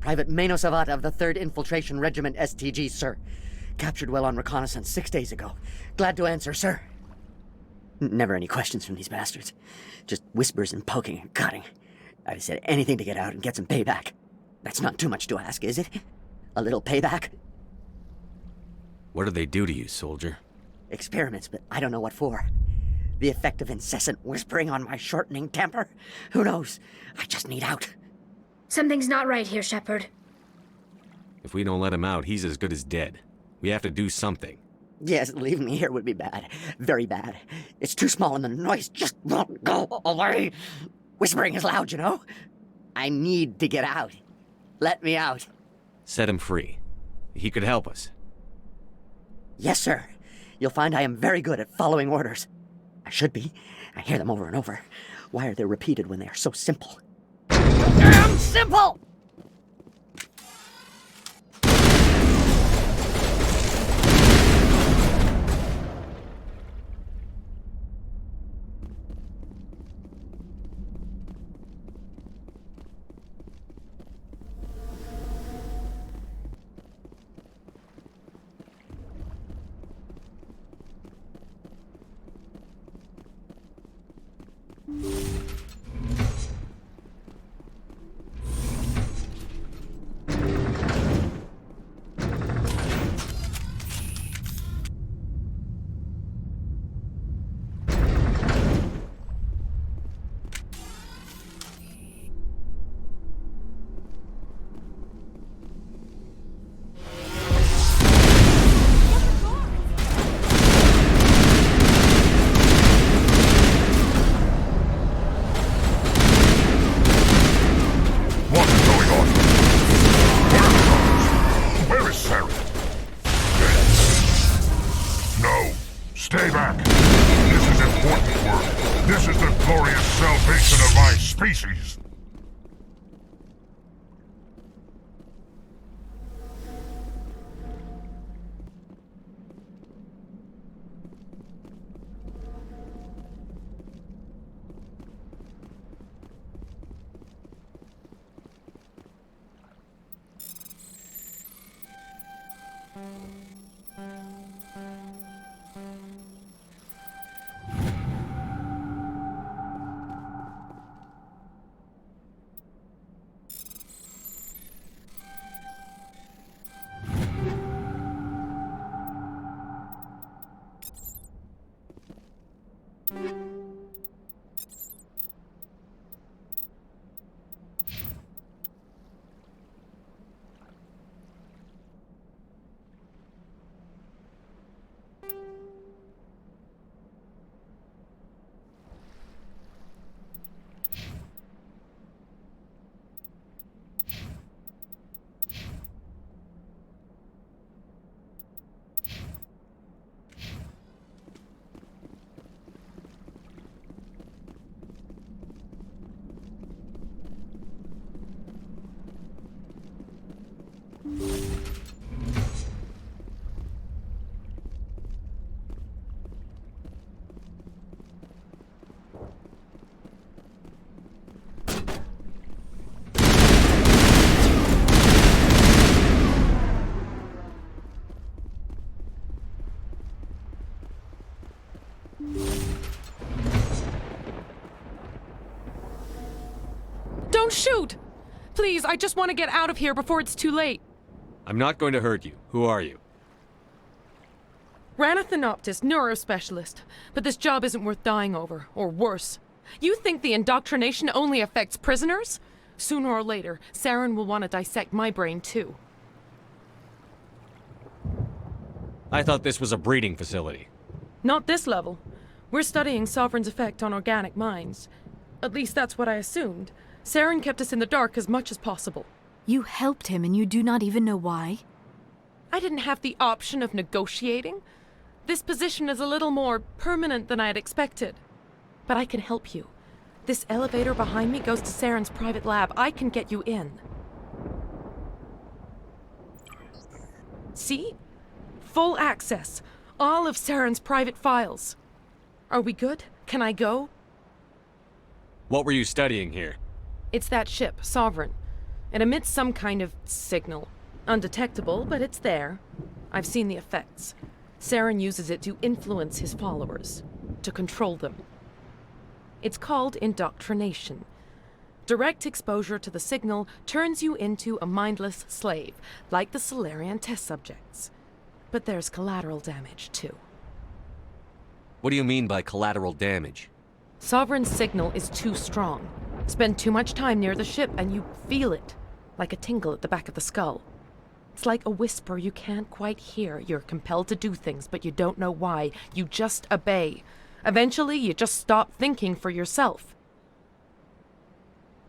Private Mano Savat of the 3rd Infiltration Regiment STG, sir. Captured well on reconnaissance 6 days ago. Glad to answer, sir. Never any questions from these bastards. Just whispers and poking and cutting. I'd have said anything to get out and get some payback. That's not too much to ask, is it? A little payback? What did they do to you, soldier? Experiments, but I don't know what for. The effect of incessant whispering on my shortening temper? Who knows? I just need out. Something's not right here, Shepard. If we don't let him out, he's as good as dead. We have to do something. Yes, leaving me here would be bad. Very bad. It's too small and the noise just won't go away. Whispering is loud, you know? I need to get out. Let me out. Set him free. He could help us. Yes, sir. You'll find I am very good at following orders. I should be. I hear them over and over. Why are they repeated when they are so simple? Damn simple! Stay back. This is important work. This is the glorious salvation of my species. Don't shoot! Please, I just want to get out of here before it's too late. I'm not going to hurt you. Who are you? Ranathanoptis, neurospecialist. But this job isn't worth dying over, or worse. You think the indoctrination only affects prisoners? Sooner or later, Saren will want to dissect my brain too. I thought this was a breeding facility. Not this level. We're studying Sovereign's effect on organic minds. At least that's what I assumed. Saren kept us in the dark as much as possible. You helped him and you do not even know why? I didn't have the option of negotiating. This position is a little more permanent than I had expected. But I can help you. This elevator behind me goes to Saren's private lab. I can get you in. See? Full access. All of Saren's private files. Are we good? Can I go? What were you studying here? It's that ship, Sovereign. It emits some kind of signal. Undetectable, but it's there. I've seen the effects. Saren uses it to influence his followers, to control them. It's called indoctrination. Direct exposure to the signal turns you into a mindless slave, like the Solarian test subjects. But there's collateral damage, too. What do you mean by collateral damage? Sovereign's signal is too strong. Spend too much time near the ship and you feel it, like a tingle at the back of the skull. It's like a whisper you can't quite hear. You're compelled to do things, but you don't know why. You just obey. Eventually, you just stop thinking for yourself.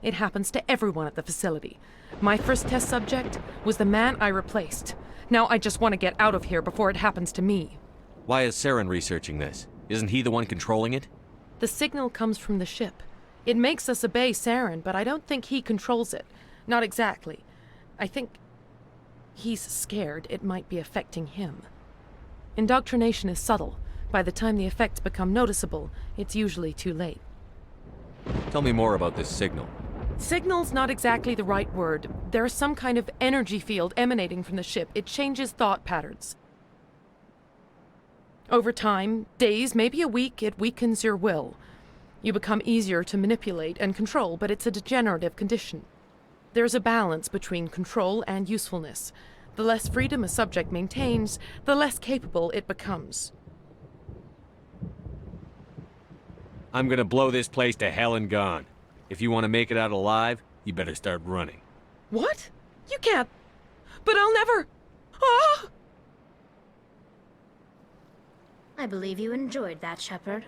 It happens to everyone at the facility. My first test subject was the man I replaced. Now I just want to get out of here before it happens to me. Why is Saren researching this? Isn't he the one controlling it? The signal comes from the ship. It makes us obey Saren, but I don't think he controls it. Not exactly. I think he's scared it might be affecting him. Indoctrination is subtle. By the time the effects become noticeable, it's usually too late. Tell me more about this signal. Signal's not exactly the right word. There's some kind of energy field emanating from the ship. It changes thought patterns. Over time, days, maybe a week, it weakens your will. You become easier to manipulate and control, but it's a degenerative condition. There's a balance between control and usefulness. The less freedom a subject maintains, the less capable it becomes. I'm gonna blow this place to hell and gone. If you want to make it out alive, you better start running. What? You can't. But I'll never. Ah! I believe you enjoyed that, Shepard.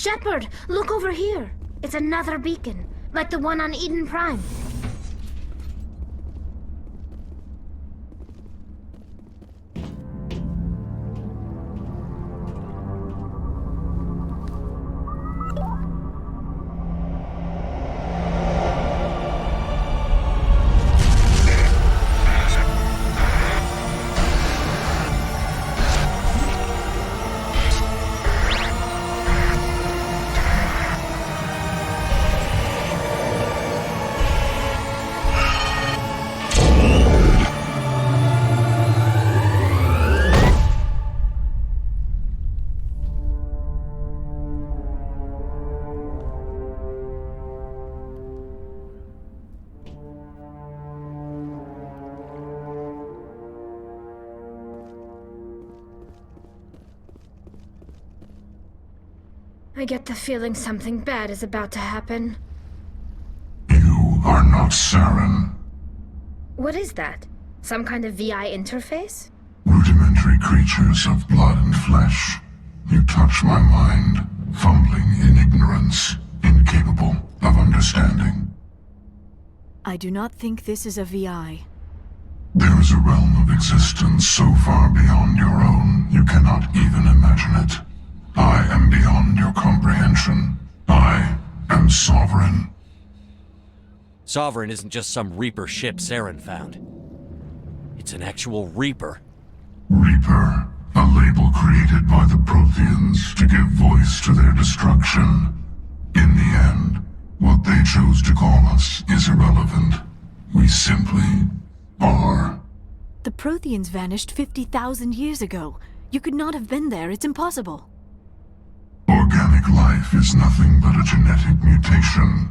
Shepard, look over here. It's another beacon, like the one on Eden Prime. I get the feeling something bad is about to happen. You are not Saren. What is that? Some kind of VI interface? Rudimentary creatures of blood and flesh. You touch my mind, fumbling in ignorance, incapable of understanding. I do not think this is a VI. There is a realm of existence so far beyond your own, you cannot even imagine it. I am beyond your comprehension. I am Sovereign. Sovereign isn't just some Reaper ship Saren found. It's an actual Reaper. Reaper, a label created by the Protheans to give voice to their destruction. In the end, what they chose to call us is irrelevant. We simply are. The Protheans vanished 50,000 years ago. You could not have been there. It's impossible. Organic life is nothing but a genetic mutation.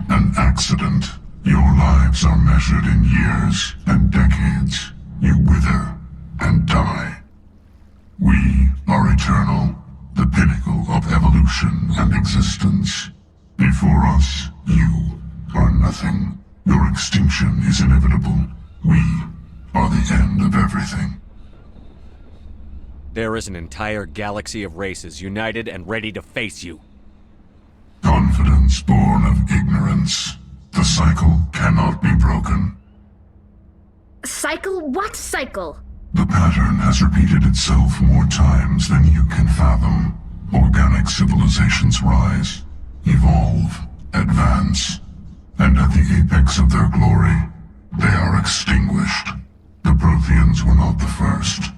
An accident. Your lives are measured in years and decades. You wither and die. We are eternal, the pinnacle of evolution and existence. Before us, you are nothing. Your extinction is inevitable. We are the end of everything. There is an entire galaxy of races united and ready to face you. Confidence born of ignorance. The cycle cannot be broken. Cycle? What cycle? The pattern has repeated itself more times than you can fathom. Organic civilizations rise, evolve, advance, and at the apex of their glory, they are extinguished. The Protheans were not the first.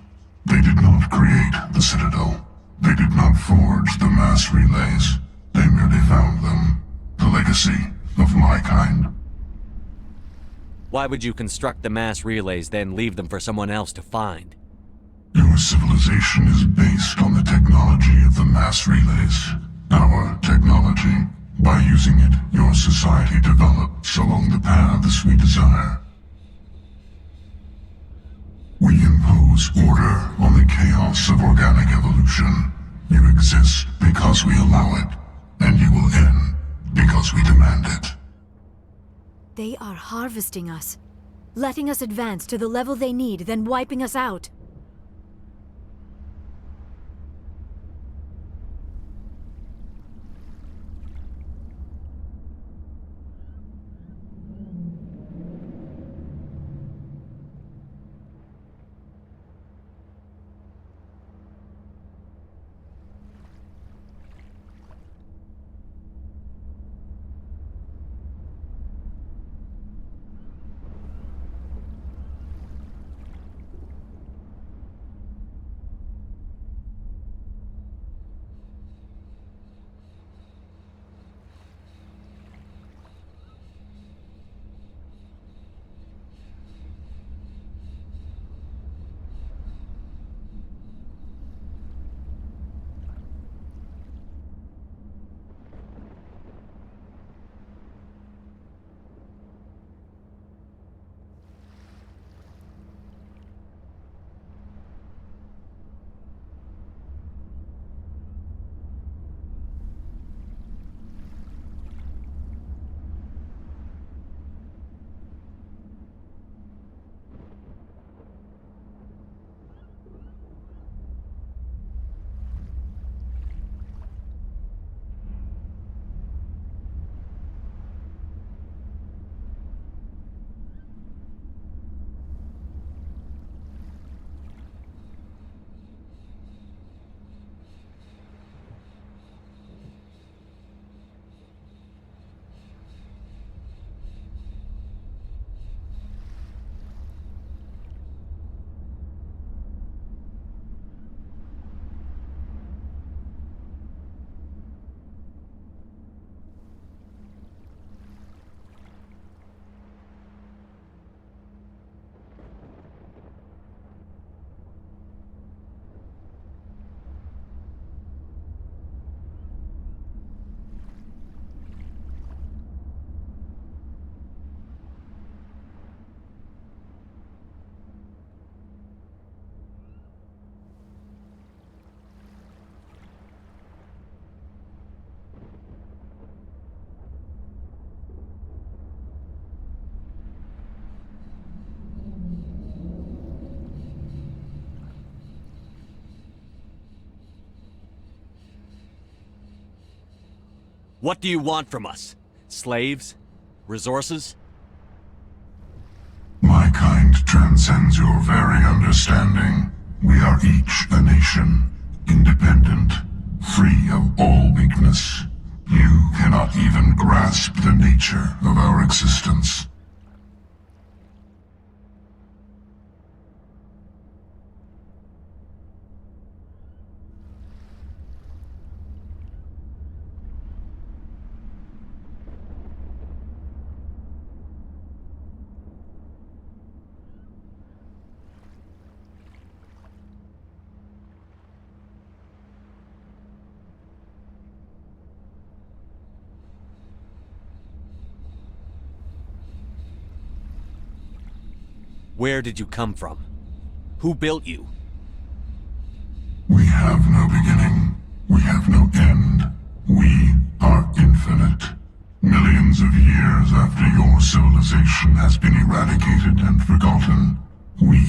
They did not create the Citadel. They did not forge the mass relays. They merely found them. The legacy of my kind. Why would you construct the mass relays, then leave them for someone else to find? Your civilization is based on the technology of the mass relays. Our technology. By using it, your society develops along the paths we desire. We impose order on the chaos of organic evolution. You exist because we allow it, and you will end because we demand it. They are harvesting us, letting us advance to the level they need, then wiping us out. What do you want from us? Slaves? Resources? My kind transcends your very understanding. We are each a nation, independent, free of all weakness. You cannot even grasp the nature of our existence. Where did you come from? Who built you? We have no beginning. We have no end. We are infinite. Millions of years after your civilization has been eradicated and forgotten, we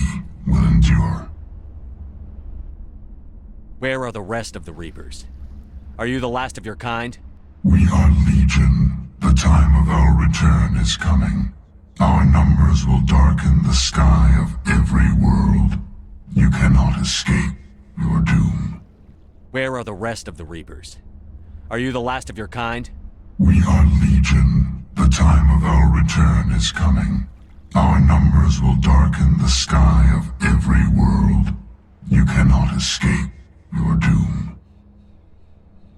will endure. Where are the rest of the Reapers? Are you the last of your kind? We are Legion. The time of our return is coming. Our numbers will darken the sky of every world. You cannot escape your doom. Where are the rest of the Reapers? Are you the last of your kind? We are Legion. The time of our return is coming. Our numbers will darken the sky of every world. You cannot escape your doom.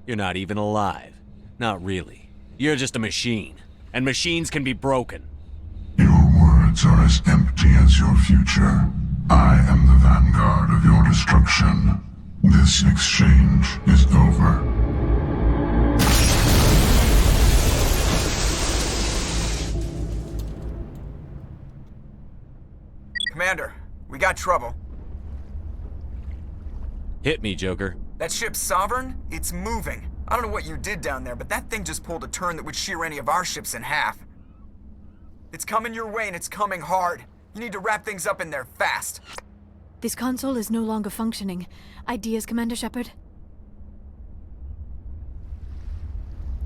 You're not even alive. Not really. You're just a machine. And machines can be broken. Words are as empty as your future. I am the vanguard of your destruction. This exchange is over. Commander, we got trouble. Hit me, Joker. That ship's Sovereign? It's moving. I don't know what you did down there, but that thing just pulled a turn that would shear any of our ships in half. It's coming your way, and it's coming hard. You need to wrap things up in there fast. This console is no longer functioning. Ideas, Commander Shepard?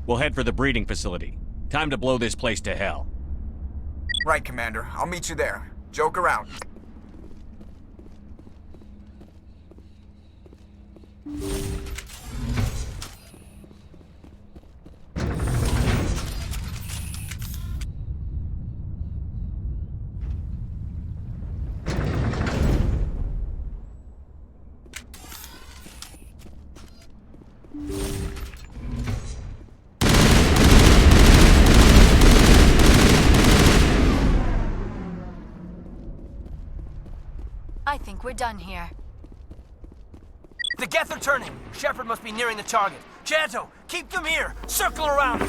We'll head for the breeding facility. Time to blow this place to hell. Right, Commander. I'll meet you there. Joker out. I think we're done here. The Geth are turning. Shepard must be nearing the target. Janto, keep them here. Circle around.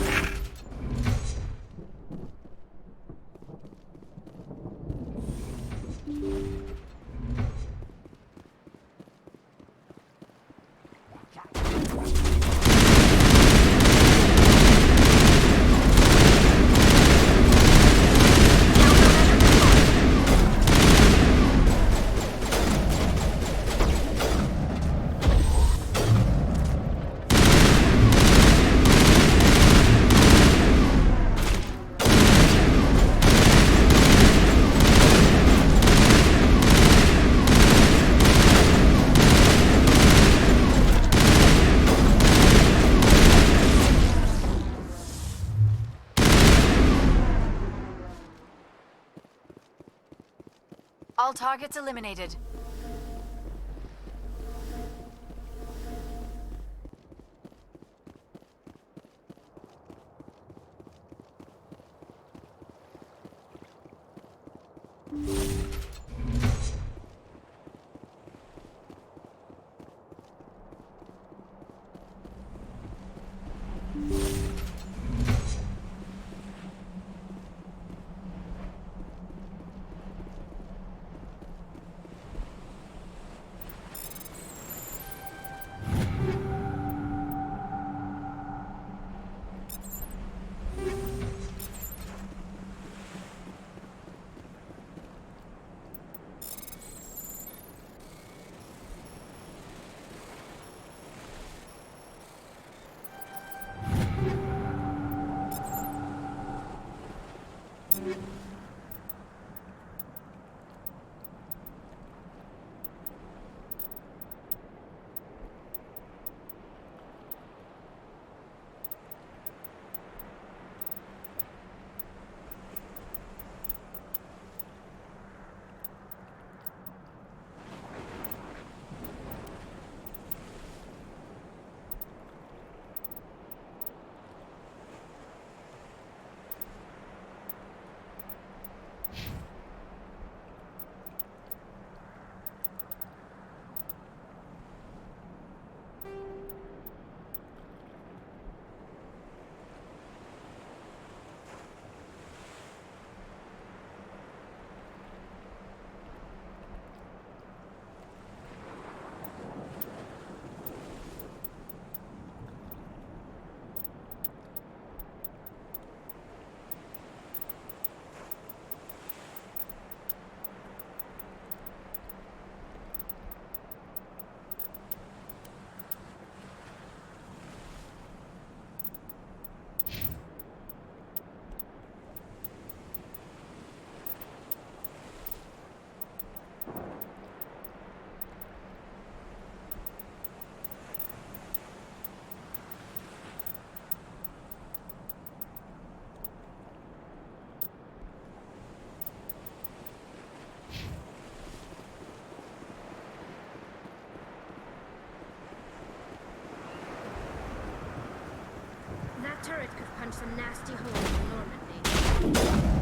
All targets eliminated. punch some nasty holes in Normandy.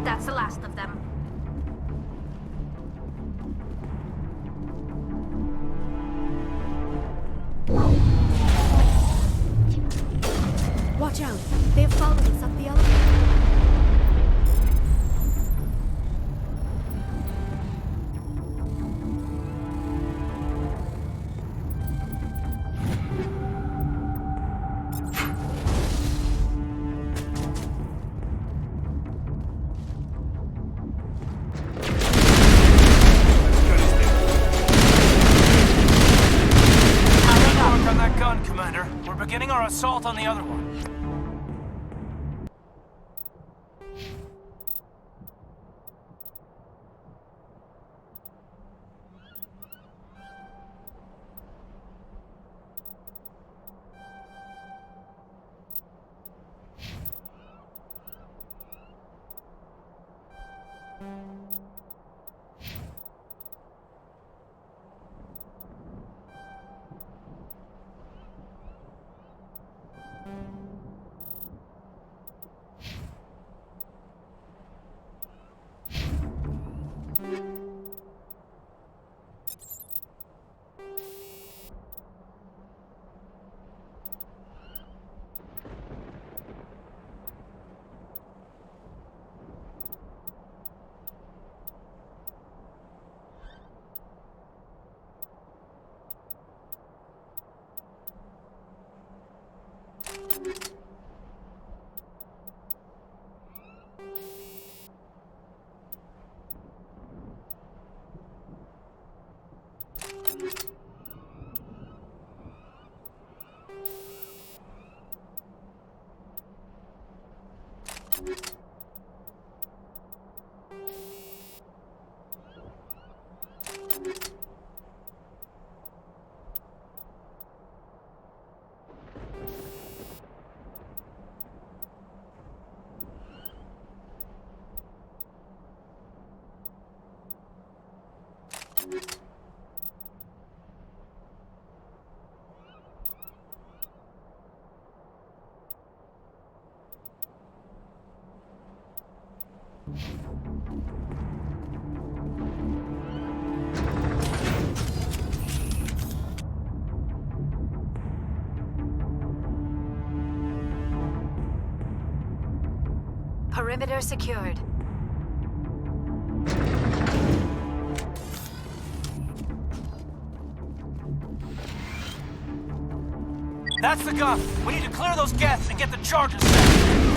That's the last of them. Watch out! They have followed us up the elevator. On that gun, Commander. We're beginning our assault on the other one. Perimeter secured. That's the gun. We need to clear those gases and get the charges set.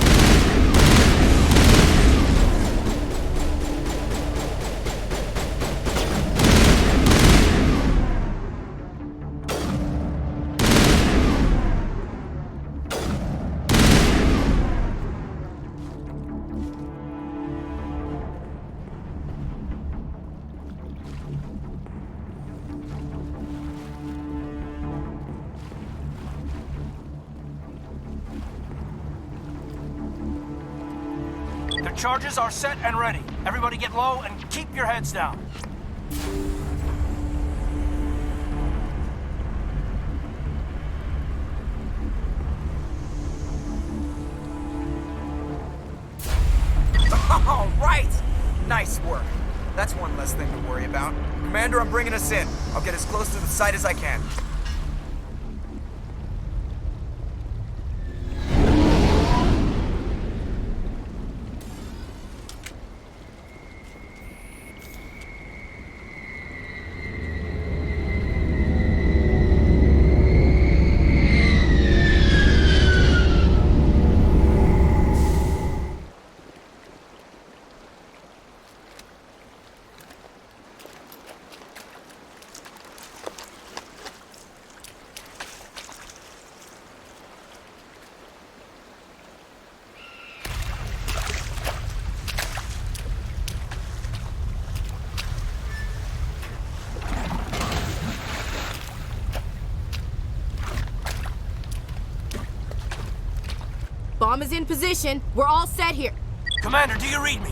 The charges are set and ready. Everybody get low and keep your heads down. Nice work. That's one less thing to worry about. Commander, I'm bringing us in. I'll get as close to the site as I can. Bomb is in position. We're all set here. Commander, do you read me?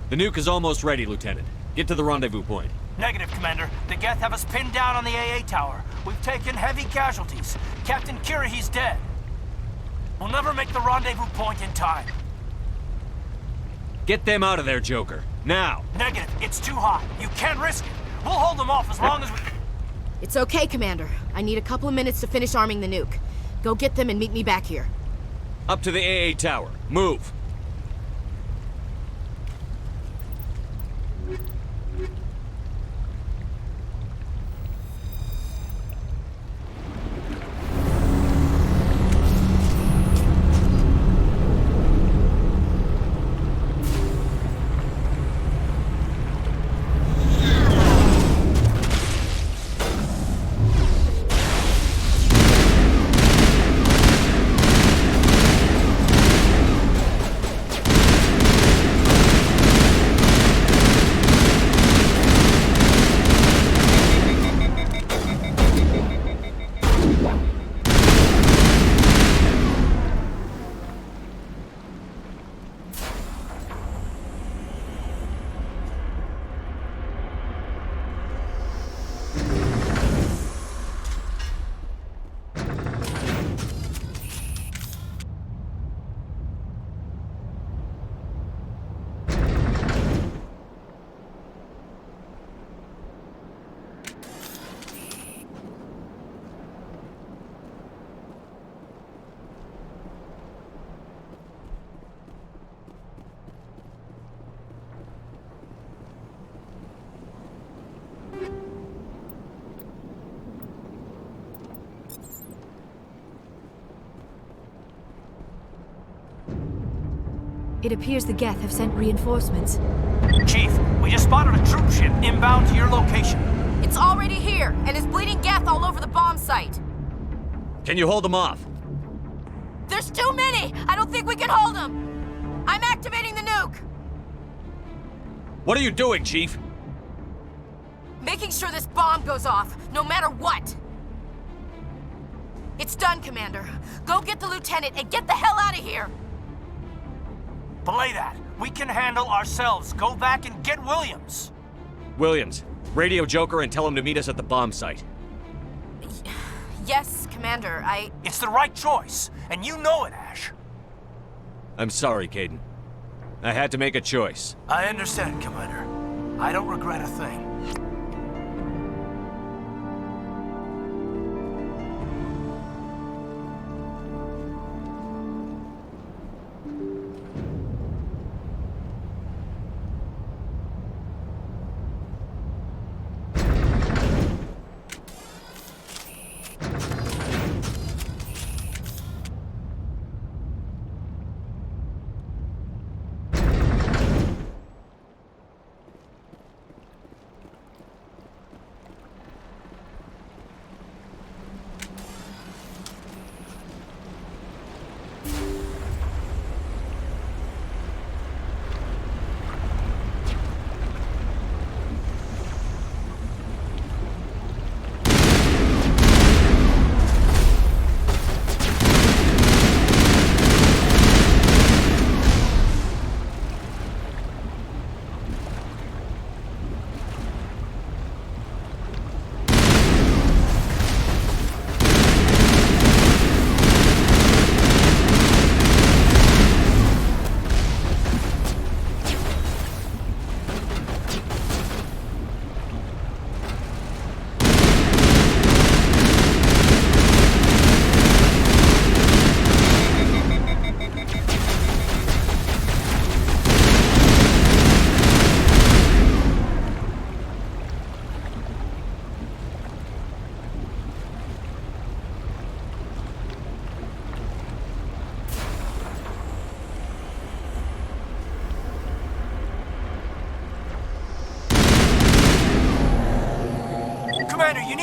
The nuke is almost ready, Lieutenant. Get to the rendezvous point. Negative, Commander. The Geth have us pinned down on the AA tower. We've taken heavy casualties. Captain Kirahi's dead. We'll never make the rendezvous point in time. Get them out of there, Joker. Now! Negative. It's too hot. You can't risk it. We'll hold them off as long as we... It's okay, Commander. I need a couple of minutes to finish arming the nuke. Go get them and meet me back here. Up to the AA tower. Move! It appears the Geth have sent reinforcements. Chief, we just spotted a troop ship inbound to your location. It's already here, and is bleeding Geth all over the bomb site. Can you hold them off? There's too many! I don't think we can hold them! I'm activating the nuke! What are you doing, Chief? Making sure this bomb goes off, no matter what! It's done, Commander. Go get the lieutenant and get the hell out of here! Belay that. We can handle ourselves. Go back and get Williams. Williams, radio Joker and tell him to meet us at the bomb site. Yes, Commander, It's the right choice, and you know it, Ash. I'm sorry, Caden. I had to make a choice. I understand, Commander. I don't regret a thing.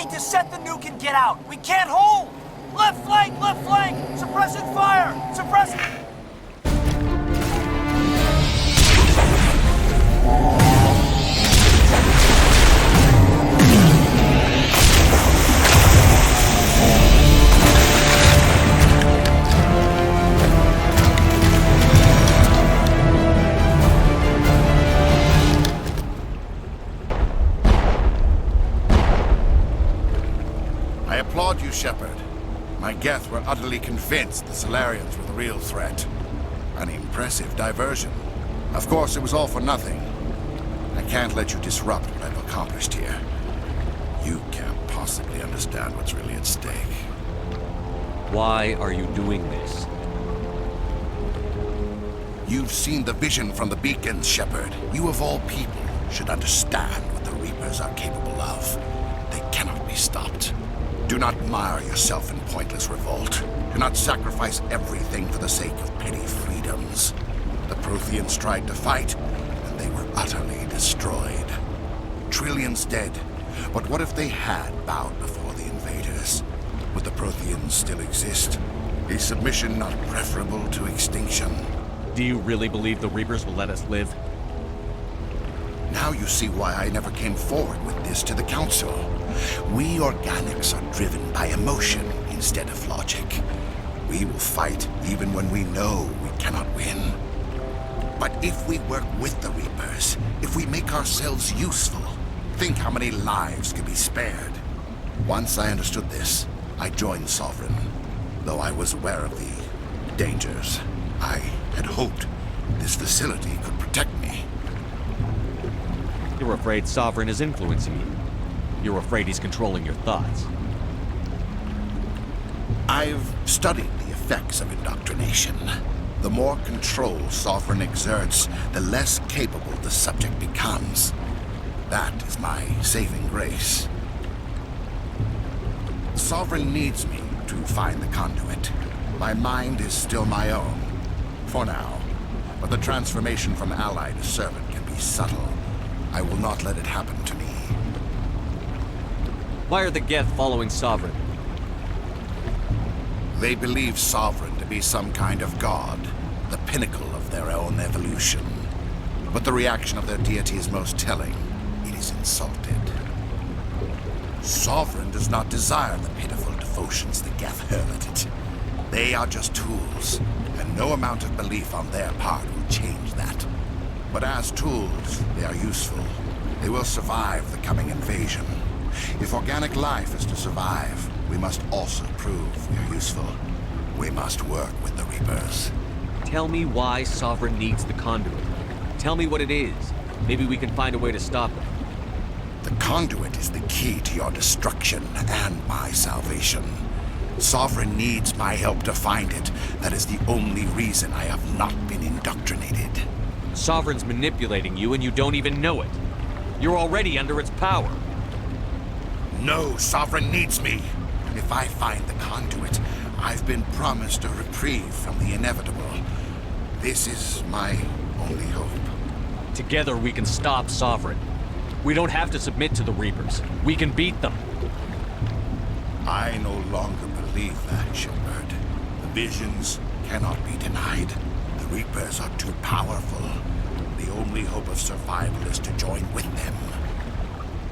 need to set the nuke and get out. We can't hold! Left flank! Left flank! Suppressing fire! Suppressing... I applaud you, Shepard. My Geth were utterly convinced the Solarians were the real threat. An impressive diversion. Of course, it was all for nothing. I can't let you disrupt what I've accomplished here. You can't possibly understand what's really at stake. Why are you doing this? You've seen the vision from the beacons, Shepard. You of all people should understand what the Reapers are capable of. They cannot be stopped. Do not mire yourself in pointless revolt. Do not sacrifice everything for the sake of petty freedoms. The Protheans tried to fight, and they were utterly destroyed. Trillions dead. But what if they had bowed before the invaders? Would the Protheans still exist? Is submission not preferable to extinction? Do you really believe the Reapers will let us live? Now you see why I never came forward with this to the Council. We organics are driven by emotion instead of logic. We will fight even when we know we cannot win. But if we work with the Reapers, if we make ourselves useful, think how many lives could be spared. Once I understood this, I joined Sovereign. Though I was aware of the dangers, I had hoped this facility could protect me. You're afraid Sovereign is influencing you. You're afraid he's controlling your thoughts. I've studied the effects of indoctrination. The more control Sovereign exerts, the less capable the subject becomes. That is my saving grace. Sovereign needs me to find the conduit. My mind is still my own, for now. But the transformation from ally to servant can be subtle. I will not let it happen to me. Why are the Geth following Sovereign? They believe Sovereign to be some kind of god, the pinnacle of their own evolution. But the reaction of their deity is most telling. It is insulted. Sovereign does not desire the pitiful devotions the Geth hurl at it. They are just tools, and no amount of belief on their part will change that. But as tools, they are useful. They will survive the coming invasion. If organic life is to survive, we must also prove we are useful. We must work with the Reapers. Tell me why Sovereign needs the conduit. Tell me what it is. Maybe we can find a way to stop it. The conduit is the key to your destruction and my salvation. Sovereign needs my help to find it. That is the only reason I have not been indoctrinated. Sovereign's manipulating you and you don't even know it. You're already under its power. No, Sovereign needs me. If I find the conduit, I've been promised a reprieve from the inevitable. This is my only hope. Together we can stop Sovereign. We don't have to submit to the Reapers. We can beat them. I no longer believe that, Shepard. The visions cannot be denied. The Reapers are too powerful. The only hope of survival is to join with them.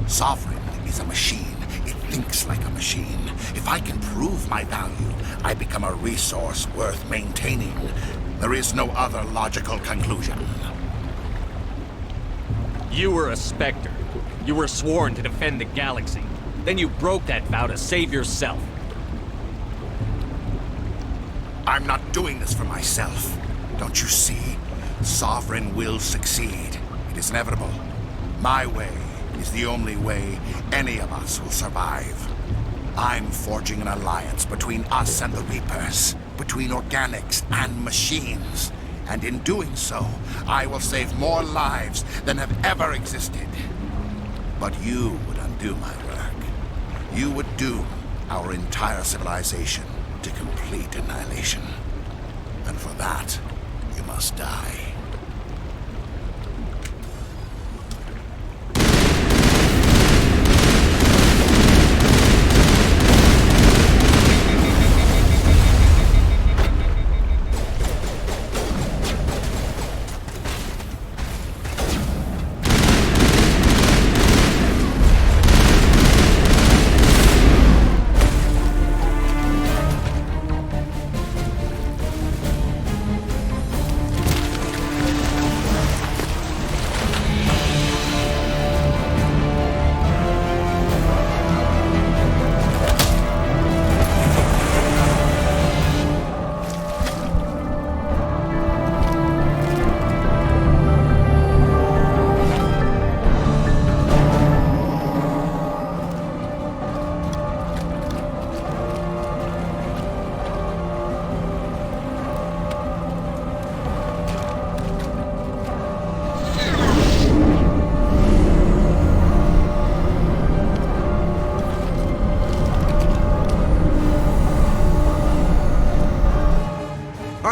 Sovereign is a machine. It thinks like a machine. If I can prove my value, I become a resource worth maintaining. There is no other logical conclusion. You were a Spectre. You were sworn to defend the galaxy. Then you broke that vow to save yourself. I'm not doing this for myself. Don't you see? Sovereign will succeed. It is inevitable. My way is the only way any of us will survive. I'm forging an alliance between us and the Reapers, between organics and machines. And in doing so, I will save more lives than have ever existed. But you would undo my work. You would doom our entire civilization to complete annihilation. And for that, you must die.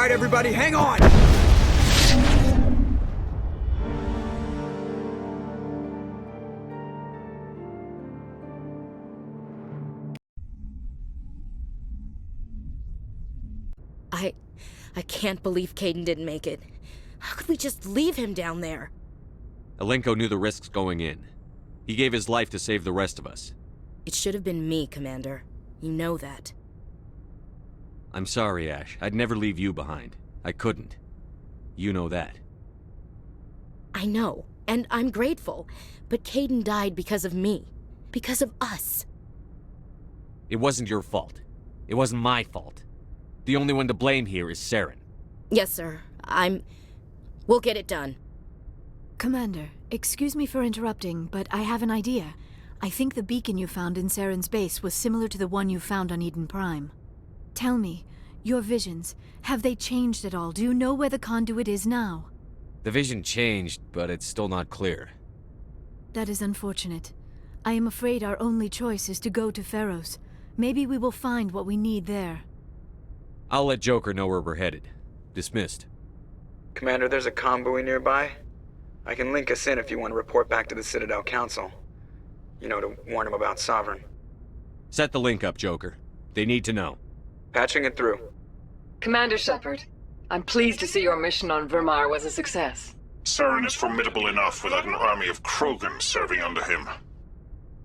right, everybody, hang on! I can't believe Caden didn't make it. How could we just leave him down there? Alenko knew the risks going in. He gave his life to save the rest of us. It should have been me, Commander. You know that. I'm sorry, Ash. I'd never leave you behind. I couldn't. You know that. I know, and I'm grateful. But Caden died because of me. Because of us. It wasn't your fault. It wasn't my fault. The only one to blame here is Saren. Yes, sir. We'll get it done. Commander, excuse me for interrupting, but I have an idea. I think the beacon you found in Saren's base was similar to the one you found on Eden Prime. Tell me, your visions, have they changed at all? Do you know where the conduit is now? The vision changed, but it's still not clear. That is unfortunate. I am afraid our only choice is to go to Pharaoh's. Maybe we will find what we need there. I'll let Joker know where we're headed. Dismissed. Commander, there's a comm buoy nearby. I can link us in if you want to report back to the Citadel Council. You know, to warn them about Sovereign. Set the link up, Joker. They need to know. Patching it through. Commander Shepard, I'm pleased to see your mission on Vermar was a success. Saren is formidable enough without an army of Krogan serving under him.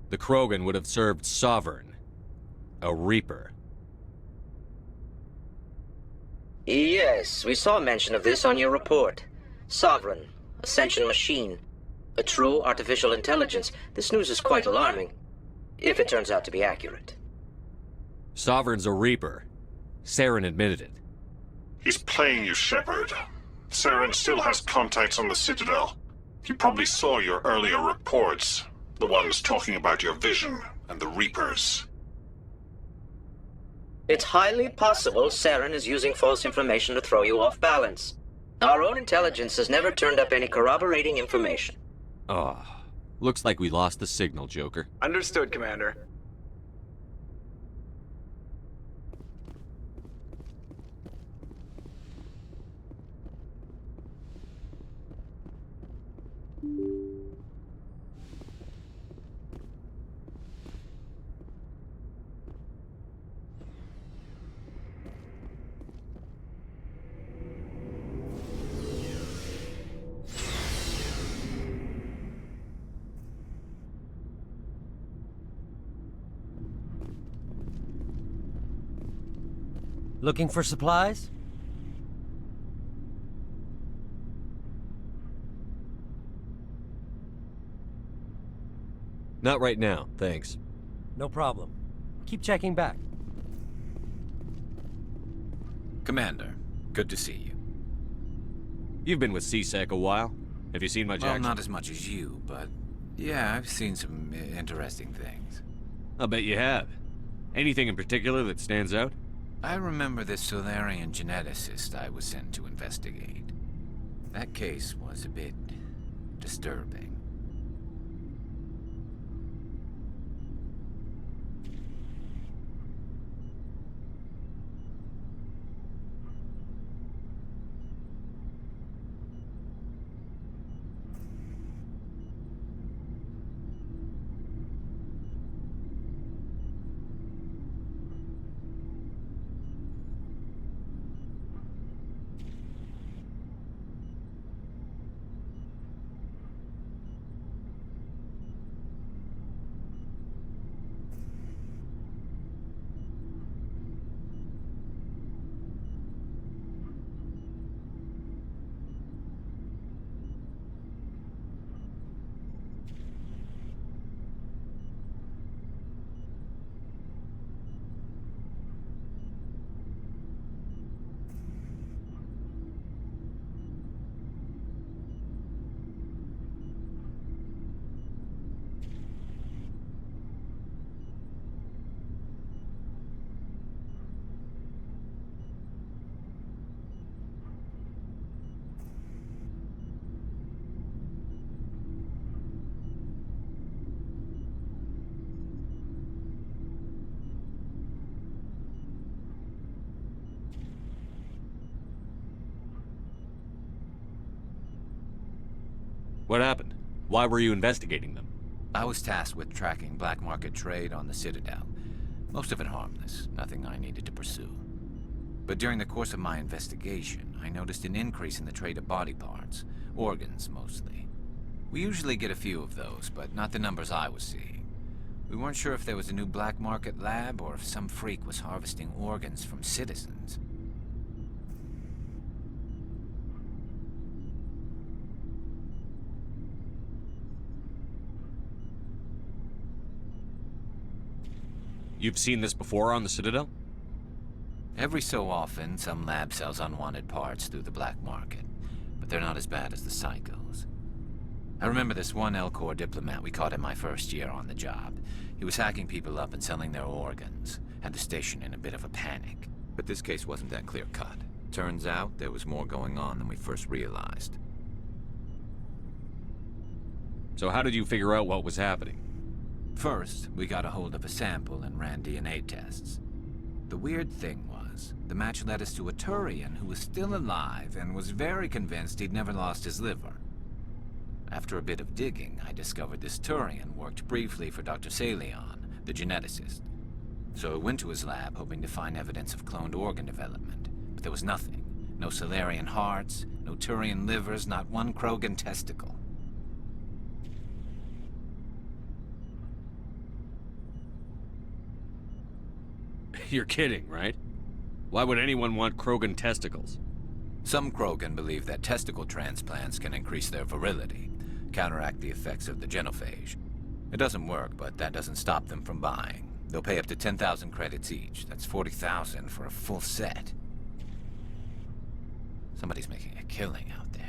The Krogan would have served Sovereign. A Reaper. Yes, we saw mention of this on your report. Sovereign, Ascension machine, a true artificial intelligence. This news is quite alarming, if it turns out to be accurate. Sovereign's a Reaper. Saren admitted it. He's playing you, Shepard. Saren still has contacts on the Citadel. He probably saw your earlier reports, the ones talking about your vision and the Reapers. It's highly possible Saren is using false information to throw you off balance. Our own intelligence has never turned up any corroborating information. Oh, looks like we lost the signal, Joker. Understood, Commander. Looking for supplies? Not right now, thanks. No problem. Keep checking back. Commander, good to see you. You've been with CSEC a while. Have you seen much Well, action? not as much as you, but yeah, I've seen some interesting things. I'll bet you have. Anything in particular that stands out? I remember this Solarian geneticist I was sent to investigate. That case was a bit disturbing. What happened? Why were you investigating them? I was tasked with tracking black market trade on the Citadel. Most of it harmless, nothing I needed to pursue. But during the course of my investigation, I noticed an increase in the trade of body parts, organs mostly. We usually get a few of those, but not the numbers I was seeing. We weren't sure if there was a new black market lab or if some freak was harvesting organs from citizens. You've seen this before on the Citadel? Every so often, some lab sells unwanted parts through the black market, but they're not as bad as the psychos. I remember this one L-Corps diplomat we caught in my first year on the job. He was hacking people up and selling their organs, had the station in a bit of a panic. But this case wasn't that clear-cut. Turns out there was more going on than we first realized. So how did you figure out what was happening? First, we got a hold of a sample and ran DNA tests. The weird thing was, the match led us to a Turian who was still alive and was very convinced he'd never lost his liver. After a bit of digging, I discovered this Turian worked briefly for Dr. Salion, the geneticist. So I went to his lab hoping to find evidence of cloned organ development, but there was nothing. No Salarian hearts, no Turian livers, not one Krogan testicle. You're kidding, right? Why would anyone want Krogan testicles? Some Krogan believe that testicle transplants can increase their virility, counteract the effects of the genophage. It doesn't work, but that doesn't stop them from buying. They'll pay up to 10,000 credits each. That's 40,000 for a full set. Somebody's making a killing out there.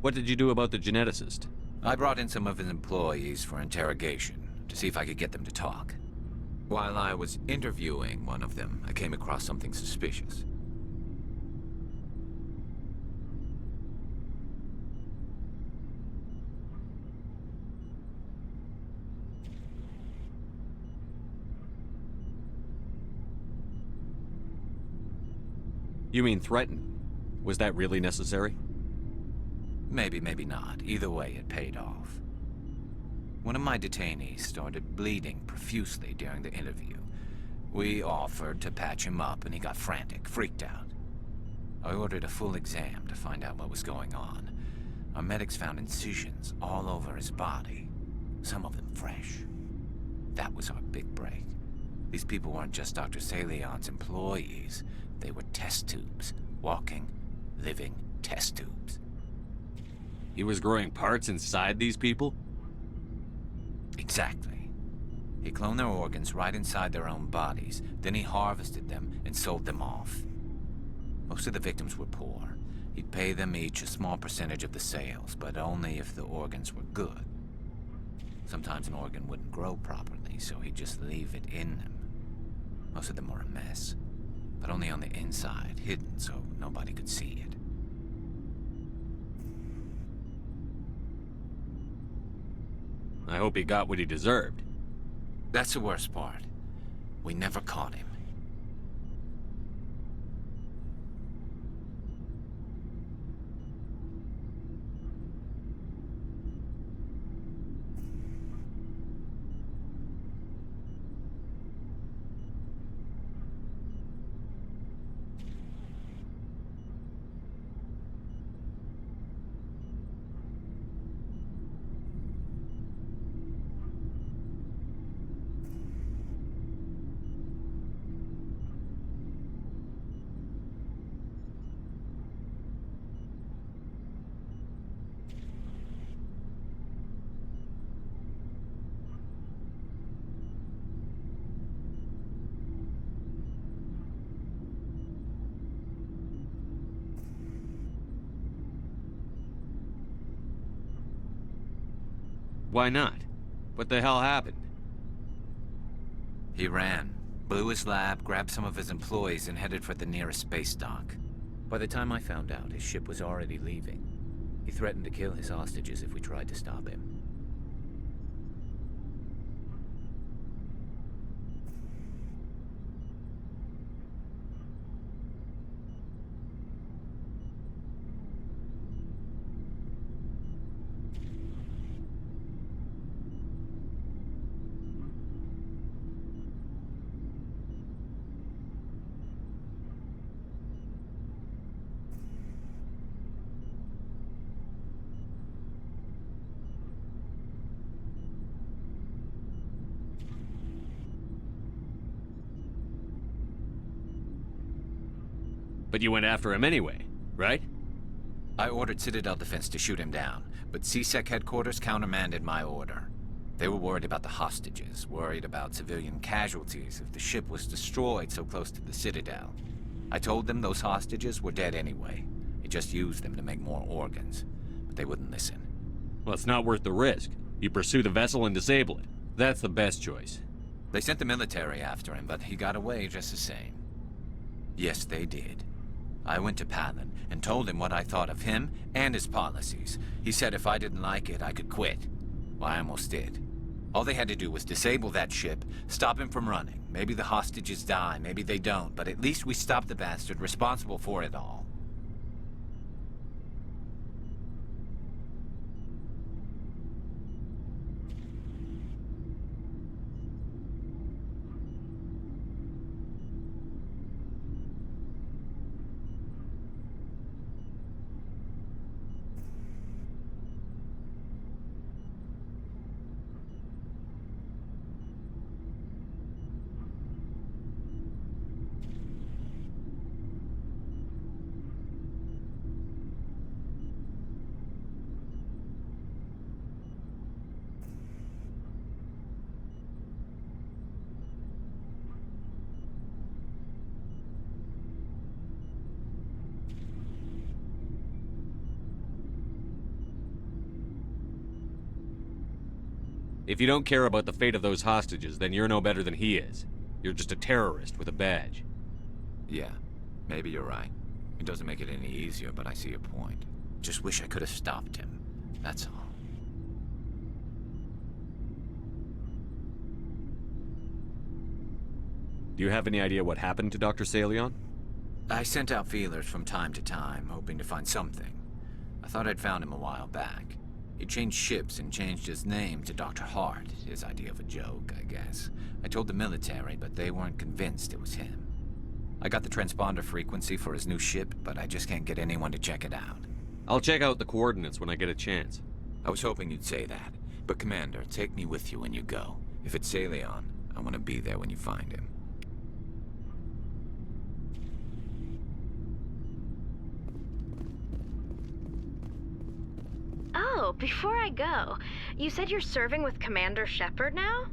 What did you do about the geneticist? I brought in some of his employees for interrogation, to see if I could get them to talk. While I was interviewing one of them, I came across something suspicious. You mean threaten? Was that really necessary? Maybe, maybe not. Either way, it paid off. One of my detainees started bleeding profusely during the interview. We offered to patch him up, and he got frantic, freaked out. I ordered a full exam to find out what was going on. Our medics found incisions all over his body, some of them fresh. That was our big break. These people weren't just Dr. Salion's employees. They were test tubes. Walking, living test tubes. He was growing parts inside these people? Exactly. He cloned their organs right inside their own bodies. Then he harvested them and sold them off. Most of the victims were poor. He'd pay them each a small percentage of the sales, but only if the organs were good. Sometimes an organ wouldn't grow properly, so he'd just leave it in them. Most of them were a mess, but only on the inside, hidden so nobody could see it. I hope he got what he deserved. That's the worst part. We never caught him. Why not? What the hell happened? He ran, blew his lab, grabbed some of his employees, and headed for the nearest space dock. By the time I found out, his ship was already leaving. He threatened to kill his hostages if we tried to stop him. But you went after him anyway, right? I ordered Citadel Defense to shoot him down, but CSEC headquarters countermanded my order. They were worried about the hostages, worried about civilian casualties if the ship was destroyed so close to the Citadel. I told them those hostages were dead anyway. He just used them to make more organs, but they wouldn't listen. Well, it's not worth the risk. You pursue the vessel and disable it. That's the best choice. They sent the military after him, but he got away just the same. Yes, they did. I went to Palin and told him what I thought of him and his policies. He said if I didn't like it, I could quit. Well, I almost did. All they had to do was disable that ship, stop him from running. Maybe the hostages die, maybe they don't, but at least we stopped the bastard responsible for it all. If you don't care about the fate of those hostages, then you're no better than he is. You're just a terrorist with a badge. Yeah, maybe you're right. It doesn't make it any easier, but I see your point. Just wish I could have stopped him. That's all. Do you have any idea what happened to Dr. Salion? I sent out feelers from time to time, hoping to find something. I thought I'd found him a while back. He changed ships and changed his name to Dr. Hart, his idea of a joke, I guess. I told the military, but they weren't convinced it was him. I got the transponder frequency for his new ship, but I just can't get anyone to check it out. I'll check out the coordinates when I get a chance. I was hoping you'd say that. But Commander, take me with you when you go. If it's Salion, I want to be there when you find him. Oh, before I go, you said you're serving with Commander Shepard now?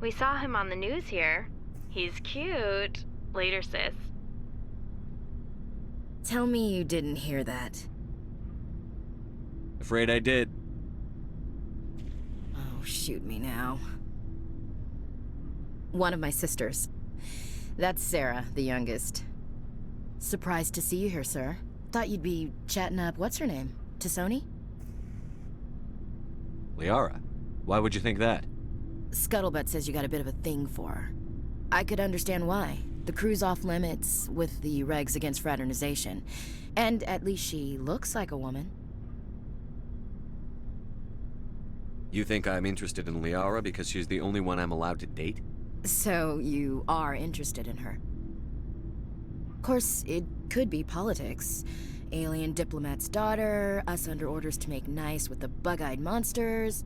We saw him on the news here. He's cute. Later, sis. Tell me you didn't hear that. Afraid I did. Oh, shoot me now. One of my sisters. That's Sarah, the youngest. Surprised to see you here, sir. Thought you'd be chatting up, what's her name? Tassoni? Liara? Why would you think that? Scuttlebutt says you got a bit of a thing for her. I could understand why. The crew's off limits with the regs against fraternization. And at least she looks like a woman. You think I'm interested in Liara because she's the only one I'm allowed to date? So you are interested in her. Of course, it could be politics. Alien diplomat's daughter, us under orders to make nice with the bug-eyed monsters.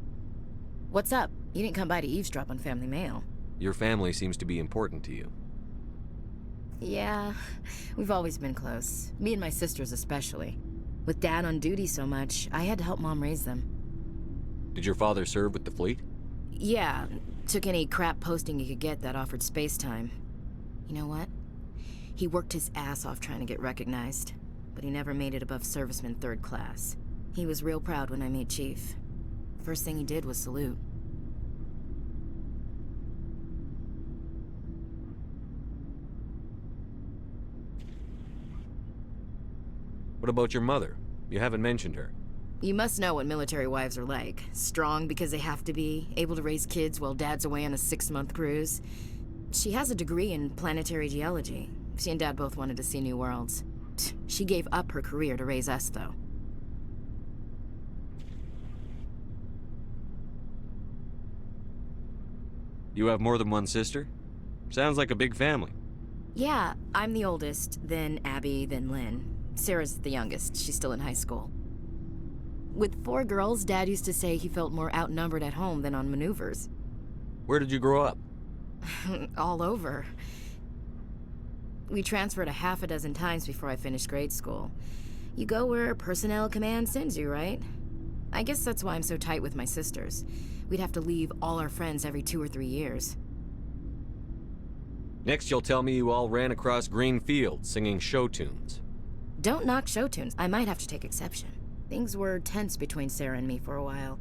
What's up? You didn't come by to eavesdrop on Family Mail. Your family seems to be important to you. Yeah, we've always been close. Me and my sisters especially. With Dad on duty so much, I had to help Mom raise them. Did your father serve with the fleet? Yeah, took any crap posting he could get that offered space time. You know what? He worked his ass off trying to get recognized, but he never made it above serviceman 3rd class. He was real proud when I made Chief. First thing he did was salute. What about your mother? You haven't mentioned her. You must know what military wives are like. Strong because they have to be, able to raise kids while Dad's away on a 6-month cruise. She has a degree in planetary geology. She and Dad both wanted to see new worlds. She gave up her career to raise us, though. You have more than one sister? Sounds like a big family. Yeah, I'm the oldest, then Abby, then Lynn. Sarah's the youngest. She's still in high school. With 4 girls, Dad used to say he felt more outnumbered at home than on maneuvers. Where did you grow up? All over. We transferred a half a dozen times before I finished grade school. You go where personnel command sends you, right? I guess that's why I'm so tight with my sisters. We'd have to leave all our friends every 2 or 3 years. Next, you'll tell me you all ran across green fields singing show tunes. Don't knock show tunes. I might have to take exception. Things were tense between Sarah and me for a while.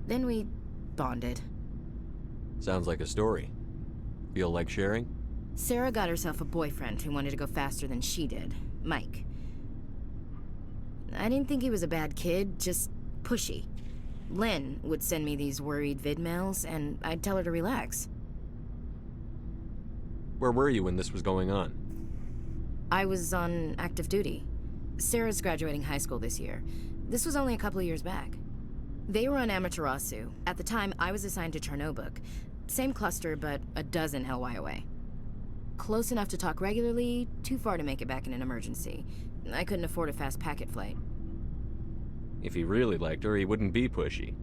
Then we bonded. Sounds like a story. Feel like sharing? Sarah got herself a boyfriend who wanted to go faster than she did, Mike. I didn't think he was a bad kid, just pushy. Lynn would send me these worried vidmails, and I'd tell her to relax. Where were you when this was going on? I was on active duty. Sarah's graduating high school this year. This was only a couple of years back. They were on Amaterasu. At the time, I was assigned to Chernobog. Same cluster, but a dozen LY away. Close enough to talk regularly, too far to make it back in an emergency. I couldn't afford a fast packet flight. If he really liked her, he wouldn't be pushy.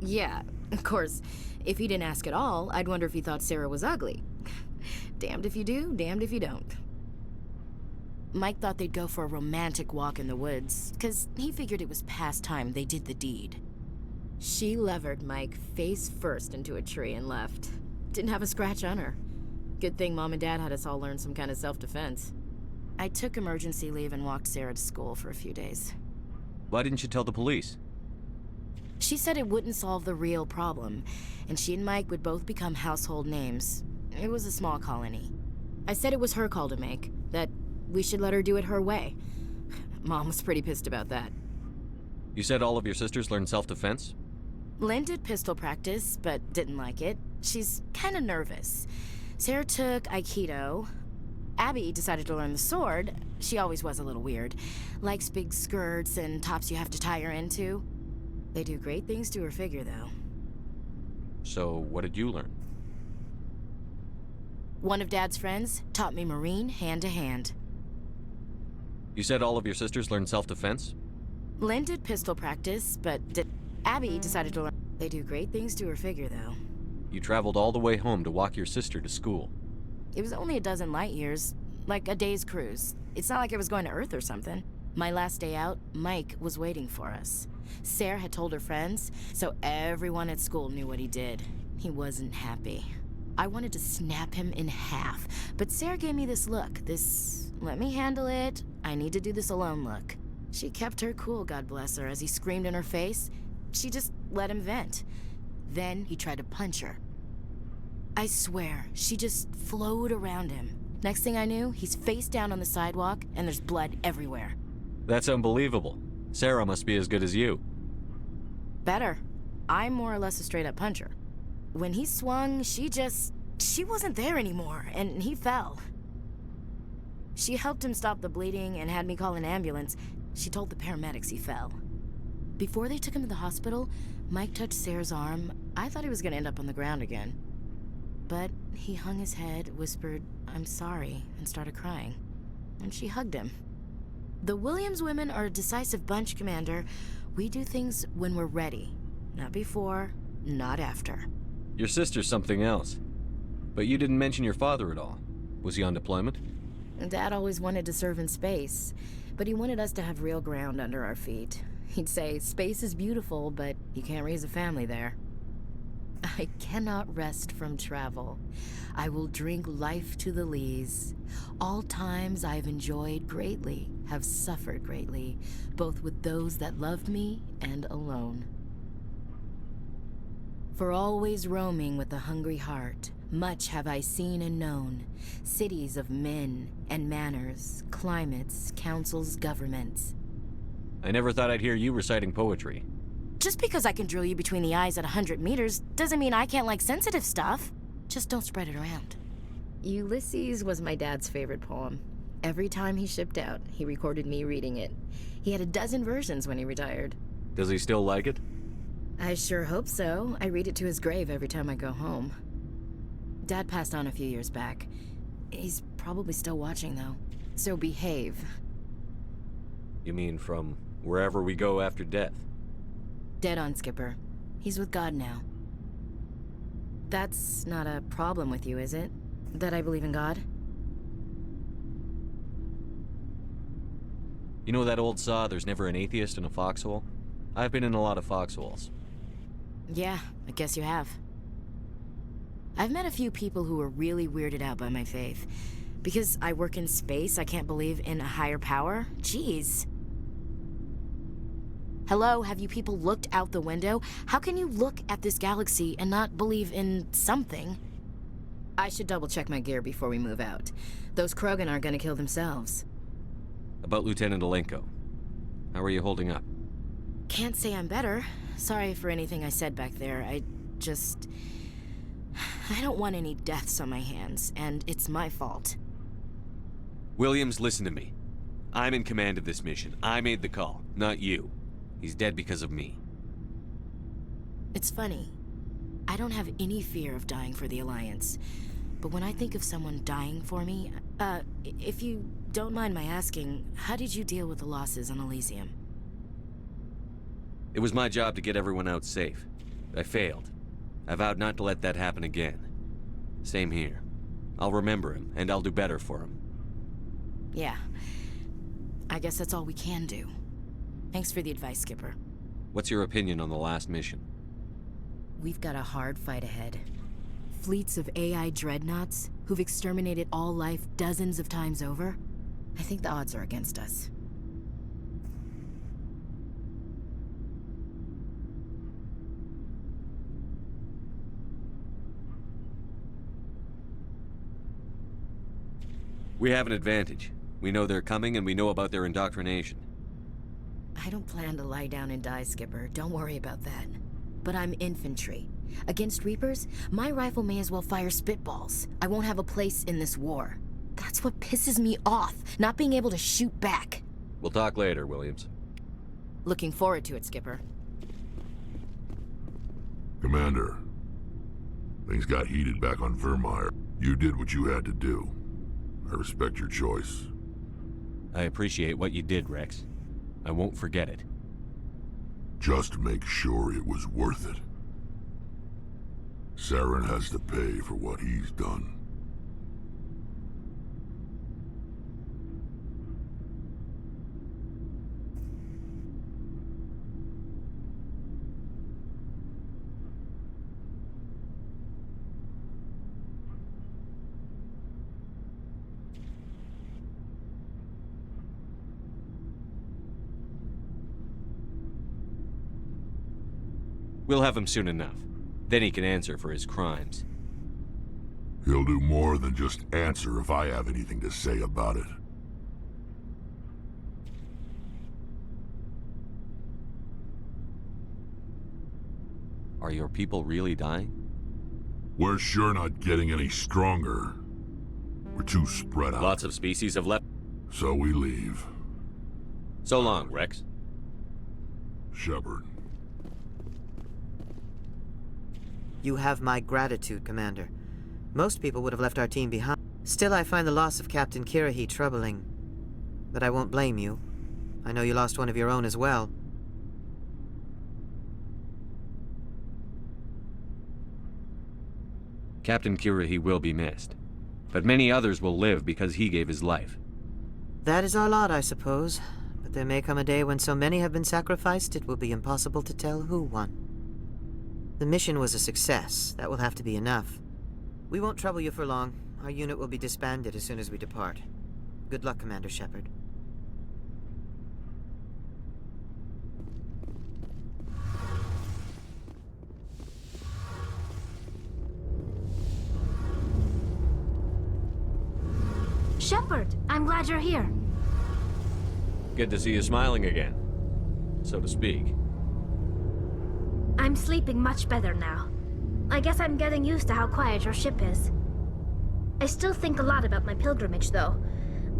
Yeah, of course. If he didn't ask at all, I'd wonder if he thought Sarah was ugly. Damned if you do, damned if you don't. Mike thought they'd go for a romantic walk in the woods, 'cause he figured it was past time they did the deed. She levered Mike face first into a tree and left. Didn't have a scratch on her. Good thing Mom and Dad had us all learn some kind of self-defense. I took emergency leave and walked Sarah to school for a few days. Why didn't you tell the police? She said it wouldn't solve the real problem, and she and Mike would both become household names. It was a small colony. I said it was her call to make, that we should let her do it her way. Mom was pretty pissed about that. You said all of your sisters learned self-defense? Lynn did pistol practice, but didn't like it. She's kind of nervous. Sarah took Aikido. Abby decided to learn the sword. She always was a little weird. Likes big skirts and tops you have to tie her into. They do great things to her figure, though. So, what did you learn? One of Dad's friends taught me Marine hand to hand. You said all of your sisters learned self-defense? Lynn did pistol practice, but Abby decided to learn. They do great things to her figure, though. You traveled all the way home to walk your sister to school. It was only a dozen light years, like a day's cruise. It's not like I was going to Earth or something. My last day out, Mike was waiting for us. Sarah had told her friends, so everyone at school knew what he did. He wasn't happy. I wanted to snap him in half, but Sarah gave me this look, this let me handle it, I need to do this alone look. She kept her cool, God bless her, as he screamed in her face. She just let him vent. Then he tried to punch her. I swear, she just flowed around him. Next thing I knew, he's face down on the sidewalk, and there's blood everywhere. That's unbelievable. Sarah must be as good as you. Better. I'm more or less a straight-up puncher. When he swung, she wasn't there anymore, and he fell. She helped him stop the bleeding and had me call an ambulance. She told the paramedics he fell. Before they took him to the hospital, Mike touched Sarah's arm. I thought he was gonna end up on the ground again. But he hung his head, whispered, "I'm sorry," and started crying. And she hugged him. The Williams women are a decisive bunch, Commander. We do things when we're ready. Not before, not after. Your sister's something else. But you didn't mention your father at all. Was he on deployment? Dad always wanted to serve in space, but he wanted us to have real ground under our feet. He'd say, space is beautiful, but you can't raise a family there. I cannot rest from travel. I will drink life to the lees. All times I've enjoyed greatly, have suffered greatly, both with those that loved me and alone. For always roaming with a hungry heart, much have I seen and known, cities of men and manners, climates, councils, governments. I never thought I'd hear you reciting poetry. Just because I can drill you between the eyes at 100 meters doesn't mean I can't like sensitive stuff. Just don't spread it around. Ulysses was my dad's favorite poem. Every time he shipped out, he recorded me reading it. He had a dozen versions when he retired. Does he still like it? I sure hope so. I read it to his grave every time I go home. Dad passed on a few years back. He's probably still watching, though. So behave. You mean from wherever we go after death? Dead on, Skipper. He's with God now. That's not a problem with you, is it? That I believe in God? You know that old saw, there's never an atheist in a foxhole? I've been in a lot of foxholes. Yeah, I guess you have. I've met a few people who are really weirded out by my faith. Because I work in space, I can't believe in a higher power? Jeez. Hello, have you people looked out the window? How can you look at this galaxy and not believe in something? I should double check my gear before we move out. Those Krogan aren't gonna kill themselves. About Lieutenant Alenko. How are you holding up? Can't say I'm better. Sorry for anything I said back there. I don't want any deaths on my hands, and it's my fault. Williams, listen to me. I'm in command of this mission. I made the call, not you. He's dead because of me. It's funny. I don't have any fear of dying for the Alliance. But when I think of someone dying for me, if you don't mind my asking, how did you deal with the losses on Elysium? It was my job to get everyone out safe. I failed. I vowed not to let that happen again. Same here. I'll remember him, and I'll do better for him. Yeah. I guess that's all we can do. Thanks for the advice, Skipper. What's your opinion on the last mission? We've got a hard fight ahead. Fleets of AI dreadnoughts who've exterminated all life dozens of times over. I think the odds are against us. We have an advantage. We know they're coming, and we know about their indoctrination. I don't plan to lie down and die, Skipper. Don't worry about that. But I'm infantry. Against Reapers, my rifle may as well fire spitballs. I won't have a place in this war. That's what pisses me off, not being able to shoot back. We'll talk later, Williams. Looking forward to it, Skipper. Commander, things got heated back on Vermeer. You did what you had to do. I respect your choice. I appreciate what you did, Rex. I won't forget it. Just make sure it was worth it. Saren has to pay for what he's done. We'll have him soon enough. Then he can answer for his crimes. He'll do more than just answer if I have anything to say about it. Are your people really dying? We're sure not getting any stronger. We're too spread out. Lots of species have left. So we leave. So long, Rex. Shepard. You have my gratitude, Commander. Most people would have left our team behind. Still, I find the loss of Captain Kirahi troubling. But I won't blame you. I know you lost one of your own as well. Captain Kirahi will be missed. But many others will live because he gave his life. That is our lot, I suppose. But there may come a day when so many have been sacrificed, it will be impossible to tell who won. The mission was a success. That will have to be enough. We won't trouble you for long. Our unit will be disbanded as soon as we depart. Good luck, Commander Shepard. Shepard, I'm glad you're here. Good to see you smiling again, so to speak. I'm sleeping much better now. I guess I'm getting used to how quiet your ship is. I still think a lot about my pilgrimage, though.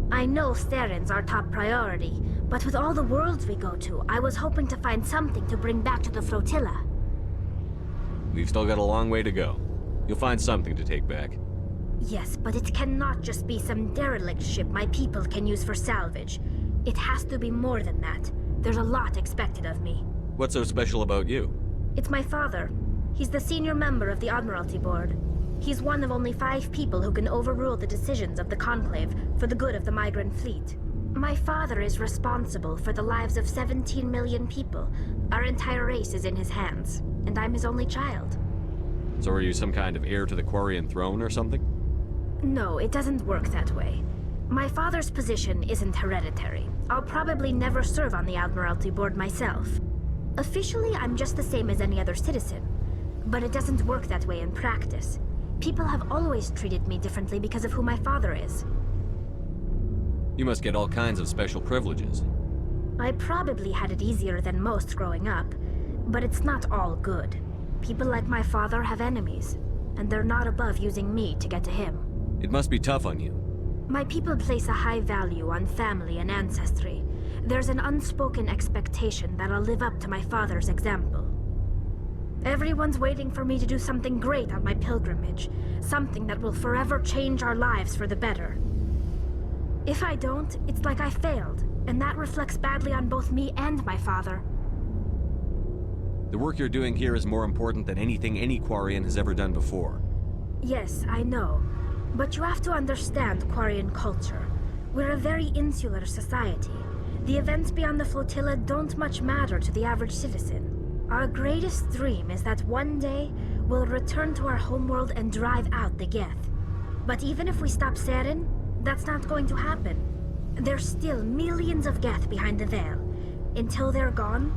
I know Staren's our top priority, but with all the worlds we go to, I was hoping to find something to bring back to the flotilla. We've still got a long way to go. You'll find something to take back. Yes, but it cannot just be some derelict ship my people can use for salvage. It has to be more than that. There's a lot expected of me. What's so special about you? It's my father. He's the senior member of the Admiralty Board. He's one of only 5 people who can overrule the decisions of the Conclave for the good of the migrant fleet. My father is responsible for the lives of 17 million people. Our entire race is in his hands, and I'm his only child. So are you some kind of heir to the Quarian throne or something? No, it doesn't work that way. My father's position isn't hereditary. I'll probably never serve on the Admiralty Board myself. Officially, I'm just the same as any other citizen. But it doesn't work that way in practice. People have always treated me differently because of who my father is. You must get all kinds of special privileges. I probably had it easier than most growing up, but it's not all good. People like my father have enemies, and they're not above using me to get to him. It must be tough on you. My people place a high value on family and ancestry. There's an unspoken expectation that I'll live up to my father's example. Everyone's waiting for me to do something great on my pilgrimage, something that will forever change our lives for the better. If I don't, it's like I failed, and that reflects badly on both me and my father. The work you're doing here is more important than anything any Quarian has ever done before. Yes, I know. But you have to understand Quarian culture. We're a very insular society. The events beyond the flotilla don't much matter to the average citizen. Our greatest dream is that one day we'll return to our homeworld and drive out the Geth. But even if we stop Saren, that's not going to happen. There's still millions of Geth behind the veil. Until they're gone,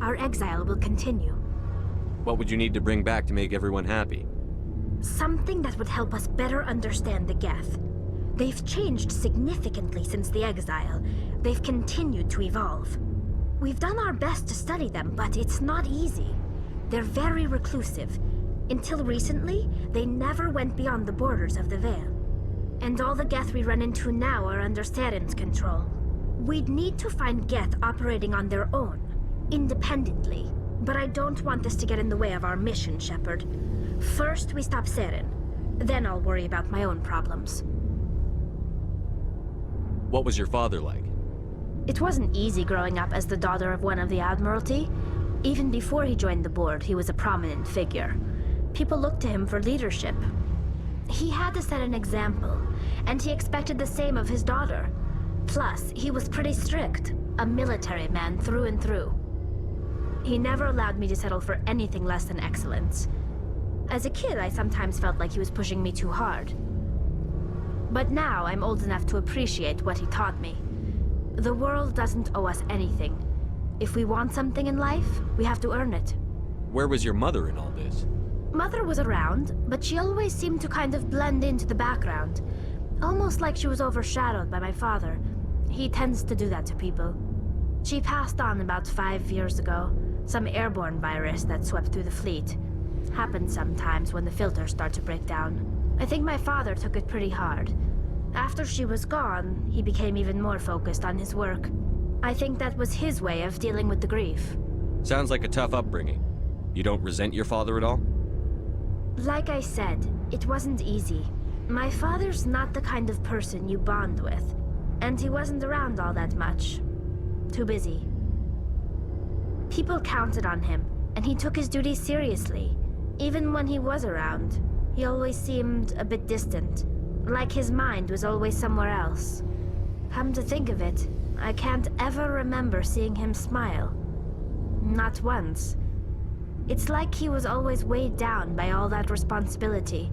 our exile will continue. What would you need to bring back to make everyone happy? Something that would help us better understand the Geth. They've changed significantly since the exile. They've continued to evolve. We've done our best to study them, but it's not easy. They're very reclusive. Until recently, they never went beyond the borders of the Veil. And all the Geth we run into now are under Saren's control. We'd need to find Geth operating on their own, independently. But I don't want this to get in the way of our mission, Shepard. First, we stop Saren. Then I'll worry about my own problems. What was your father like? It wasn't easy growing up as the daughter of one of the Admiralty. Even before he joined the board, he was a prominent figure. People looked to him for leadership. He had to set an example, and he expected the same of his daughter. Plus, he was pretty strict, a military man through and through. He never allowed me to settle for anything less than excellence. As a kid, I sometimes felt like he was pushing me too hard. But now I'm old enough to appreciate what he taught me. The world doesn't owe us anything. If we want something in life, we have to earn it. Where was your mother in all this? Mother was around, but she always seemed to kind of blend into the background. Almost like she was overshadowed by my father. He tends to do that to people. She passed on about 5 years ago. Some airborne virus that swept through the fleet. Happens sometimes when the filters start to break down. I think my father took it pretty hard. After she was gone, he became even more focused on his work. I think that was his way of dealing with the grief. Sounds like a tough upbringing. You don't resent your father at all? Like I said, it wasn't easy. My father's not the kind of person you bond with. And he wasn't around all that much. Too busy. People counted on him, and he took his duties seriously. Even when he was around, he always seemed a bit distant. Like his mind was always somewhere else. Come to think of it, I can't ever remember seeing him smile. Not once. It's like he was always weighed down by all that responsibility.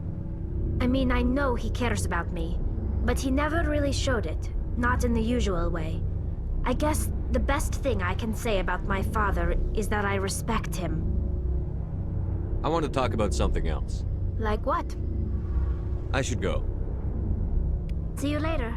I mean, I know he cares about me, but he never really showed it, not in the usual way. I guess the best thing I can say about my father is that I respect him. I want to talk about something else. Like what? I should go. See you later.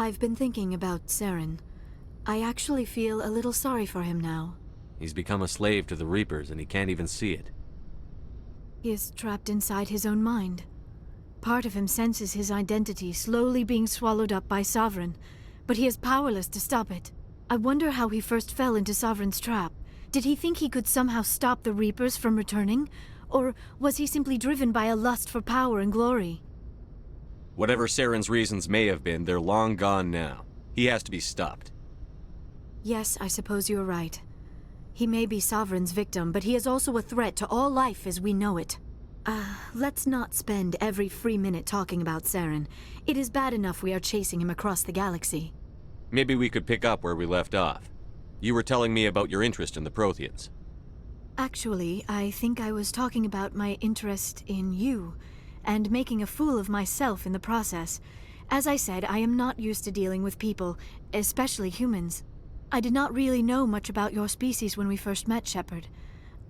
I've been thinking about Saren. I actually feel a little sorry for him now. He's become a slave to the Reapers and he can't even see it. He is trapped inside his own mind. Part of him senses his identity slowly being swallowed up by Sovereign, but he is powerless to stop it. I wonder how he first fell into Sovereign's trap. Did he think he could somehow stop the Reapers from returning? Or was he simply driven by a lust for power and glory? Whatever Saren's reasons may have been, they're long gone now. He has to be stopped. Yes, I suppose you're right. He may be Sovereign's victim, but he is also a threat to all life as we know it. Let's not spend every free minute talking about Saren. It is bad enough we are chasing him across the galaxy. Maybe we could pick up where we left off. You were telling me about your interest in the Protheans. Actually, I think I was talking about my interest in you, and making a fool of myself in the process. As I said, I am not used to dealing with people, especially humans. I did not really know much about your species when we first met, Shepard.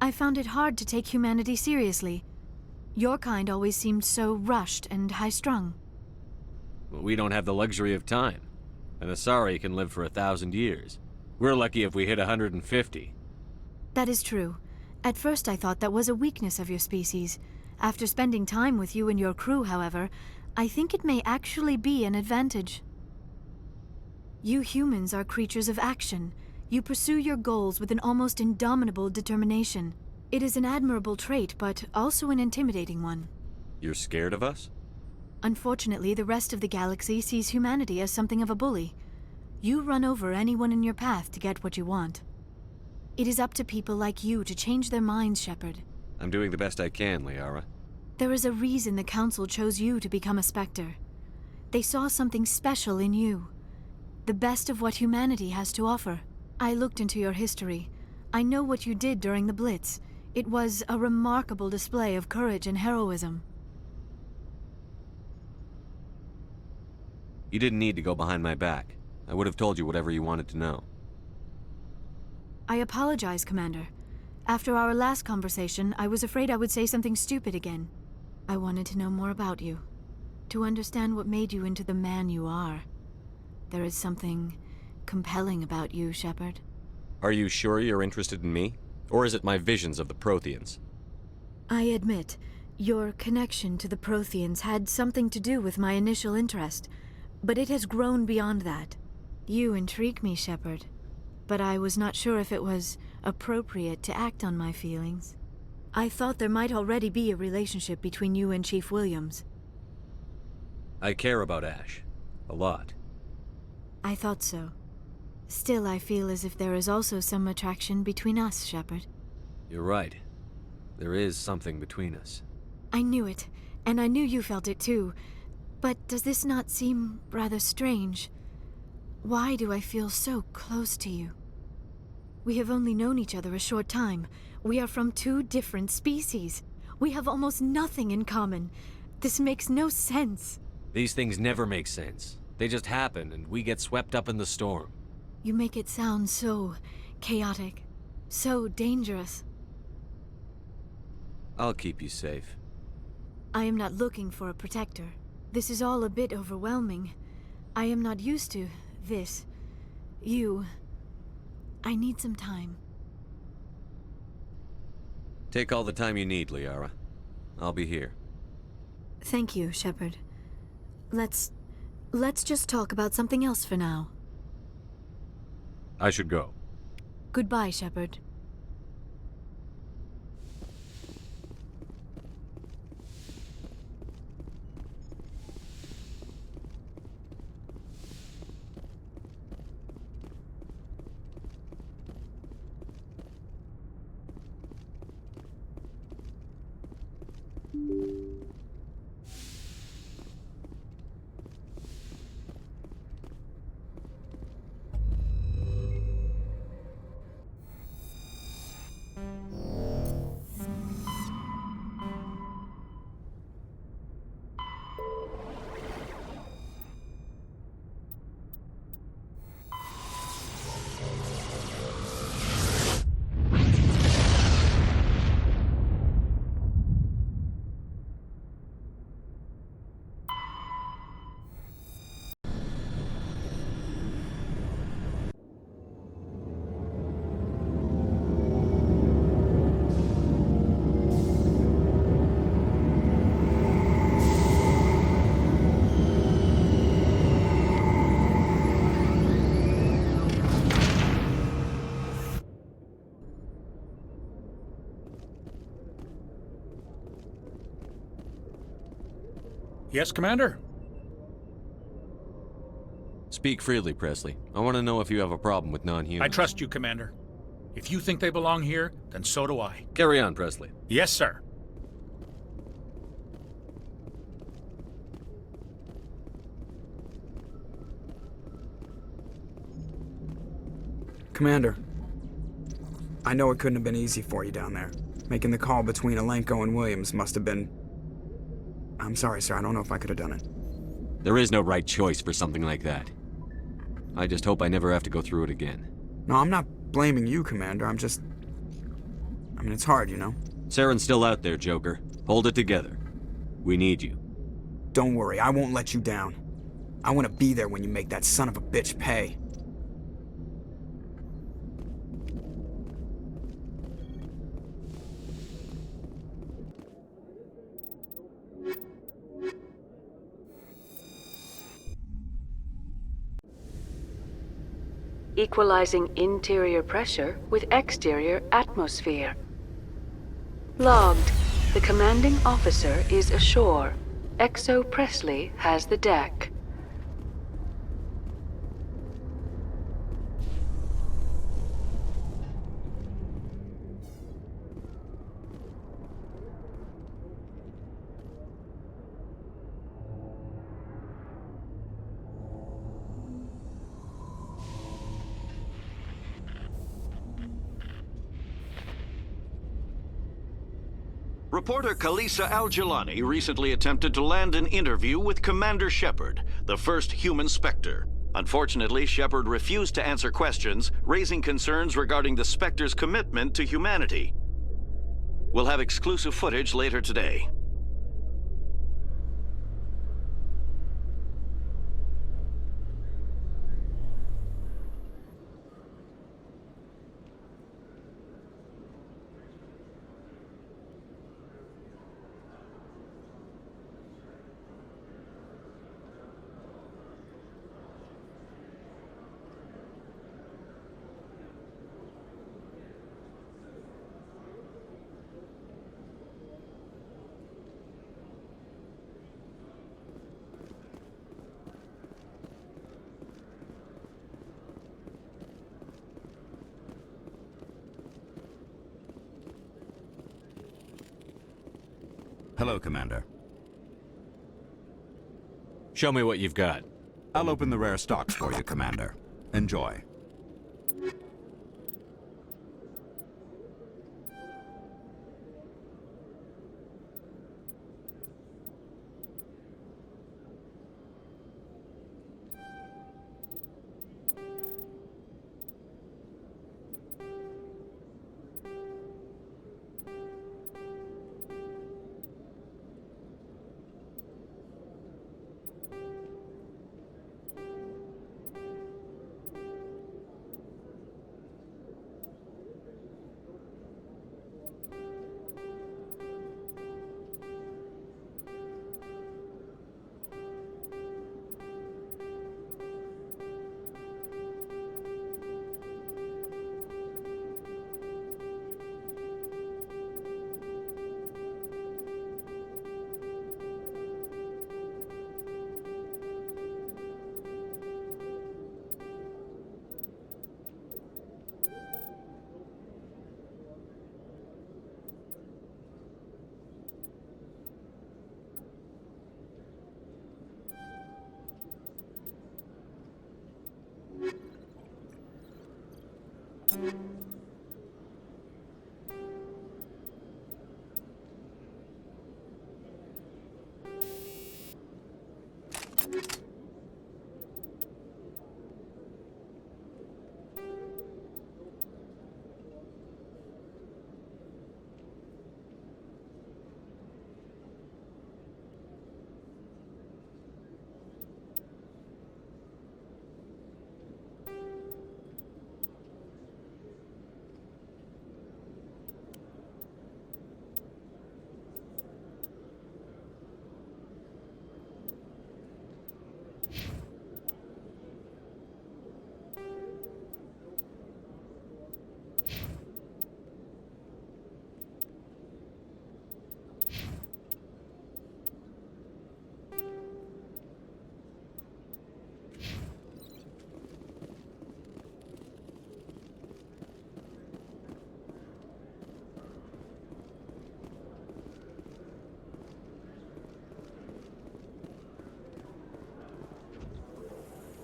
I found it hard to take humanity seriously. Your kind always seemed so rushed and high-strung. Well, we don't have the luxury of time. An Asari can live for 1,000 years. We're lucky if we hit 150. That is true. At first I thought that was a weakness of your species. After spending time with you and your crew, however, I think it may actually be an advantage. You humans are creatures of action. You pursue your goals with an almost indomitable determination. It is an admirable trait, but also an intimidating one. You're scared of us? Unfortunately, the rest of the galaxy sees humanity as something of a bully. You run over anyone in your path to get what you want. It is up to people like you to change their minds, Shepard. I'm doing the best I can, Liara. There is a reason the Council chose you to become a Spectre. They saw something special in you. The best of what humanity has to offer. I looked into your history. I know what you did during the Blitz. It was a remarkable display of courage and heroism. You didn't need to go behind my back. I would have told you whatever you wanted to know. I apologize, Commander. After our last conversation, I was afraid I would say something stupid again. I wanted to know more about you. To understand what made you into the man you are. There is something compelling about you, Shepard. Are you sure you're interested in me? Or is it my visions of the Protheans? I admit, your connection to the Protheans had something to do with my initial interest, but it has grown beyond that. You intrigue me, Shepard, but I was not sure if it was appropriate to act on my feelings. I thought there might already be a relationship between you and Chief Williams. I care about Ash. A lot. I thought so. Still, I feel as if there is also some attraction between us, Shepard. You're right. There is something between us. I knew it, and I knew you felt it too. But does this not seem rather strange? Why do I feel so close to you? We have only known each other a short time. We are from two different species. We have almost nothing in common. This makes no sense. These things never make sense. They just happen, and we get swept up in the storm. You make it sound so chaotic, so dangerous. I'll keep you safe. I am not looking for a protector. This is all a bit overwhelming. I am not used to this. You. I need some time. Take all the time you need, Liara. I'll be here. Thank you, Shepard. Let's just talk about something else for now. I should go. Goodbye, Shepard. Yes, Commander? Speak freely, Presley. I want to know if you have a problem with non-humans. I trust you, Commander. If you think they belong here, then so do I. Carry on, Presley. Yes, sir. Commander, I know it couldn't have been easy for you down there. Making the call between Alenko and Williams must have been... I'm sorry, sir. I don't know if I could have done it. There is no right choice for something like that. I just hope I never have to go through it again. No, I'm not blaming you, Commander. I mean, it's hard, you know? Saren's still out there, Joker. Hold it together. We need you. Don't worry, I won't let you down. I want to be there when you make that son of a bitch pay. Equalizing interior pressure with exterior atmosphere. Logged. The commanding officer is ashore. Exo Presley has the deck. Reporter Kalisa Al-Jilani recently attempted to land an interview with Commander Shepard, the first human Spectre. Unfortunately, Shepard refused to answer questions, raising concerns regarding the Spectre's commitment to humanity. We'll have exclusive footage later today. Hello, Commander. Show me what you've got. I'll open the rare stocks for you, Commander. Enjoy.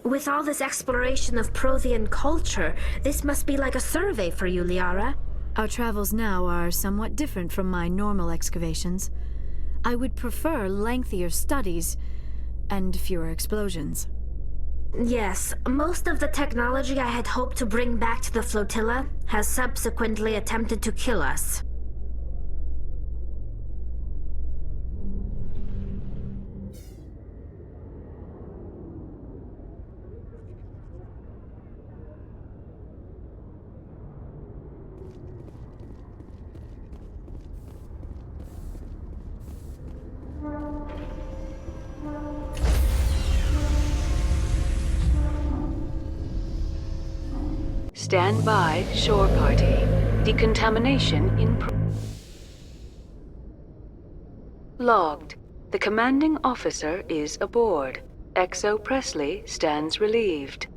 With all this exploration of Prothean culture, this must be like a survey for you, Liara. Our travels now are somewhat different from my normal excavations. I would prefer lengthier studies and fewer explosions. Yes, most of the technology I had hoped to bring back to the flotilla has subsequently attempted to kill us. Stand by, shore party. Decontamination in Logged. The commanding officer is aboard. XO Presley stands relieved.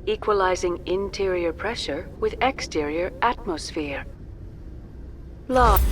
Equalizing interior pressure with exterior atmosphere. Logged.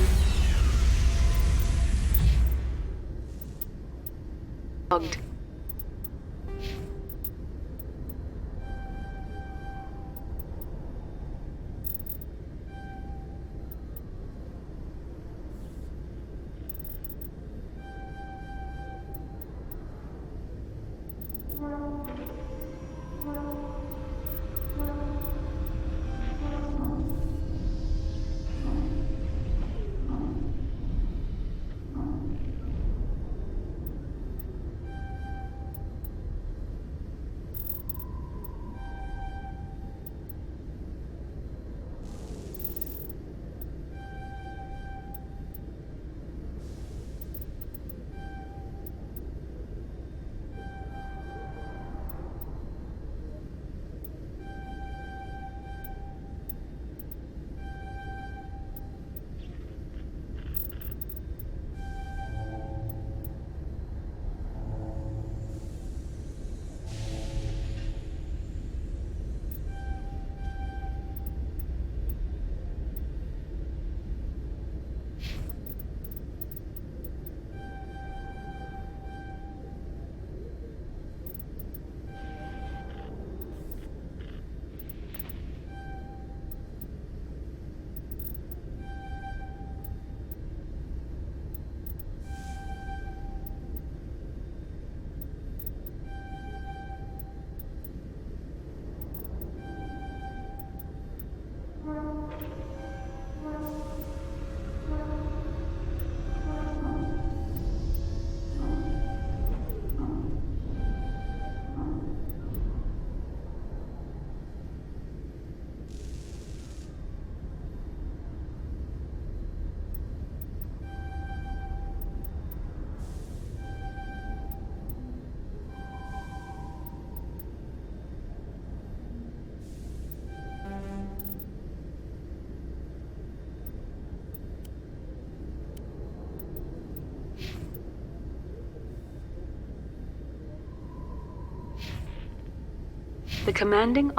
The commanding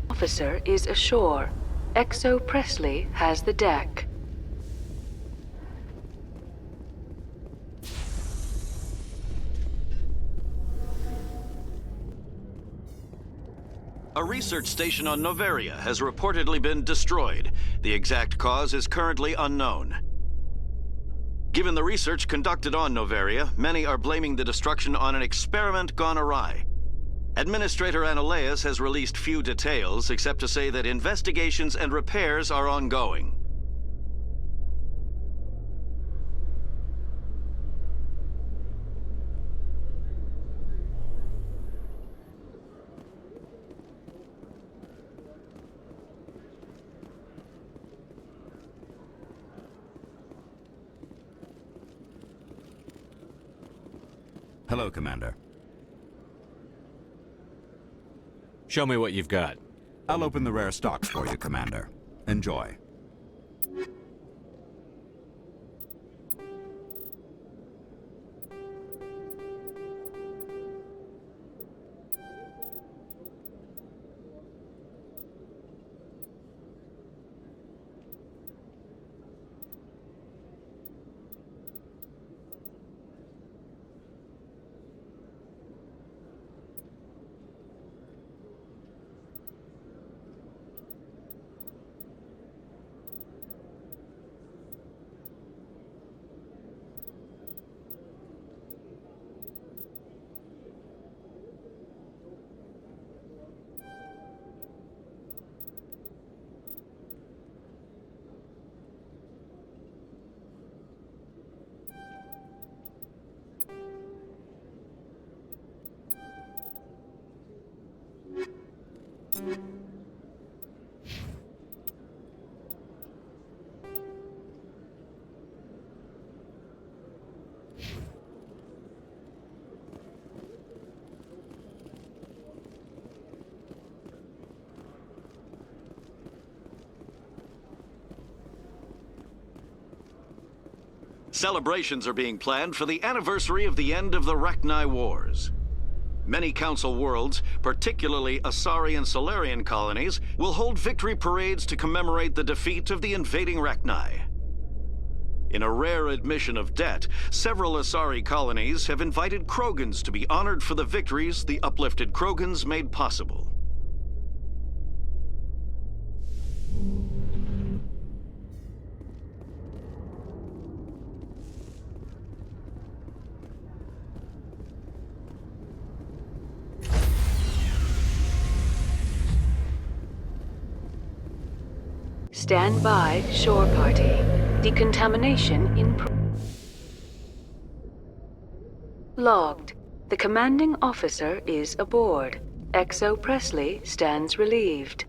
officer is ashore. XO Presley has the deck. A research station on Noveria has reportedly been destroyed. The exact cause is currently unknown. Given the research conducted on Noveria, many are blaming the destruction on an experiment gone awry. Administrator Analeas has released few details, except to say that investigations and repairs are ongoing. Hello, Commander. Show me what you've got. I'll open the rare stocks for you, Commander. Enjoy. Celebrations are being planned for the anniversary of the end of the Rachni Wars. Many Council worlds, particularly Asari and Solarian colonies, will hold victory parades to commemorate the defeat of the invading Rachni. In a rare admission of debt, several Asari colonies have invited Krogans to be honored for the victories the uplifted Krogans made possible. Stand by, shore party. Decontamination in logged. The commanding officer is aboard. XO Presley stands relieved.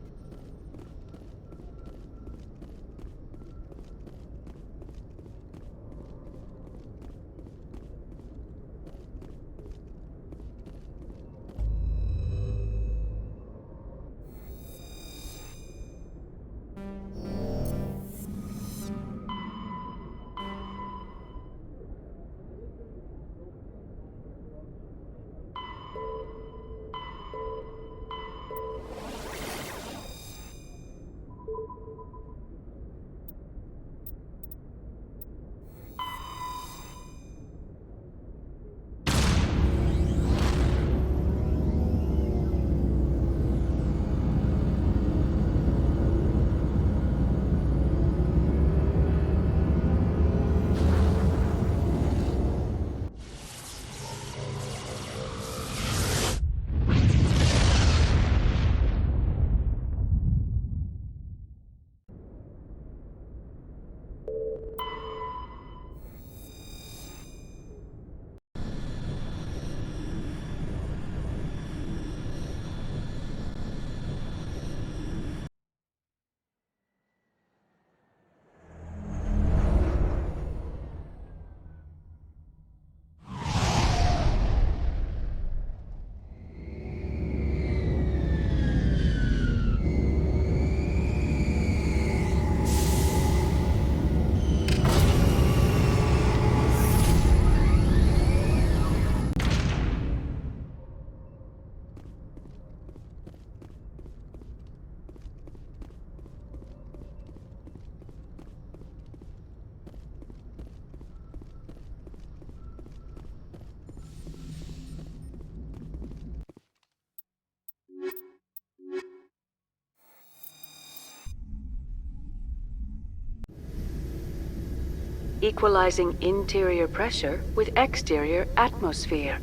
equalizing interior pressure with exterior atmosphere.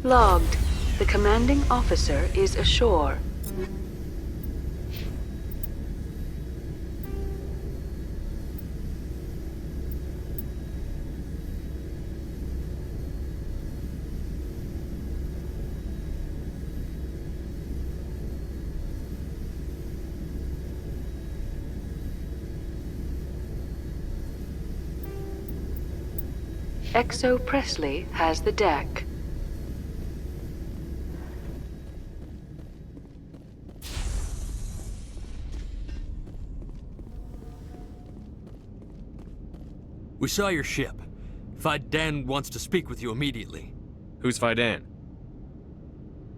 Logged. The commanding officer is ashore. Exo Presley has the deck. We saw your ship. Fidan wants to speak with you immediately. Who's Fidan?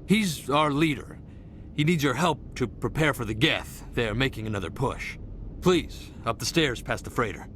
He's our leader. He needs your help to prepare for the Geth. They're making another push. Please, up the stairs past the freighter.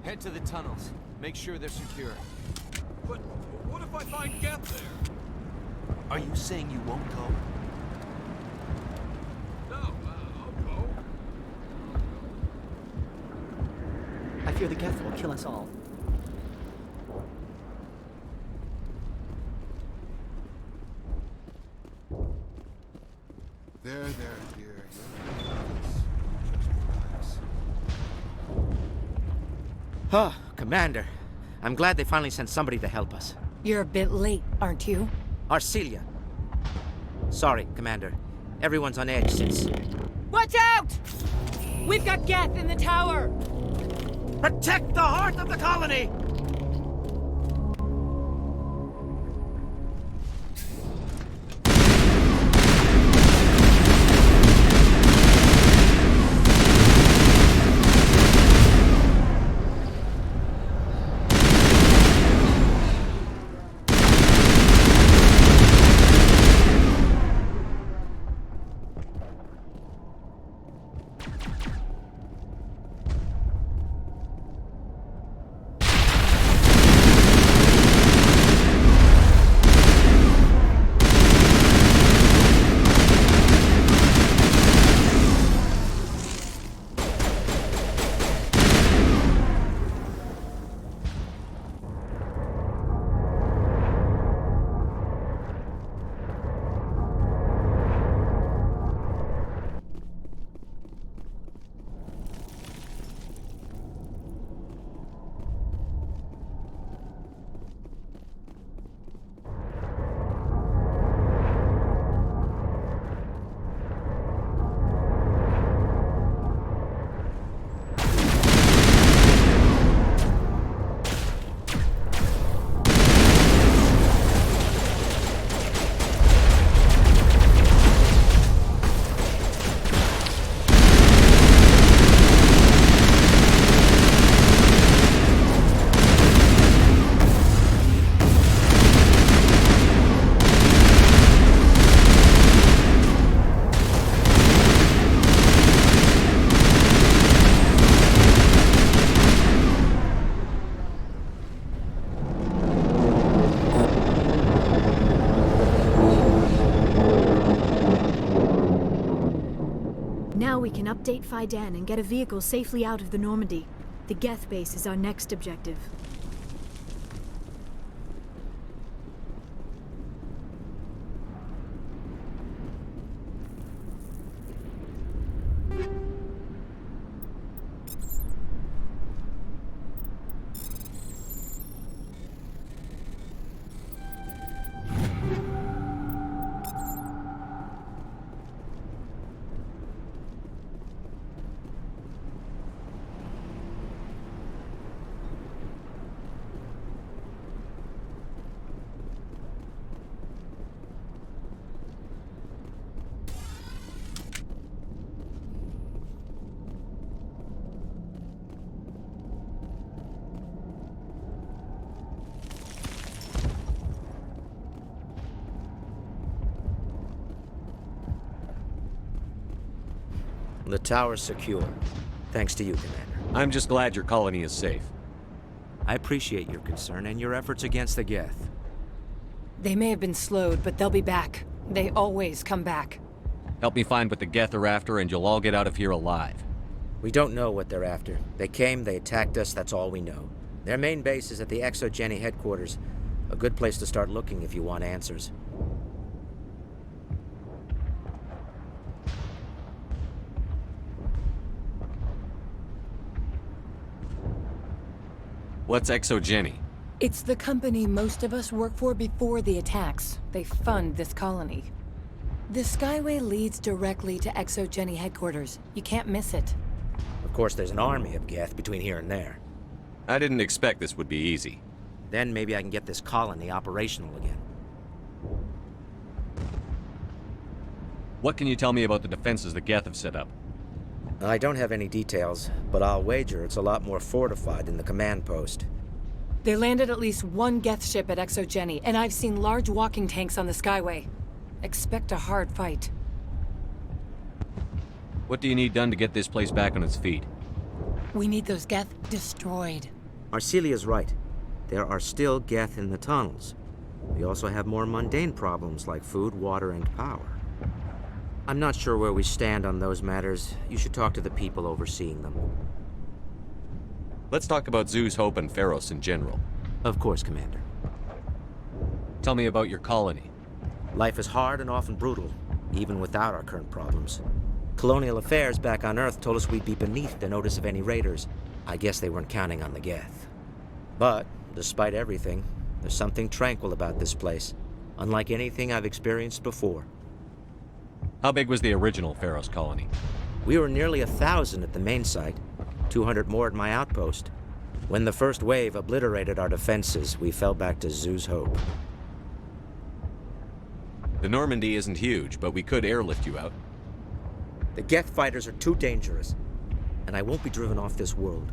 Head to the tunnels. Make sure they're secure. But what if I find Geth there? Are you saying you won't go? No, I'll go. I fear the Geth will kill us all. There, dear. Oh, Commander. I'm glad they finally sent somebody to help us. You're a bit late, aren't you? Arcelia. Sorry, Commander. Everyone's on edge since... Watch out! We've got Geth in the tower! Protect the heart of the colony! update Fiden and get a vehicle safely out of the Normandy. The Geth base is our next objective. The tower's secure. Thanks to you, Commander. I'm just glad your colony is safe. I appreciate your concern and your efforts against the Geth. They may have been slowed, but they'll be back. They always come back. Help me find what the Geth are after, and you'll all get out of here alive. We don't know what they're after. They came, they attacked us, that's all we know. Their main base is at the ExoGeni headquarters. A good place to start looking if you want answers. What's ExoGeni? It's the company most of us work for before the attacks. They fund this colony. The Skyway leads directly to ExoGeni headquarters. You can't miss it. Of course, there's an army of Geth between here and there. I didn't expect this would be easy. Then maybe I can get this colony operational again. What can you tell me about the defenses the Geth have set up? I don't have any details, but I'll wager it's a lot more fortified than the command post. They landed at least one Geth ship at ExoGeni, and I've seen large walking tanks on the Skyway. Expect a hard fight. What do you need done to get this place back on its feet? We need those Geth destroyed. Arcelia's right. There are still Geth in the tunnels. We also have more mundane problems like food, water, and power. I'm not sure where we stand on those matters. You should talk to the people overseeing them. Let's talk about Zoo's Hope and Pharos in general. Of course, Commander. Tell me about your colony. Life is hard and often brutal, even without our current problems. Colonial affairs back on Earth told us we'd be beneath the notice of any raiders. I guess they weren't counting on the Geth. But, despite everything, there's something tranquil about this place, unlike anything I've experienced before. How big was the original Pharos colony? We were nearly 1,000 at the main site, 200 more at my outpost. When the first wave obliterated our defenses, we fell back to Zoo's Hope. The Normandy isn't huge, but we could airlift you out. The Geth fighters are too dangerous, and I won't be driven off this world.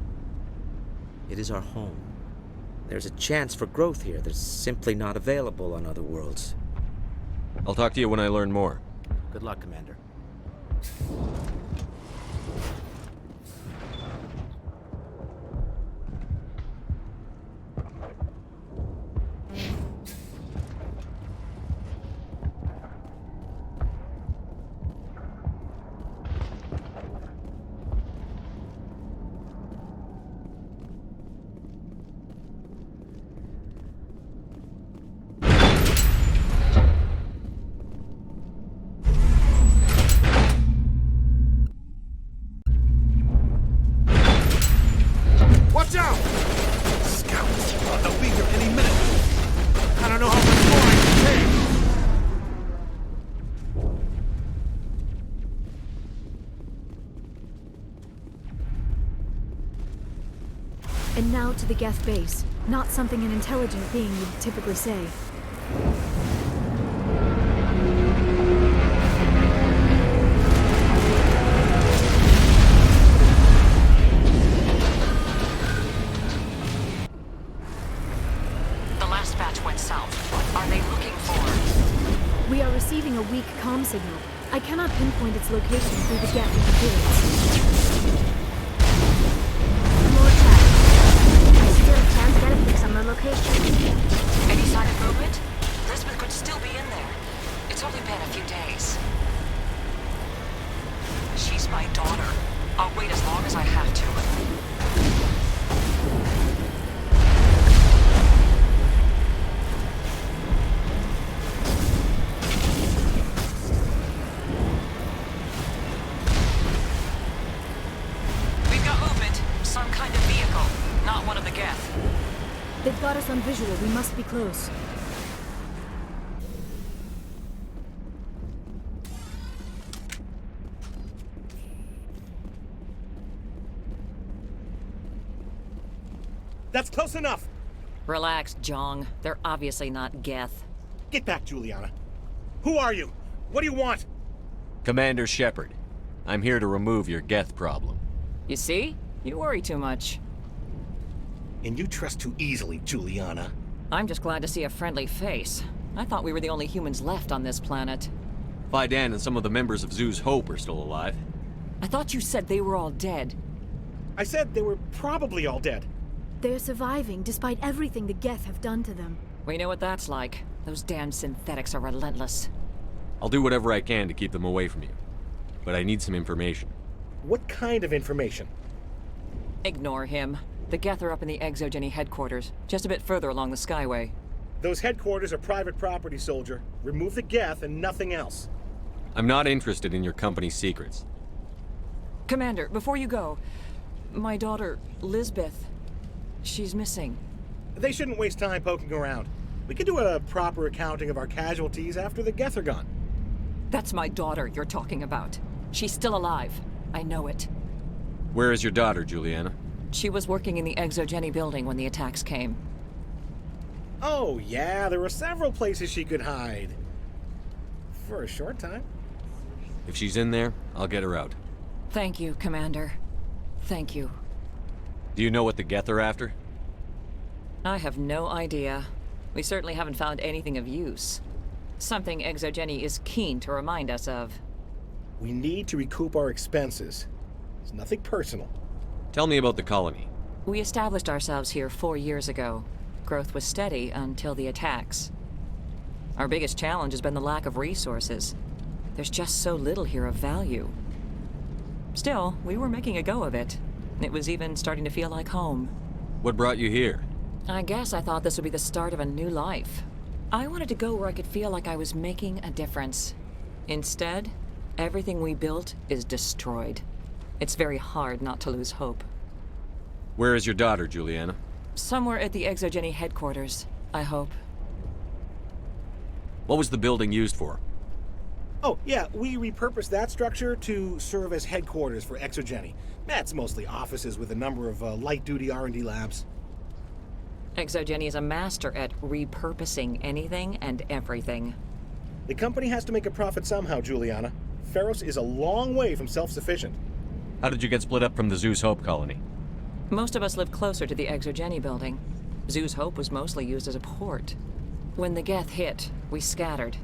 It is our home. There's a chance for growth here that's simply not available on other worlds. I'll talk to you when I learn more. Good luck, Commander. Watch out! Scouts! Oh, they'll be here any minute. I don't know how much more I can take. And now to the Geth base. Not something an intelligent being would typically say. The last batch went south. What are they looking for? We are receiving a weak comm signal. I cannot pinpoint its location through the Geth interference. Still can't get a fix on the location. Any sign of movement? Lisbeth could still be in there. It's only been a few days. She's my daughter. Geth! They've got us on visual. We must be close. That's close enough! Relax, Jong. They're obviously not Geth. Get back, Juliana. Who are you? What do you want? Commander Shepard. I'm here to remove your Geth problem. You see? You worry too much. And you trust too easily, Juliana. I'm just glad to see a friendly face. I thought we were the only humans left on this planet. Fidan and some of the members of Zoo's Hope are still alive. I thought you said they were all dead. I said they were probably all dead. They're surviving despite everything the Geth have done to them. We know what that's like. Those damn synthetics are relentless. I'll do whatever I can to keep them away from you. But I need some information. What kind of information? Ignore him. The Geth are up in the Exogeny headquarters, just a bit further along the Skyway. Those headquarters are private property, soldier. Remove the Geth and nothing else. I'm not interested in your company's secrets. Commander, before you go, my daughter, Lisbeth, she's missing. They shouldn't waste time poking around. We can do a proper accounting of our casualties after the Geth are gone. That's my daughter you're talking about. She's still alive. I know it. Where is your daughter, Juliana? She was working in the Exogeny building when the attacks came. Oh, yeah, there were several places she could hide. For a short time. If she's in there, I'll get her out. Thank you, Commander. Thank you. Do you know what the Geth are after? I have no idea. We certainly haven't found anything of use. Something Exogeny is keen to remind us of. We need to recoup our expenses. It's nothing personal. Tell me about the colony. We established ourselves here 4 years ago. Growth was steady until the attacks. Our biggest challenge has been the lack of resources. There's just so little here of value. Still, we were making a go of it. It was even starting to feel like home. What brought you here? I guess I thought this would be the start of a new life. I wanted to go where I could feel like I was making a difference. Instead, everything we built is destroyed. It's very hard not to lose hope. Where is your daughter, Juliana? Somewhere at the Exogeny headquarters, I hope. What was the building used for? Oh, yeah, we repurposed that structure to serve as headquarters for Exogeny. That's mostly offices with a number of light-duty R&D labs. Exogeny is a master at repurposing anything and everything. The company has to make a profit somehow, Juliana. Feros is a long way from self-sufficient. How did you get split up from the Zeus Hope colony? Most of us live closer to the Exogeny building. Zeus Hope was mostly used as a port. When the Geth hit, we scattered.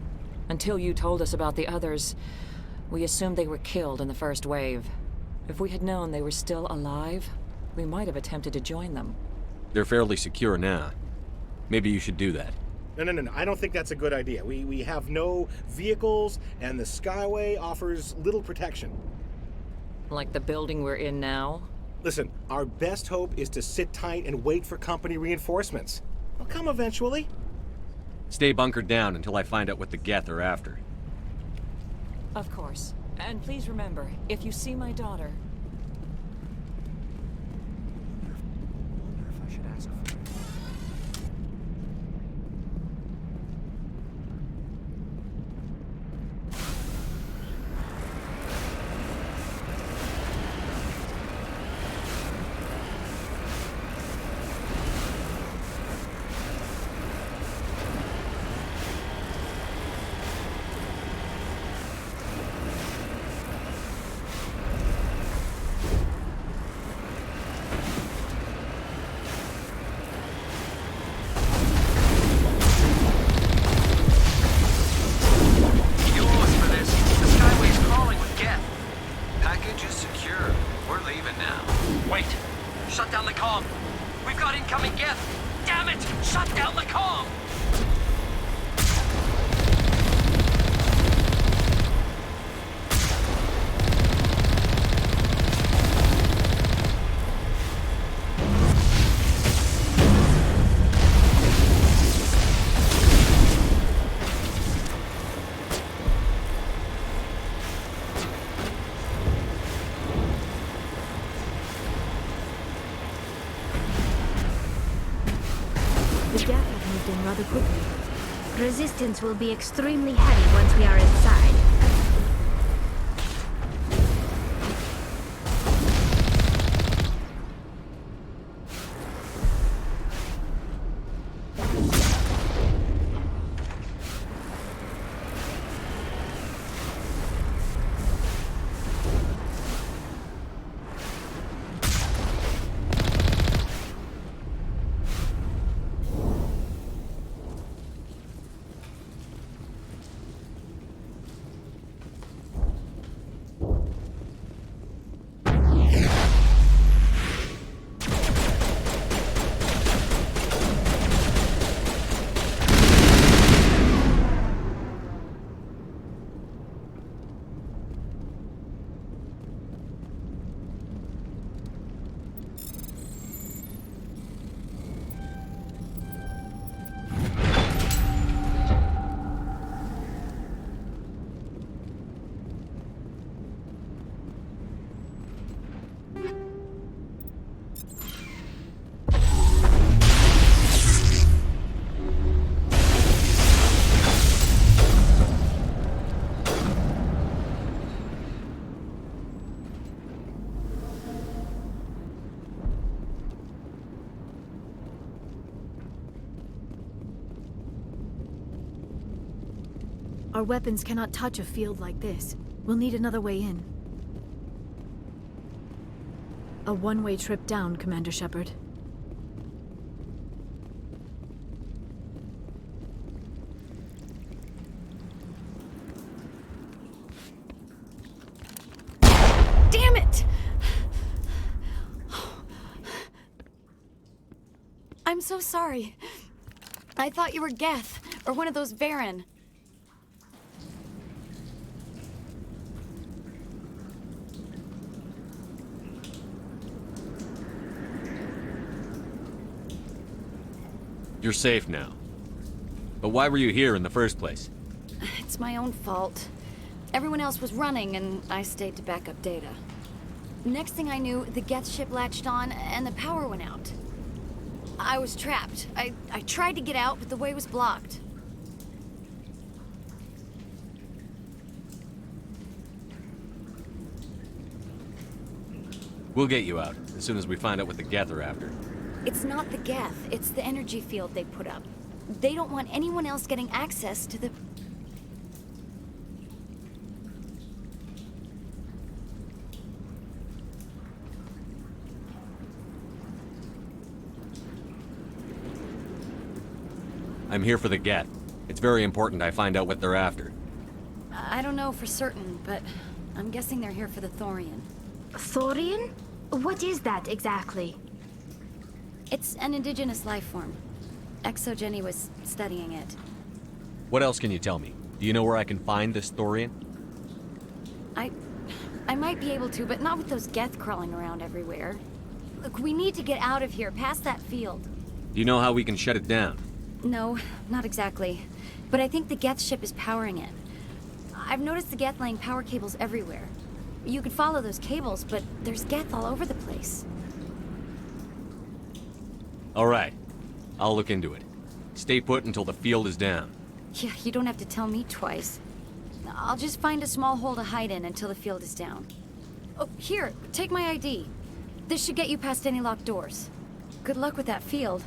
Until you told us about the others, we assumed they were killed in the first wave. If we had known they were still alive, we might have attempted to join them. They're fairly secure now. Maybe you should do that. No. I don't think that's a good idea. We have no vehicles, and the Skyway offers little protection. Like the building we're in now? Listen, our best hope is to sit tight and wait for company reinforcements. They'll come eventually. Stay bunkered down until I find out what the Geth are after. Of course. And please remember, if you see my daughter... The Geth have moved in rather quickly. Resistance will be extremely heavy once we are inside. Our weapons cannot touch a field like this. We'll need another way in. A one-way trip down, Commander Shepard. Damn it! I'm so sorry. I thought you were Geth, or one of those Varen. You're safe now. But why were you here in the first place? It's my own fault. Everyone else was running, and I stayed to back up data. Next thing I knew, the Geth ship latched on, and the power went out. I was trapped. I tried to get out, but the way was blocked. We'll get you out, as soon as we find out what the Geth are after. It's not the Geth, it's the energy field they put up. They don't want anyone else getting access to the... I'm here for the Geth. It's very important I find out what they're after. I don't know for certain, but I'm guessing they're here for the Thorian. Thorian? What is that exactly? It's an indigenous life form. Exogeny was studying it. What else can you tell me? Do you know where I can find this Thorian? I might be able to, but not with those Geth crawling around everywhere. Look, we need to get out of here, past that field. Do you know how we can shut it down? No, not exactly. But I think the Geth ship is powering it. I've noticed the Geth laying power cables everywhere. You could follow those cables, but there's Geth all over the place. All right. I'll look into it. Stay put until the field is down. Yeah, you don't have to tell me twice. I'll just find a small hole to hide in until the field is down. Oh, here, take my ID. This should get you past any locked doors. Good luck with that field.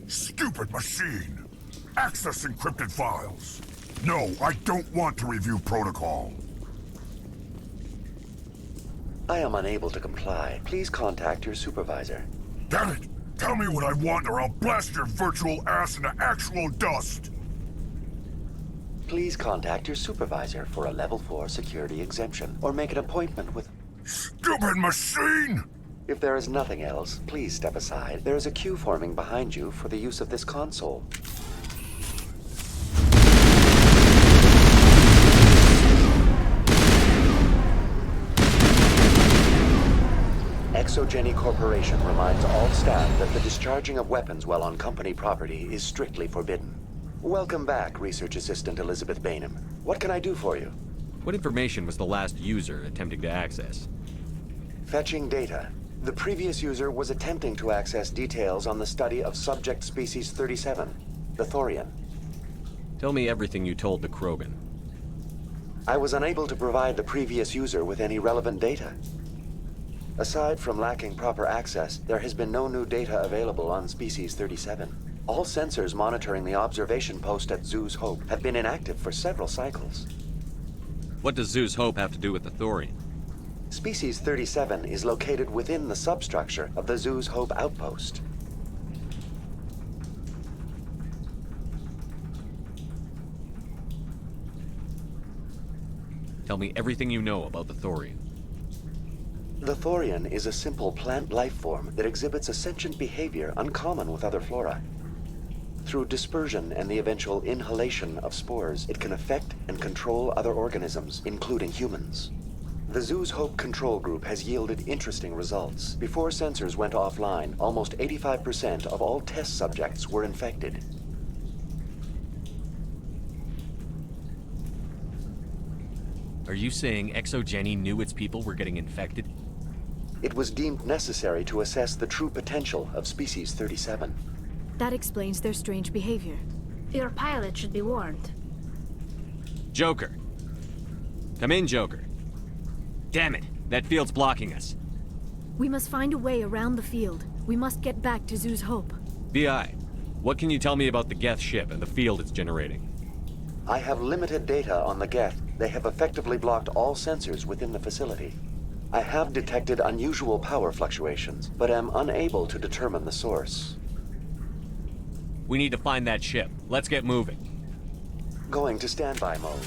Stupid machine! Access encrypted files! No, I don't want to review protocol. I am unable to comply. Please contact your supervisor. Damn it! Tell me what I want or I'll blast your virtual ass into actual dust! Please contact your supervisor for a Level 4 security exemption, or make an appointment with... Stupid machine! If there is nothing else, please step aside. There is a queue forming behind you for the use of this console. Exogeny Corporation reminds all staff that the discharging of weapons while on company property is strictly forbidden. Welcome back, Research Assistant Elizabeth Bainham. What can I do for you? What information was the last user attempting to access? Fetching data. The previous user was attempting to access details on the study of subject species 37, the Thorian. Tell me everything you told the Krogan. I was unable to provide the previous user with any relevant data. Aside from lacking proper access, there has been no new data available on Species 37. All sensors monitoring the observation post at Zoo's Hope have been inactive for several cycles. What does Zoo's Hope have to do with the Thorian? Species 37 is located within the substructure of the Zoo's Hope outpost. Tell me everything you know about the Thorian. The Thorian is a simple plant life form that exhibits a sentient behavior uncommon with other flora. Through dispersion and the eventual inhalation of spores, it can affect and control other organisms, including humans. The Zoo's Hope control group has yielded interesting results. Before sensors went offline, almost 85% of all test subjects were infected. Are you saying Exogeny knew its people were getting infected? It was deemed necessary to assess the true potential of Species 37. That explains their strange behavior. Your pilot should be warned. Joker. Come in, Joker. Damn it, that field's blocking us. We must find a way around the field. We must get back to Zoo's Hope. BI, what can you tell me about the Geth ship and the field it's generating? I have limited data on the Geth. They have effectively blocked all sensors within the facility. I have detected unusual power fluctuations, but am unable to determine the source. We need to find that ship. Let's get moving. Going to standby mode.